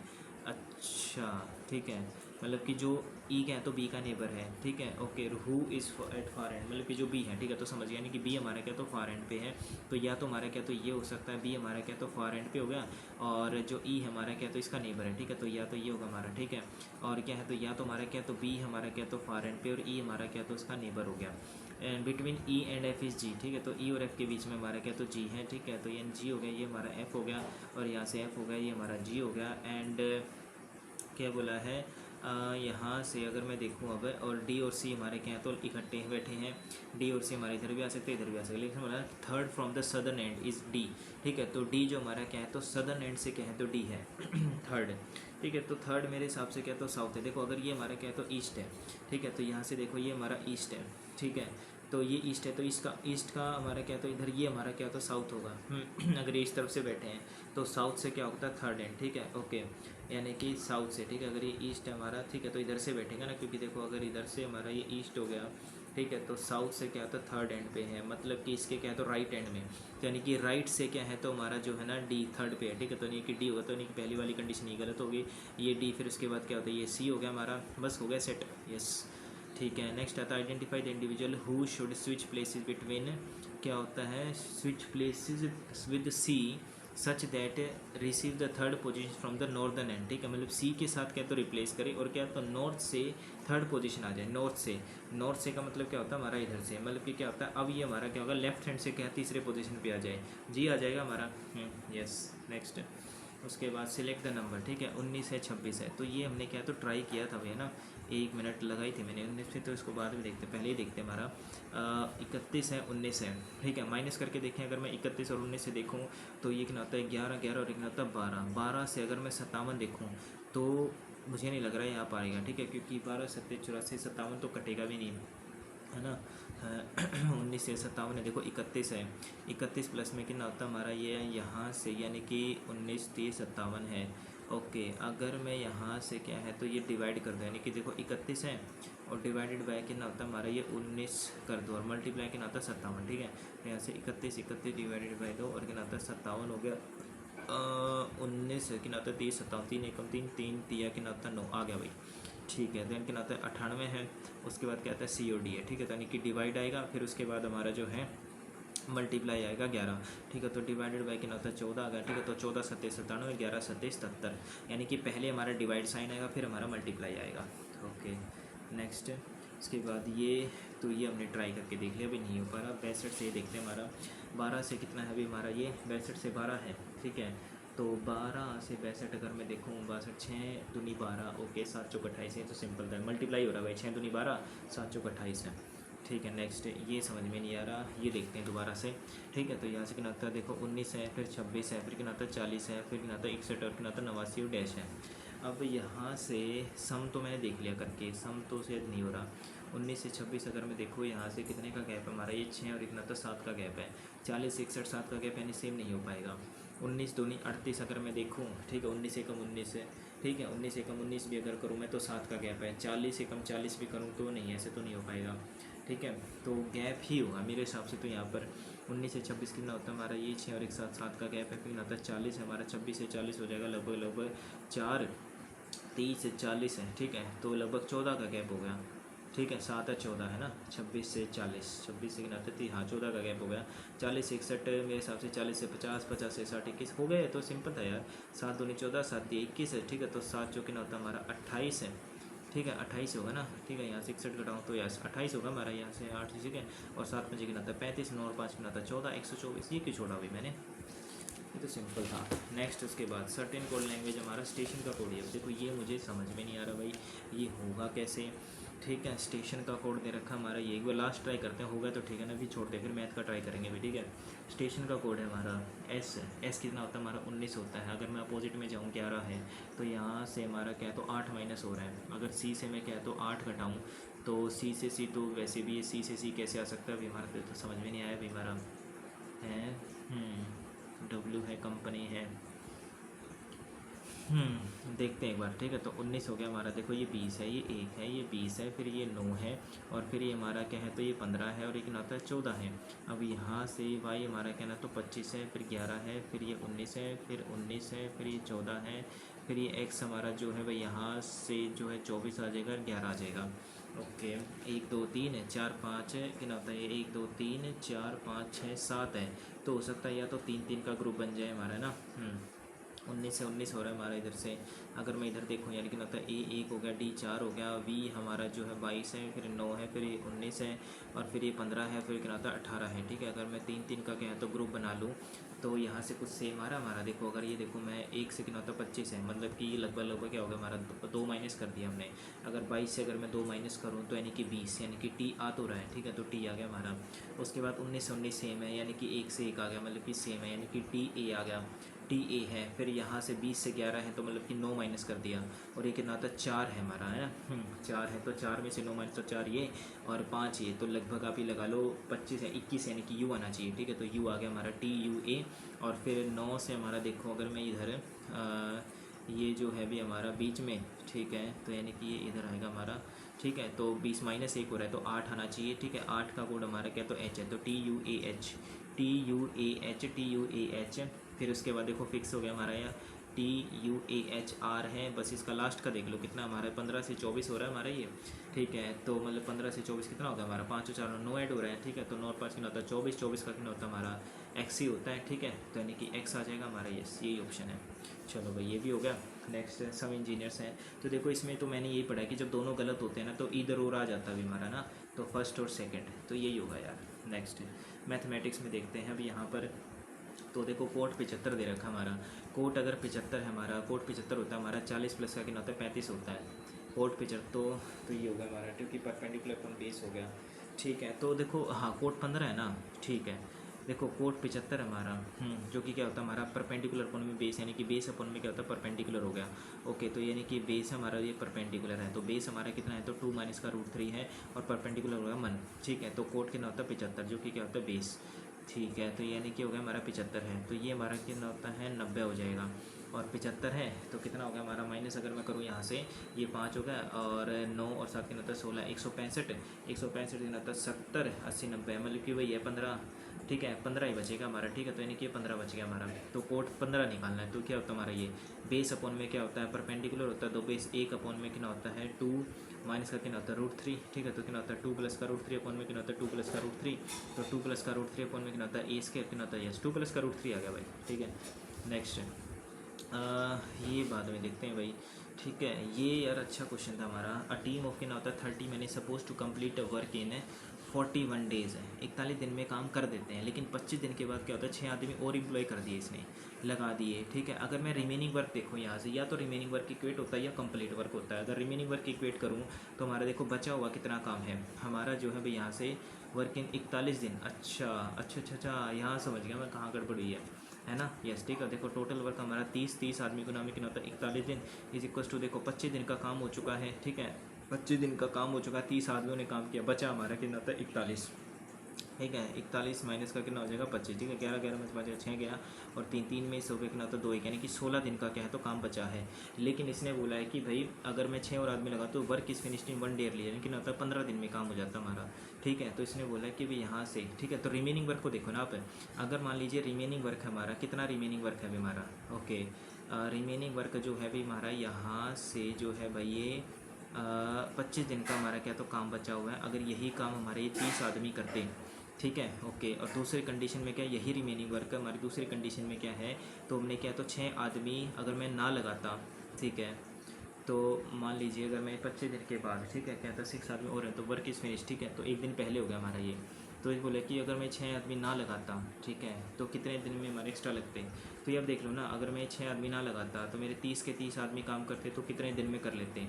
अच्छा, ठीक है, मतलब कि जो ई क्या है तो बी का नेबर है, ठीक है। Okay, who is at far and, मतलब कि जो बी है, ठीक है। तो समझ गया, यानी कि बी हमारा क्या तो फार एंड पे है। तो या तो हमारा क्या तो ये हो सकता है, बी हमारा क्या तो फार एंड पे हो गया, और जो ई हमारा क्या तो इसका नेबर है, ठीक है। तो या तो ये होगा हमारा, ठीक है। और क्या है तो या तो हमारा क्या तो बी हमारा क्या तो फार एंड पे और ई हमारा क्या तो इसका नेबर हो गया। And between E and F is G, ठीक है। तो ई और एफ के बीच में हमारा क्या तो जी है, ठीक है। तो ये जी हो गया, ये हमारा एफ हो गया, और यहाँ से एफ हो गया, ये हमारा जी हो गया। एंड क्या बोला है, यहाँ से अगर मैं देखूँ अब, और डी और सी हमारे क्या हैं तो इकट्ठे बैठे हैं। डी और सी हमारे इधर भी आ सकते हैं, इधर भी आ सकते हैं, लेकिन हमारा third from the southern and is D, ठीक है। तो डी जो हमारा क्या है तो सदर्न एंड से क्या है तो डी है थर्ड, ठीक है। तो थर्ड मेरे हिसाब से क्या तो साउथ है। देखो अगर ये हमारा क्या है तो ईस्ट है, ठीक है। तो यहाँ से देखो ये हमारा ईस्ट है, ठीक है। तो ये ईस्ट है, तो इसका ईस्ट का हमारा क्या तो इधर ये हमारा क्या तो साउथ होगा अगर ये इस तरफ से बैठे हैं तो साउथ से क्या होता है थर्ड एंड, ठीक है। ओके, यानी कि साउथ से, ठीक है। अगर ये ईस्ट है हमारा, ठीक है, तो इधर से बैठेगा ना, क्योंकि देखो अगर इधर से हमारा ये ईस्ट हो गया, ठीक है। तो साउथ से क्या होता है थर्ड एंड पे है, मतलब कि इसके क्या है तो राइट एंड में, तो यानी कि राइट से क्या है तो हमारा जो है ना डी थर्ड पे है, ठीक है। तो यानी कि डी होगा, तो यानी कि पहली वाली कंडीशन ही गलत होगी, ये डी, फिर उसके बाद क्या होता है ये सी हो गया हमारा, बस हो गया सेट, यस, ठीक है। नेक्स्ट आता है identify the individual who should switch places between, क्या होता है switch places with C such that receive the third position from the northern end, ठीक है। मतलब सी के साथ क्या तो रिप्लेस करे और क्या तो नॉर्थ से थर्ड पोजीशन आ जाए, नॉर्थ से। नॉर्थ से का मतलब क्या होता है हमारा इधर से, मतलब कि क्या होता है अब ये हमारा क्या होगा लेफ्ट हैंड से क्या तीसरे पोजीशन पे आ जाए, जी आ जाएगा हमारा, यस। नेक्स्ट उसके बाद सिलेक्ट द नंबर, ठीक है। 19 है 26 है, तो ये हमने क्या तो ट्राई किया था भैया ना, 1 मिनट लगाई थी मैंने 19 में, तो इसको बाद में देखते, पहले ही देखते हमारा 31 है 19 है, ठीक है। माइनस करके देखें, अगर मैं 31 और 19 से देखूँ तो ये कितना होता है 11 11 और एक कितना होता है 12, 12 से अगर मैं 57 देखूँ तो मुझे नहीं लग रहा है यहाँ पाएगा, ठीक है, क्योंकि 12 सत्तर 84 57 तो कटेगा भी नहीं, है ना। 19 से 57 है, देखो 31 है, 31 प्लस में कितना होता है हमारा ये यहाँ से, यानी कि 19 30 57 है। ओके, अगर मैं यहाँ से क्या है तो ये डिवाइड कर दूँ, यानी कि देखो 31 है और डिवाइडेड बाय कितना होता है हमारा ये 19 कर दो और मल्टीप्लाई कितना होता है 57, ठीक है। तो यहाँ से 31 31 डिवाइडेड बाय 2 और कितना होता है 57 हो गया, 19 कितना होता है 30 57 3 एकम 3 3 तिया कितना होता है 9 आ गया भाई, ठीक है। देन कितना आता है 98 है, उसके बाद क्या आता है COD है, ठीक है। तो यानी कि डिवाइड आएगा, फिर उसके बाद हमारा जो है मल्टीप्लाई आएगा 11, ठीक है। तो डिवाइडेड बाई कितना होता है 14 आ गया, ठीक है। तो 14 सत्ताईस 97 11 27 77, यानी कि पहले हमारा डिवाइड साइन आएगा फिर हमारा मल्टीप्लाई आएगा। ओके, नेक्स्ट उसके बाद ये, तो ये हमने ट्राई करके देख लिया, अभी नहीं हो पा रहा। 62 से ये देखते हैं हमारा 12 से कितना है अभी हमारा ये 62 से 12 है, ठीक है। तो 12 से 62 अगर मैं देखूँ 62 6 दूनी 12, ओके 7 चौक 28 है, तो सिंपल था, मल्टीप्लाई हो रहा है भाई, 6 दूनी 12 7 चौक 28 है, ठीक है। नेक्स्ट ये समझ में नहीं आ रहा, ये देखते हैं दोबारा से, ठीक है। तो यहाँ से कितना आता है देखो 19 है, फिर 26 है, फिर कितना आता है 40 है, फिर कितना आता है 61 और कितना आता है 89 और डैश है। अब यहाँ से सम तो मैंने देख लिया करके, सम तो शायद नहीं हो रहा। 19 से 26 अगर मैं देखूँ यहाँ से कितने का गैप है हमारा, ये 6 और कितना आता है 7 का गैप है, 40 61 7 का गैप, यानी सेम नहीं हो पाएगा। 19 दूनी 38 अगर मैं देखूँ, ठीक है, 19 एकम 19 है, ठीक है। 19 एकम 19 भी अगर करूँ मैं तो 7 का गैप है, 40 एकम 40 भी करूँ तो नहीं, ऐसे तो नहीं हो पाएगा, ठीक है। तो गैप ही होगा मेरे हिसाब से। तो यहाँ पर 19 से 26 कितना होता है हमारा ये 6 और एक साथ 7 का गैप है, फिर कितना होता है 40 है हमारा, 26 से 40 हो जाएगा लगभग 4 30 से 40 है, ठीक है। तो लगभग 14 का गैप हो गया, ठीक है। 7 है 14 है ना, 26 से 40, 26 से कितना आता है हाँ 14 का गैप हो गया। 40 से 61 मेरे हिसाब से, 40 से 50 50 से 60 21 हो गए, तो सिंपल था यार। 7 दूनी 14 7 दिए 21 है, ठीक है। तो 7 जो कितना होता है हमारा 28 है, ठीक है। 28 होगा ना, ठीक है। यहाँ से 61 घटाऊँ तो यहाँ 28 होगा हमारा, यहाँ से 8, ठीक है। और 7 मुझे कितना था 35, 9 और 5 कितना था 14 124, ये क्यों छोड़ा अभी मैंने, ये तो सिंपल था। नेक्स्ट उसके बाद सर्टेन कोड लैंग्वेज हमारा स्टेशन का कोड है, देखो ये मुझे समझ में नहीं आ रहा भाई, ये होगा कैसे। ठीक है। स्टेशन का कोड दे रखा हमारा ये, एक बार लास्ट ट्राई करते हैं, होगा तो ठीक है ना, फिर छोड़ते हैं, फिर मैथ का ट्राई करेंगे भी, ठीक है। स्टेशन का कोड है हमारा एस। एस कितना होता है हमारा 19 होता है। अगर मैं अपोजिट में जाऊँ 11 है, तो यहाँ से हमारा क्या है तो 8 माइनस हो रहा है। अगर सी से मैं क्या है तो 8 घटाऊँ, तो सी से सी, तो वैसे भी ये सी से सी कैसे आ सकता है अभी हमारा, तो समझ में नहीं आया अभी हमारा है। डब्ल्यू है, कंपनी है। देखते हैं एक बार, ठीक है। तो 19 हो गया हमारा, देखो ये 20 है, ये 1 है, ये 20 है, फिर ये 9 है, और फिर ये हमारा क्या है तो ये 15 है, और एक नाता है 14 है। अब यहाँ से वाई हमारा क्या ना तो 25 है, फिर 11 है, फिर ये 19 है, फिर 19 है, फिर ये 14 है, फिर ये एक्स हमारा जो है भाई यहाँ से जो है 24 आ जाएगा, 11 आ जाएगा। ओके, 1 2 3 4 5 है, क्या होता है ये 1 2 3 4 5 6 7 है। तो हो सकता है या तो 3 3 का ग्रुप बन जाए हमारा ना। 19 से 19 हो रहा है हमारा इधर से। अगर मैं इधर देखूँ यानी कि मतलब ए 1 हो गया, डी 4 हो गया, वी हमारा जो है 22 है, फिर 9 है, फिर ये 19 है, और फिर ये 15 है, फिर क्या होता है 18 है, ठीक है। अगर मैं 3 3 का क्या है तो ग्रुप बना लूँ, तो यहाँ से कुछ सेम आ रहा है हमारा। देखो अगर ये देखो मैं 1 से क्या होता है 25 है, मतलब कि लगभग क्या होगा हमारा, 2 माइनस कर दिया हमने। अगर 22 से अगर मैं 2 माइनस करूँ तो यानी कि 20, यानी कि टी आ तो रहा है, ठीक है, तो टी आ गया हमारा। उसके बाद 19 से 19 सेम है, यानी कि 1 से 1 आ गया, मतलब कि सेम है, यानी कि टी ए आ गया, टी ए है। फिर यहाँ से 20 से 11 है, तो मतलब कि 9 माइनस कर दिया, और ये कितना था 4 है हमारा, है ना। 4 है, तो 4 में से 9 माइनस, तो 4 ये और 5 ये, तो लगभग आप ही लगा लो 25 है, 21 यानी कि यू आना चाहिए, ठीक है। तो यू आ गया हमारा, टी यू ए। और फिर 9 से हमारा देखो अगर मैं इधर ये जो है भी हमारा बीच में, ठीक है, तो यानी कि ये इधर आएगा हमारा, ठीक है। तो 20 माइनस 1 हो रहा है, तो 8 आना चाहिए, ठीक है। 8 का कोड हमारा क्या तो एच है, तो T U A H, T U A H, T U A H. फिर उसके बाद देखो फिक्स हो गया हमारा यहाँ T U A H R है। बस इसका लास्ट का देख लो कितना हमारा 15 से 24 हो रहा है हमारा ये, ठीक है। तो मतलब 15 से 24 कितना होगा हमारा, 5 और 4 9 ऐड हो रहा है, ठीक है। तो 9 और 5 कितना होता है 24, 24 का कितना होता है हमारा एक्स ही होता है, ठीक है। तो यानी कि एक्स आ जाएगा हमारा, यस यही ऑप्शन है। चलो भाई ये भी हो गया। नेक्स्ट सब इंजीनियर्स हैं, तो देखो इसमें तो मैंने यही पढ़ा है कि जब दोनों गलत होते हैं ना तो इधर और आ जाता है हमारा ना, तो फर्स्ट और सेकंड, तो यही होगा यार। नेक्स्ट मैथमेटिक्स में देखते हैं अभी यहाँ पर। तो देखो कोट 75 दे रखा हमारा। कोट अगर 75 है हमारा, कोट 75 होता है हमारा, 40 प्लस का कितना होता है 35 होता है। कोट 75 तो ये होगा हमारा, क्योंकि परपेंडिकुलर अपन बेस हो गया, ठीक है। तो देखो हाँ कोट 15 है ना, ठीक है। देखो कोट 75 हमारा, जो कि क्या होता है हमारा परपेंडिकुलर अपन में बेस, यानी कि बेस अपन में क्या होता है परपेंडिकुलर हो गया। ओके, तो यानी कि बेस हमारा ये परपेंडिकुलर है, तो बेस हमारा कितना है तो 2 माइनस का √3 है, और परपेंडिकुलर होगा 1, ठीक है। तो कोट कितना होता है 75, जो कि क्या होता है बेस, ठीक है। तो यानी कि हो गया हमारा 75 है, तो ये हमारा कितना होता है 90 हो जाएगा। और 75 है तो कितना हो गया हमारा माइनस, अगर मैं करूँ यहाँ से ये 5 हो गया, और 9 और 7 कितना होता है 16, 165, 165 कितना होता है 70, 80, 90, मतलब कि वही है 15, ठीक है। 15 ही बचेगा हमारा, ठीक है। तो यानी कि 15 बच गया हमारा, तो कोट 15 निकालना है। तो क्या होता है हमारा ये बेस अपॉन में क्या होता है परपेंडिकुलर होता है, तो बेस 1 अपॉन में कितना होता है 2 माइनस का कितना होता है √3, ठीक है। तो कितना होता है 2 प्लस का √3 अपॉन में कितना होता है 2 प्लस का √3, तो 2 प्लस का √3 अपॉन में कितना होता है ए स्क्वायर, कितना होता है यस 2 प्लस का √3 आ गया भाई, ठीक है। नेक्स्ट ये बाद में देखते हैं भाई, ठीक है। ये यार अच्छा क्वेश्चन था हमारा। अ टीम ऑफ कितना होता है 30 man is suppose to complete a work in 41 days है, 41 दिन में काम कर देते हैं, लेकिन 25 दिन के बाद क्या होता है 6 आदमी और एम्प्लॉय कर दिए इसने, लगा दिए, ठीक है। अगर मैं रिमेनिंग वर्क देखूँ यहाँ से, या तो रिमेनिंग वर्क इक्वेट होता है या कंप्लीट वर्क होता है। अगर रिमेनिंग वर्क इक्वेट करूँ तो हमारा देखो बचा हुआ कितना काम है हमारा जो है भाई यहाँ से वर्किंग 41 दिन, अच्छा यहाँ समझ गया मैं कहाँ गड़बड़ हुई है ना, यस ठीक है। देखो टोटल वर्क हमारा 30 आदमी को नाम कितना होता है 41 दिन इज इक्वल टू, देखो 25 दिन का काम हो चुका है, ठीक है। 25 दिन का काम हो चुका है, 30 आदमियों ने काम किया, बचा हमारा कितना होता है 41, ठीक है। 41 माइनस का कितना हो जाएगा 25, ठीक है। 11 में से बचा 6 गया, और 3 में से हो गया कितना तो 2 यानी कि 16 दिन का क्या है तो काम बचा है। लेकिन इसने बोला है कि भाई अगर मैं 6 और आदमी लगा तो work is finished in 1 day early, यानी कि ना होता है 15 दिन में काम हो जाता हमारा, ठीक है। तो इसने बोला है कि भाई यहाँ से, ठीक है। तो रिमेनिंग वर्क को देखो ना आप, अगर मान लीजिए रिमेनिंग वर्क हमारा कितना रिमेनिंग वर्क है अभी हमारा, ओके। रिमेनिंग वर्क जो है भाई हमारा यहाँ से जो है भाई ये 25 दिन का हमारा क्या तो काम बचा हुआ है। अगर यही काम हमारे ये 30 आदमी करते, ठीक है, ओके। और दूसरी कंडीशन में क्या यही रिमेनिंग वर्क हमारी दूसरी कंडीशन में क्या है, तो हमने क्या तो 6 आदमी अगर मैं ना लगाता, ठीक है। तो मान लीजिए अगर मैं 25 दिन के बाद, ठीक है, क्या था 6 आदमी और हैं तो वर्क इज़ फिनिश, ठीक है। तो एक दिन पहले हो गया हमारा ये, तो ये बोले कि अगर मैं 6 आदमी ना लगाता, ठीक है, तो कितने दिन में हमारे एक्स्ट्रा लगते। तो ये अब देख लो ना, अगर मैं 6 आदमी ना लगाता तो मेरे 30 के 30 आदमी काम करते तो कितने दिन में कर लेते,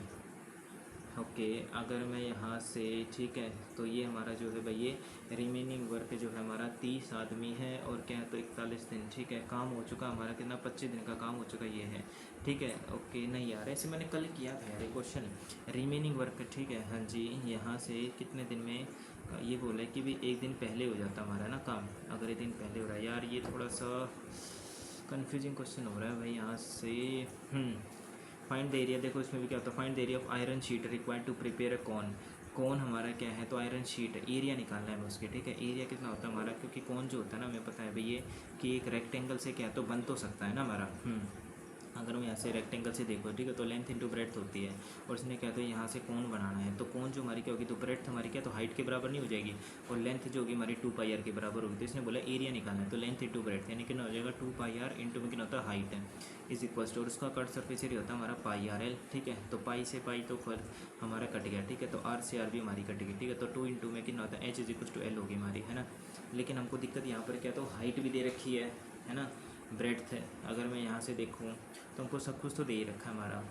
ओके, अगर मैं यहाँ से, ठीक है, तो ये हमारा जो है भाई ये रिमेनिंग वर्क जो है हमारा 30 आदमी है और क्या है तो 41 दिन, ठीक है, काम हो चुका हमारा कितना 25 दिन का काम हो चुका ये है, ठीक है। ओके, नहीं यार ऐसे मैंने कल किया था यार क्वेश्चन, रिमेनिंग वर्क, ठीक है, हाँ जी, यहाँ से कितने दिन में ये बोला है कि भी एक दिन पहले हो जाता हमारा ना काम, अगर एक दिन पहले हो रहा है यार, ये थोड़ा सा कन्फ्यूजिंग क्वेश्चन हो रहा है भाई यहाँ से। फाइंड द एरिया, देखो इसमें भी क्या होता है, find the area of iron sheet required to prepare a cone. कौन हमारा क्या है तो आयरन शीट, एरिया निकालना है हमें उसके, ठीक है, एरिया कितना होता है हमारा, क्योंकि कौन जो होता है ना हमें पता है भाई ये कि एक रेक्टेंगल से क्या है तो बन तो सकता है ना हमारा। अगर हम यहाँ से रेक्टेंगल से देखो, ठीक है, तो लेंथ इंटू ब्रेड्थ होती है, और इसने क्या तो यहाँ से कौन बनाना है, तो कौन जो हमारी क्या होगी तो ब्रेड्थ हमारी क्या तो हाइट के बराबर नहीं हो जाएगी, और लेंथ जो होगी हमारी 2πr के बराबर होगी, तो इसने बोला एरिया निकालना है, तो लेंथ इंटू ब्रेड्थ यानी कितना हो जाएगा 2πr इंटू में कितना होता है हाइट है इज इक्वल्स टू, और उसका कट सरफेस एरिया होता है हमारा πrl, ठीक है, तो पाई से पाई तो फिर हमारा कट गया, ठीक है, तो r से r भी हमारी कट गई, ठीक है, तो 2 इंटू में कितना होता है h is equals to l होगी हमारी, है ना। लेकिन हमको दिक्कत यहाँ पर क्या तो हाइट भी दे रखी है ना, ब्रेड्थ है, अगर मैं यहाँ से देखूँ तो हमको सब कुछ तो दे ही रखा है हमारा।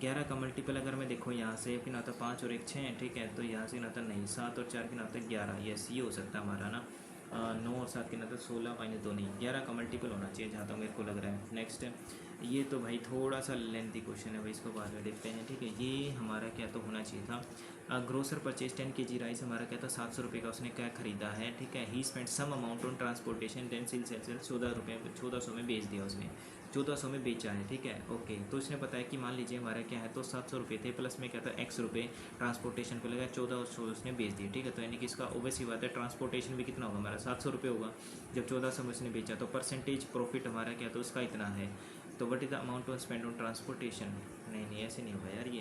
11 का मल्टीपल अगर मैं देखूँ यहाँ से कि ना तो 5 और 1 6, ठीक है, तो यहाँ से ना तो नहीं 7 और 4 की ना तो 11, यस ये हो सकता है हमारा ना। 9 और 7 के ना तो 16 माइनस 2 नहीं, 11 का मल्टीपल होना चाहिए जहाँ तक मेरे को लग रहा है। नेक्स्ट ये तो भाई थोड़ा सा लेंथी क्वेश्चन है भाई, इसको बाद में देखते हैं, ठीक है। ये हमारा क्या तो होना चाहिए था, ग्रोसर परचेज 10 kg राइस, हमारा क्या था 700 रुपये का उसने क्या खरीदा है, ठीक है। He spend some amount on transportation, then sell 1400 में बेच दिया उसने, 1400 में बेचा है, ठीक है। ओके, तो इसने बताया कि मान लीजिए हमारा क्या है तो 700 रुपये थे, प्लस में क्या था x रुपये ट्रांसपोर्टेशन पे लगा, 1400 उसने बेच दिए, ठीक है। तो यानी कि इसका ओबियस ही बात है ट्रांसपोर्टेशन भी कितना होगा हमारा 700 रुपये होगा, जब 1400 में उसने बेचा, तो परसेंटेज प्रॉफिट हमारा क्या तो उसका इतना है, तो what is the amount of spend on transportation, नहीं ऐसे नहीं होगा यार ये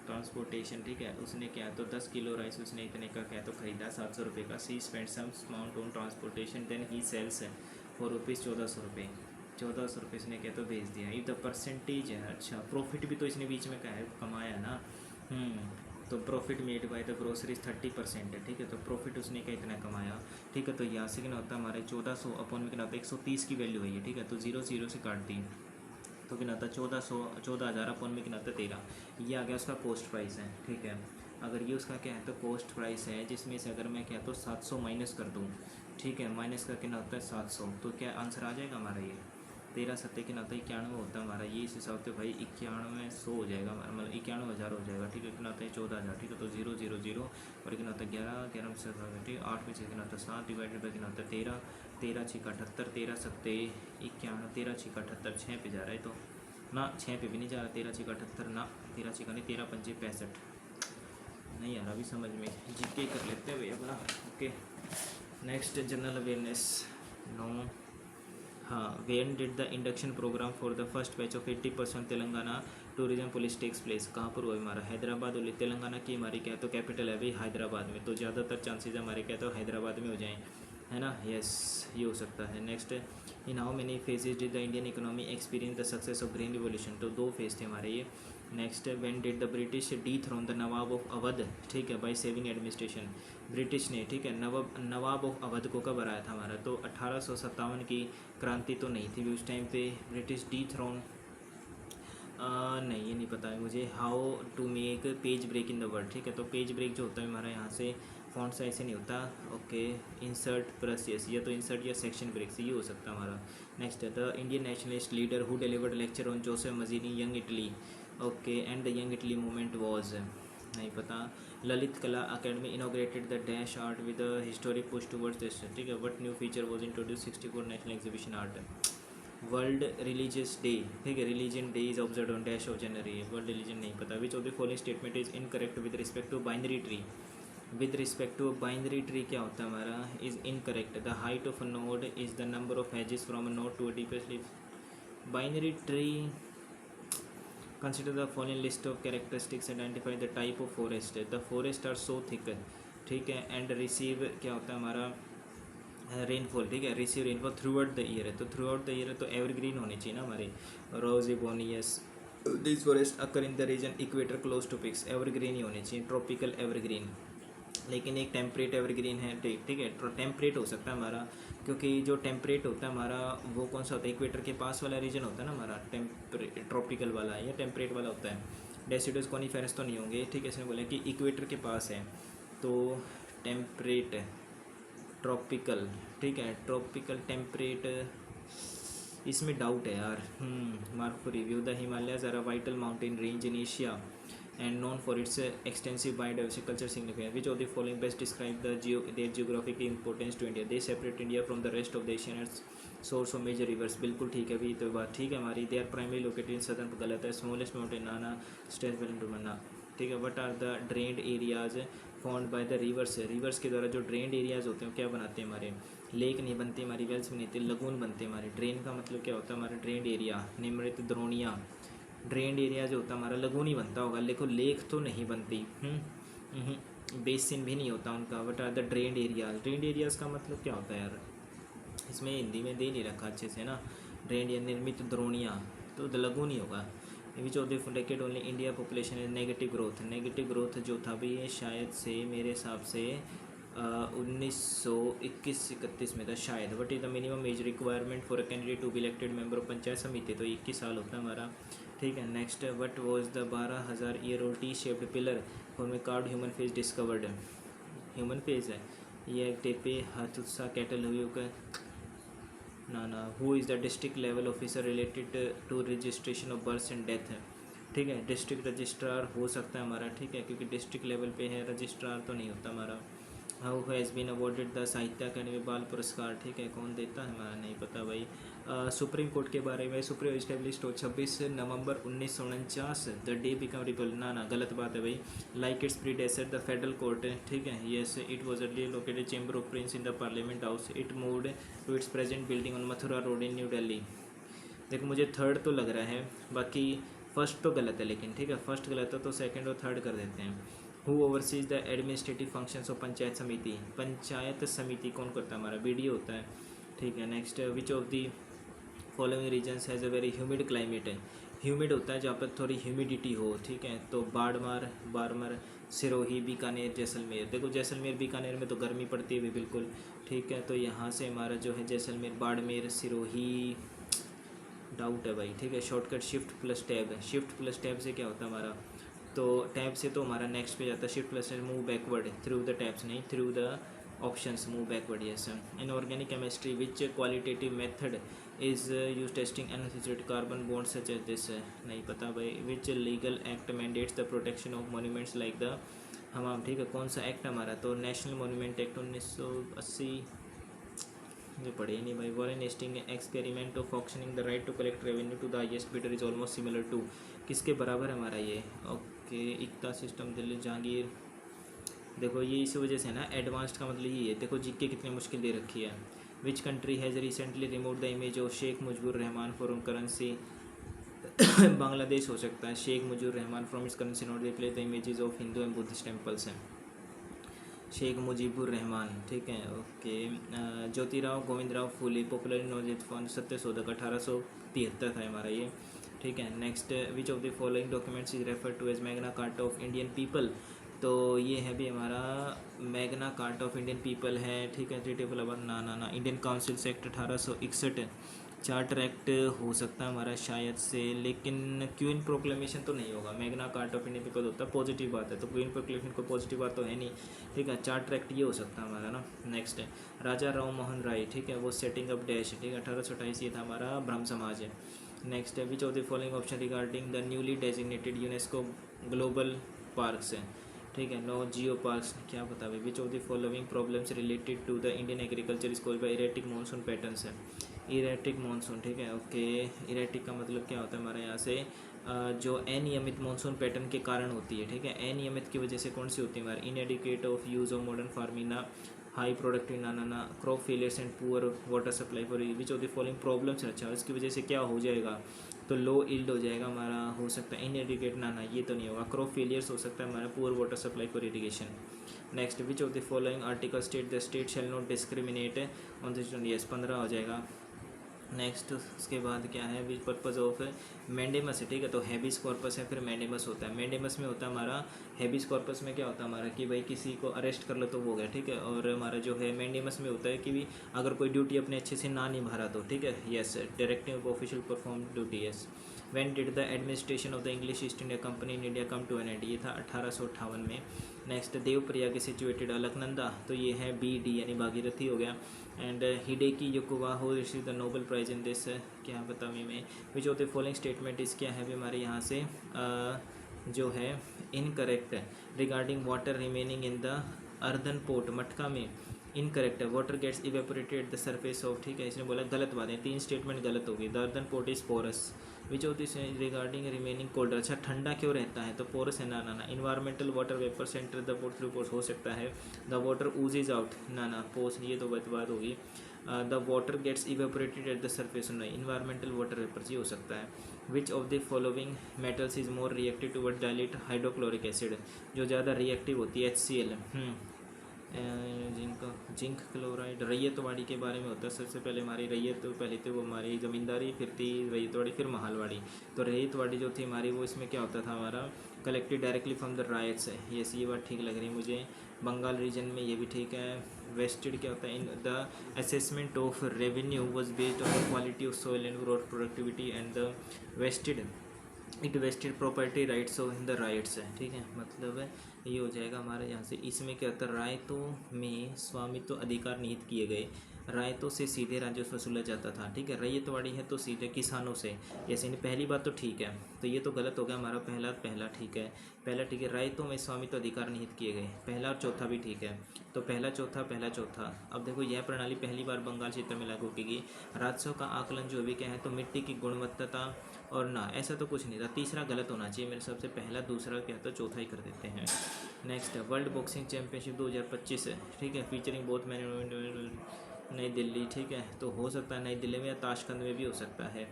ट्रांसपोर्टेशन, ठीक है। उसने क्या तो 10 किलो राइस उसने इतने का क्या तो खरीदा 700 रुपये का, she spend some amount on transportation, then he sells for rupees 1400 रुपये, 1400 रुपये इसने क्या तो भेज दिया, इफ द परसेंटेज है, अच्छा प्रॉफिट भी तो इसने बीच में क्या है कमाया ना, तो profit made by the groceries 30% है, ठीक है, तो प्रॉफिट उसने क्या इतना कमाया, ठीक है। तो यहाँ से क्या होता है हमारे 1400 अपॉन में क्या होता है 130 की वैल्यू है ये, ठीक है, तो 0 से काट दी, तो क्या होता है 14,000 अपॉन में क्या होता है 13, ये आ गया उसका कॉस्ट प्राइस है, ठीक है। अगर ये उसका क्या है तो कॉस्ट प्राइस है, जिसमें से अगर मैं क्या तो 700 माइनस कर दूँ, ठीक है, माइनस करके ना होता है 700, तो क्या आंसर आ जाएगा हमारा ये 13 के नाता 91 होता है हमारा, ये इस हिसाब से भाई 9100 हो जाएगा हमारा, मतलब 91,000 हो जाएगा, ठीक है, कितना होता है 14,000, ठीक है, तो 0 0 0 और कितना होता है 11 में से 8 में से कितना होता है 7 डिवाइडेड बाई कितना होता है 13, 13 6 78, 13 7 91, 13 6 78, 6 पे जा रहा है, तो ना 6 पे भी नहीं जा रहा, 13 6 78 ना, 13 6 नहीं 13 5 65, नहीं यार अभी समझ में, जीके कर लेते हैं भाई अपना। Okay, next general awareness, no, हाँ, when did the induction programme for the first batch of 80% Telangana tourism police takes place, कहाँ पर हुआ हमारा हैदराबाद, और तेलंगाना की हमारी क्या तो कैपिटल है भाई हैदराबाद में, तो ज़्यादातर चांसेस हमारे क्या तो हैदराबाद में हो जाएँ, है ना, यस ये हो सकता है। Next, in how many phases did the Indian economy experience the success of green revolution, तो 2 फेज थे हमारे ये। Next, when did the British dethrone the nawab of Awadh, ठीक है, बाय सेविंग एडमिनिस्ट्रेशन, ब्रिटिश ने, ठीक है, नवाब ऑफ अवध को कब हराया था हमारा, तो 1857 की क्रांति तो नहीं थी उस टाइम पे, ब्रिटिश डी थ्रोन नहीं ये नहीं पता है मुझे। How to make page break in the Word, ठीक है, तो पेज ब्रेक जो होता है हमारा यहाँ से फॉन्ट साइज से नहीं होता, ओके, इंसर्ट प्लस यस, या तो इंसर्ट या सेक्शन ब्रेक से ये हो सकता है हमारा। नेक्स्ट है the Indian nationalist leader who delivered lecture on Joseph मजीनी young Italy, okay, and the young Italy movement was, नहीं पता। ललित कला academy inaugurated the dash art with the historic push towards this, ठीक है, what new feature was introduce 64 national exhibition art, world religious day, ठीक है, religion day is observe on dash of January, world religion नहीं पता। विच of the following statement is incorrect with respect to binary tree, with respect to binary tree क्या होता है हमारा, is incorrect, the height of a node is the number of edges from a node to a deepest leaf, binary tree, consider the following list of characteristics, identify the type of forest, the forest are so thick, ठीक है, and receive क्या होता है हमारा rainfall, ठीक है, receive rainfall through out the year है, तो थ्रू आउट द ईयर है तो एवरग्रीन होनी चाहिए ना हमारे, रोजिबोनियस, this forest occur in the region equator close to peaks, evergreen ही होनी चाहिए, ट्रॉपिकल एवरग्रीन, लेकिन एक टेम्परेट एवरग्रीन है, ठीक है, तो टेम्परेट हो सकता है हमारा, क्योंकि जो टेम्परेट होता है हमारा वो कौन सा होता है, इक्वेटर के पास वाला रीजन होता है ना हमारा, ट्रॉपिकल वाला या टेम्परेट वाला होता है। डेसिडस कॉनिफेरस तो नहीं होंगे, ठीक है, इसने बोला कि इक्वेटर के पास है तो टेम्परेट ट्रॉपिकल, ठीक है, ट्रॉपिकल टेम्परेट, इसमें डाउट है यार। Mark for review, the Himalayas are a vital mountain range in Asia and known for its extensive biodiversity cultural significance. Which of the following best describe their geographic importance to India? They separate India from the rest of the Asian as source of major rivers. बिल्कुल ठीक है, अभी तो बात ठीक है हमारी। They are primarily located in southern, गलत है। Smallest mountain नाना, स्टेट मन्ना, ठीक है। What are the drained areas formed by the rivers? Reverse के द्वारा जो drained areas होते हैं क्या बनाते हैं हमारे, लेक नहीं बनती हमारी, वेल्स भी नहीं बनती, लगून बनते हैं हमारे। ड्रेन का मतलब क्या होता है हमारा, ड्रेन्ड एरिया, निम्नलिखित द्रोणियाँ। ड्रेन्ड एरिया जो होता है हमारा लगून ही बनता होगा, देखो लेक तो नहीं बनती, बेसिन भी नहीं होता उनका। But are the drained areas, drained areas का मतलब क्या होता है यार, इसमें हिंदी में दे नहीं रखा अच्छे से ना। ड्रेन्ड या निर्मित द्रोणियाँ, तो लगून ही होगा। विच of the decade only India population है नेगेटिव ग्रोथ, नेगेटिव ग्रोथ जो था भी ये शायद से मेरे हिसाब से 1921-31 में था शायद। What is the minimum age requirement for a candidate to be elected member of panchayat samiti, तो 21 साल होता है हमारा, ठीक है। Next, what was the 12,000 year old T shaped pillar for में carved human face discovered, human face है ये, टेपे हथुत्सा कैटल हुई ना, who is the district level officer related to registration of birth and death है, ठीक है। डिस्ट्रिक्ट रजिस्ट्रार हो सकता है हमारा, ठीक है, क्योंकि डिस्ट्रिक्ट लेवल पे है, रजिस्ट्रार तो नहीं होता हमारा। How has been awarded the Sahitya Akademi Bal Puraskar, ठीक है, कौन देता है हमारा नहीं पता भाई। सुप्रीम कोर्ट के बारे में, सुप्रीम इस्टेब्लिश्ड हो 26 November 1949, the day become ripple, ना गलत बात है भाई। Like its predecessor the federal court है, ठीक है, yes it was early located chamber of prince in the parliament house, it moved to its present building on Mathura road in New Delhi. देखो मुझे थर्ड तो लग रहा है, बाकी फर्स्ट तो गलत है, लेकिन ठीक है फर्स्ट गलत है तो सेकंड और थर्ड कर देते हैं। Who overseas the administrative functions of panchayat समिति, पंचायत समिति कौन करता है हमारा, बीडीओ होता है, ठीक है। Next, which of the following regions has a very humid climate है, ह्यूमिड होता है जहाँ पर थोड़ी ह्यूमिडिटी हो, ठीक है, तो बाड़मेर, सिरोही, बीकानेर, जैसलमेर। देखो जैसलमेर बीकानेर में तो गर्मी पड़ती है भी बिल्कुल, ठीक है, तो यहाँ से हमारा जो है जैसलमेर, बाड़मेर, सिरोही, डाउट है भाई, ठीक है। शॉर्टकट शिफ्ट प्लस टैब है, शिफ्ट प्लस टैब से क्या होता है हमारा, तो टैब से तो हमारा नेक्स्ट पे जाता है, shift plus move backward, through the tabs नहीं, through the options move backward, yes. In organic chemistry which qualitative method is use testing analysis carbon bond such as this, नहीं पता भाई। Which legal act mandates the protection of monuments like the हमाम, ठीक है, कौन सा act हमारा, तो नेशनल मोन्यूमेंट एक्ट 1980, मुझे पढ़े ही नहीं भाई। Warren Hasting experiment of auctioning the right to collect revenue to the highest bidder is almost similar to, किसके बराबर है हमारा ये, ओके, इक्ता सिस्टम दिल्ली जहांगीर। देखो ये इस वजह से ना एडवांस्ड का मतलब ये है, देखो जीके कितनी मुश्किल दे रखी है। Which country has recently remove the image of Sheikh Mujibur Rahman from currency, Bangladesh हो सकता है। Sheikh Mujibur Rahman from its currency not replace the images of Hindu and Buddhist temples हैं, शेख मुजीबुर रहमान, ठीक है, okay. Jyotirao Govindrao Phule popular knowledge for Satya Shodhak 1873 था हमारा ये, ठीक है। Next, which of the following documents is refer to as Magna Carta of Indian people, तो ये है भी हमारा Magna Carta of Indian people है, ठीक है। ट्रीटेबल अब ना Indian council act 1861, charter act हो सकता है हमारा शायद से, लेकिन क्वीन प्रोक्लेमेशन तो नहीं होगा। Magna Carta of Indian people होता है पॉजिटिव बात है, तो क्वीन प्रोक्लेमेशन को पॉजिटिव बात तो है नहीं, ठीक है। चार्टर एक्ट ये हो सकता है हमारा ना। नेक्स्ट है राजा राव मोहन राय, ठीक है, वो सेटिंग अप डैश, ठीक है, 1828 ये था हमारा ब्रह्म समाज है। नेक्स्ट है which of the following option regarding the newly designated UNESCO global parks है, ठीक है, नो जियो पार्क्स, क्या पता भाई। Which of the following problems related to the Indian agriculture is called by erratic monsoon patterns है, erratic monsoon, ठीक है, okay. Erratic का मतलब क्या होता है हमारे यहाँ से, जो अनियमित मानसून पैटर्न के कारण होती है, ठीक है। अनियमित की वजह से कौन सी होती है हमारे, इनएडिक्वेट of use of modern farming ना, हाई प्रोडक्टिव ना crop failures and poor water supply for which of the following problems, अच्छा इसकी वजह से क्या हो जाएगा, तो लो इल्ड हो जाएगा हमारा, हो सकता है इनएडिक्वेट ना ये तो नहीं होगा, क्रॉप फेलियर्स हो सकता है हमारा, poor water supply for irrigation. Next, which of the following article state the state shall not discriminate on this, yes 15 हो जाएगा। नेक्स्ट उसके बाद क्या है, विच पर्पज़ ऑफ मैंडेमस है, ठीक है। तो हैबिस कॉर्पस है, फिर मैंडेमस होता है। मैंडेमस में होता है हमारा, हैबिस कॉर्पस में क्या होता है हमारा कि भाई किसी को अरेस्ट कर लो तो वो हो गया, ठीक है। और हमारा जो है मैंडेमस में होता है कि भी अगर कोई ड्यूटी अपने अच्छे से ना निभा रहा तो, ठीक है। Yes, directing official perform duty. Yes, when did the administration of the English East India company in India come to an end, ये था 1858 में। नेक्स्ट, देवप्रयाग सिचुएटेड अलकनंदा, तो ये है बी डी यानी भागीरथी हो गया। And Hideki Yukawa who receive the Nobel prize in this, क्या बता में which of the following statement is, क्या है भी हमारे यहाँ से जो है incorrect regarding water remaining in the earthen pot, मटका में इनकरेक्ट है। Water gets evaporated the surface of, ठीक है। इसने बोला गलत बात है, 3 स्टेटमेंट गलत होगी। The earthen pot is porous, which of this regarding remaining colder, अच्छा ठंडा क्यों रहता है तो पोरस है, ना ना ना। Environmental water vapour centre the port through pores, हो सकता है। द वाटर ऊजेज आउट, ना ना पोस, ये तो बात होगी। The water gets evaporated at the surface, नहीं, इन्वायरमेंटल वाटर वेपर ये हो सकता है। Which of the following metals is more reactive toward dilute hydrochloric acid, जो ज़्यादा रिएक्टिव होती है HCl, जिंक क्लोराइड। रैयतवाड़ी के बारे में होता है, सबसे पहले हमारी रैयत, तो पहले तो वो हमारी ज़मींदारी, फिर थी रैयतवाड़ी, फिर महालवाड़ी। तो रैयतवाड़ी जो थी हमारी वो इसमें क्या होता था हमारा, collected directly from the rights है। ये बात ठीक लग रही मुझे। बंगाल रीजन में ये भी ठीक है। वेस्टेड क्या होता है, in the assessment of revenue was based on the quality of soil and growth productivity and the vested it vested property rights of in the rights है, ठीक है। मतलब ये हो जाएगा हमारे यहाँ से। इसमें क्या होता है, रायतों में स्वामित्व अधिकार निहित किए गए, रायतों से सीधे राजस्व वसूला जाता था, ठीक है। रैयतवाड़ी है तो सीधे किसानों से, जैसे पहली बात तो ठीक है, तो ये तो गलत हो गया हमारा, पहला ठीक है, पहला ठीक है। रायतों में स्वामित्व अधिकार निहित किए गए, पहला और चौथा भी ठीक है। तो पहला चौथा। अब देखो यह प्रणाली पहली बार बंगाल क्षेत्र में लागू की गई। राजस्व का आकलन जो भी क्या है, तो मिट्टी की गुणवत्ता और ना, ऐसा तो कुछ नहीं था। तीसरा गलत होना चाहिए मेरे सबसे, पहला दूसरा क्या था, चौथा ही कर देते हैं। नेक्स्ट, वर्ल्ड बॉक्सिंग चैंपियनशिप 2025 है, ठीक है। फीचरिंग बोथ मैन, नई दिल्ली, ठीक है। तो हो सकता है नई दिल्ली में या ताशकंद में भी हो सकता है।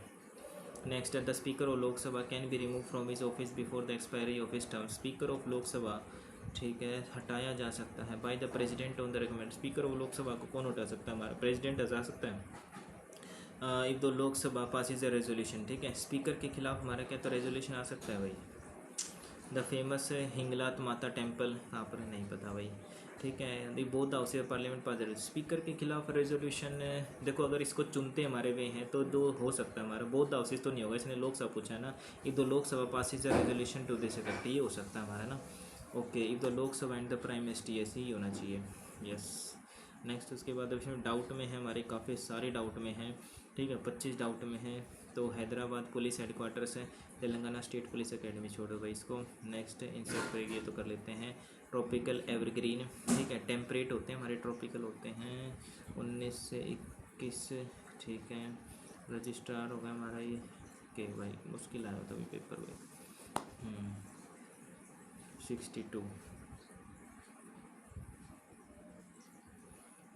Next, the speaker of Lok Sabha can be remove from his office before the expiry of his term, speaker of Lok Sabha, ठीक है, हटाया जा सकता है by the president on the recommend. Speaker of Lok Sabha को कौन हटा सकता है, हमारा प्रेसिडेंट हटा सकता है। If the Lok Sabha passes a resolution, ठीक है। स्पीकर के खिलाफ हमारा क्या तो रेजोल्यूशन आ सकता है भाई। द फेमस हिंगलात माता टेम्पल कहाँ पर है, नहीं पता भाई, ठीक है। दी both house of parliament pass speaker के खिलाफ रेजोल्यूशन, देखो अगर इसको चुनते हमारे वे हैं तो दो हो सकता है हमारा, बोथ हाउसेज तो नहीं होगा, इसने लोकसभा पूछा है ना। If the Lok Sabha passes a resolution to this effect, ये हो सकता है हमारा ना। Okay, if the Lok Sabha and the prime minister, ऐसे ही होना चाहिए। यस, नेक्स्ट उसके बाद इसमें डाउट में है हमारे, काफ़ी सारे डाउट में हैं, ठीक है। 25 डाउट में है। तो हैदराबाद पुलिस हेडक्वार्टर्स है, तेलंगाना स्टेट पुलिस एकेडमी, छोड़ो भाई इसको। नेक्स्ट इंसर्ट करेंगे तो कर लेते हैं। ट्रॉपिकल एवरग्रीन, ठीक है। टेम्परेट होते हैं हमारे, ट्रॉपिकल होते हैं 19 से 21, ठीक है। रजिस्ट्रार होगा हमारा ये के भाई, मुश्किल आया था अभी पेपर भाई। 62।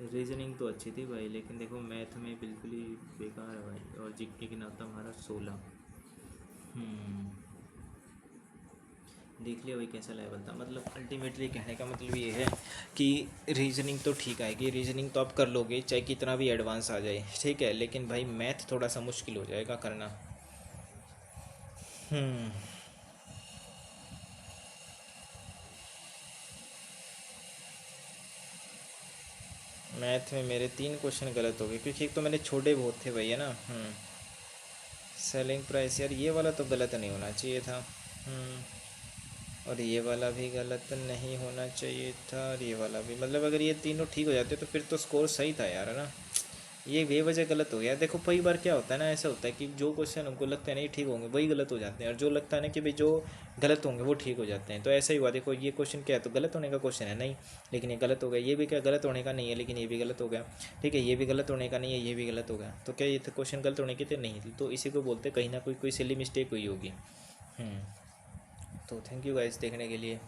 रीजनिंग तो अच्छी थी भाई, लेकिन देखो मैथ में बिल्कुल ही बेकार है भाई। और जीके की नाता हमारा 16। देख लिया भाई कैसा लेवल था। मतलब अल्टीमेटली कहने का मतलब ये है कि रीजनिंग तो ठीक आएगी, रीजनिंग तो आप कर लोगे चाहे कितना भी एडवांस आ जाए, ठीक है। लेकिन भाई मैथ थोड़ा सा मुश्किल हो जाएगा करना। मैथ में मेरे 3 क्वेश्चन गलत हो गए, क्योंकि एक तो मैंने छोटे बहुत थे भैया ना। सेलिंग प्राइस, यार ये वाला तो गलत नहीं होना चाहिए था। और ये वाला भी गलत नहीं होना चाहिए था, और ये वाला भी, मतलब अगर ये तीनों ठीक हो जाते तो फिर तो स्कोर सही था यार, है ना। ये बेवजह गलत हो गया। देखो कई बार क्या होता है ना, ऐसा होता है कि जो क्वेश्चन हमको लगता है नहीं ठीक होंगे वही गलत हो जाते हैं, और जो लगता है ना कि भाई जो गलत होंगे वो ठीक हो जाते हैं। तो ऐसा ही हुआ, देखो ये क्वेश्चन क्या है, तो गलत होने का क्वेश्चन है नहीं, लेकिन ये गलत हो गया। ये भी क्या गलत होने का नहीं है, लेकिन ये भी गलत हो गया, ठीक है। ये भी गलत होने का नहीं है, ये भी गलत हो गया। तो क्या ये क्वेश्चन गलत होने के थे, नहीं थे। तो इसी को बोलते कहीं ना कोई सिली मिस्टेक हुई होगी। तो थैंक यू गाइस देखने के लिए।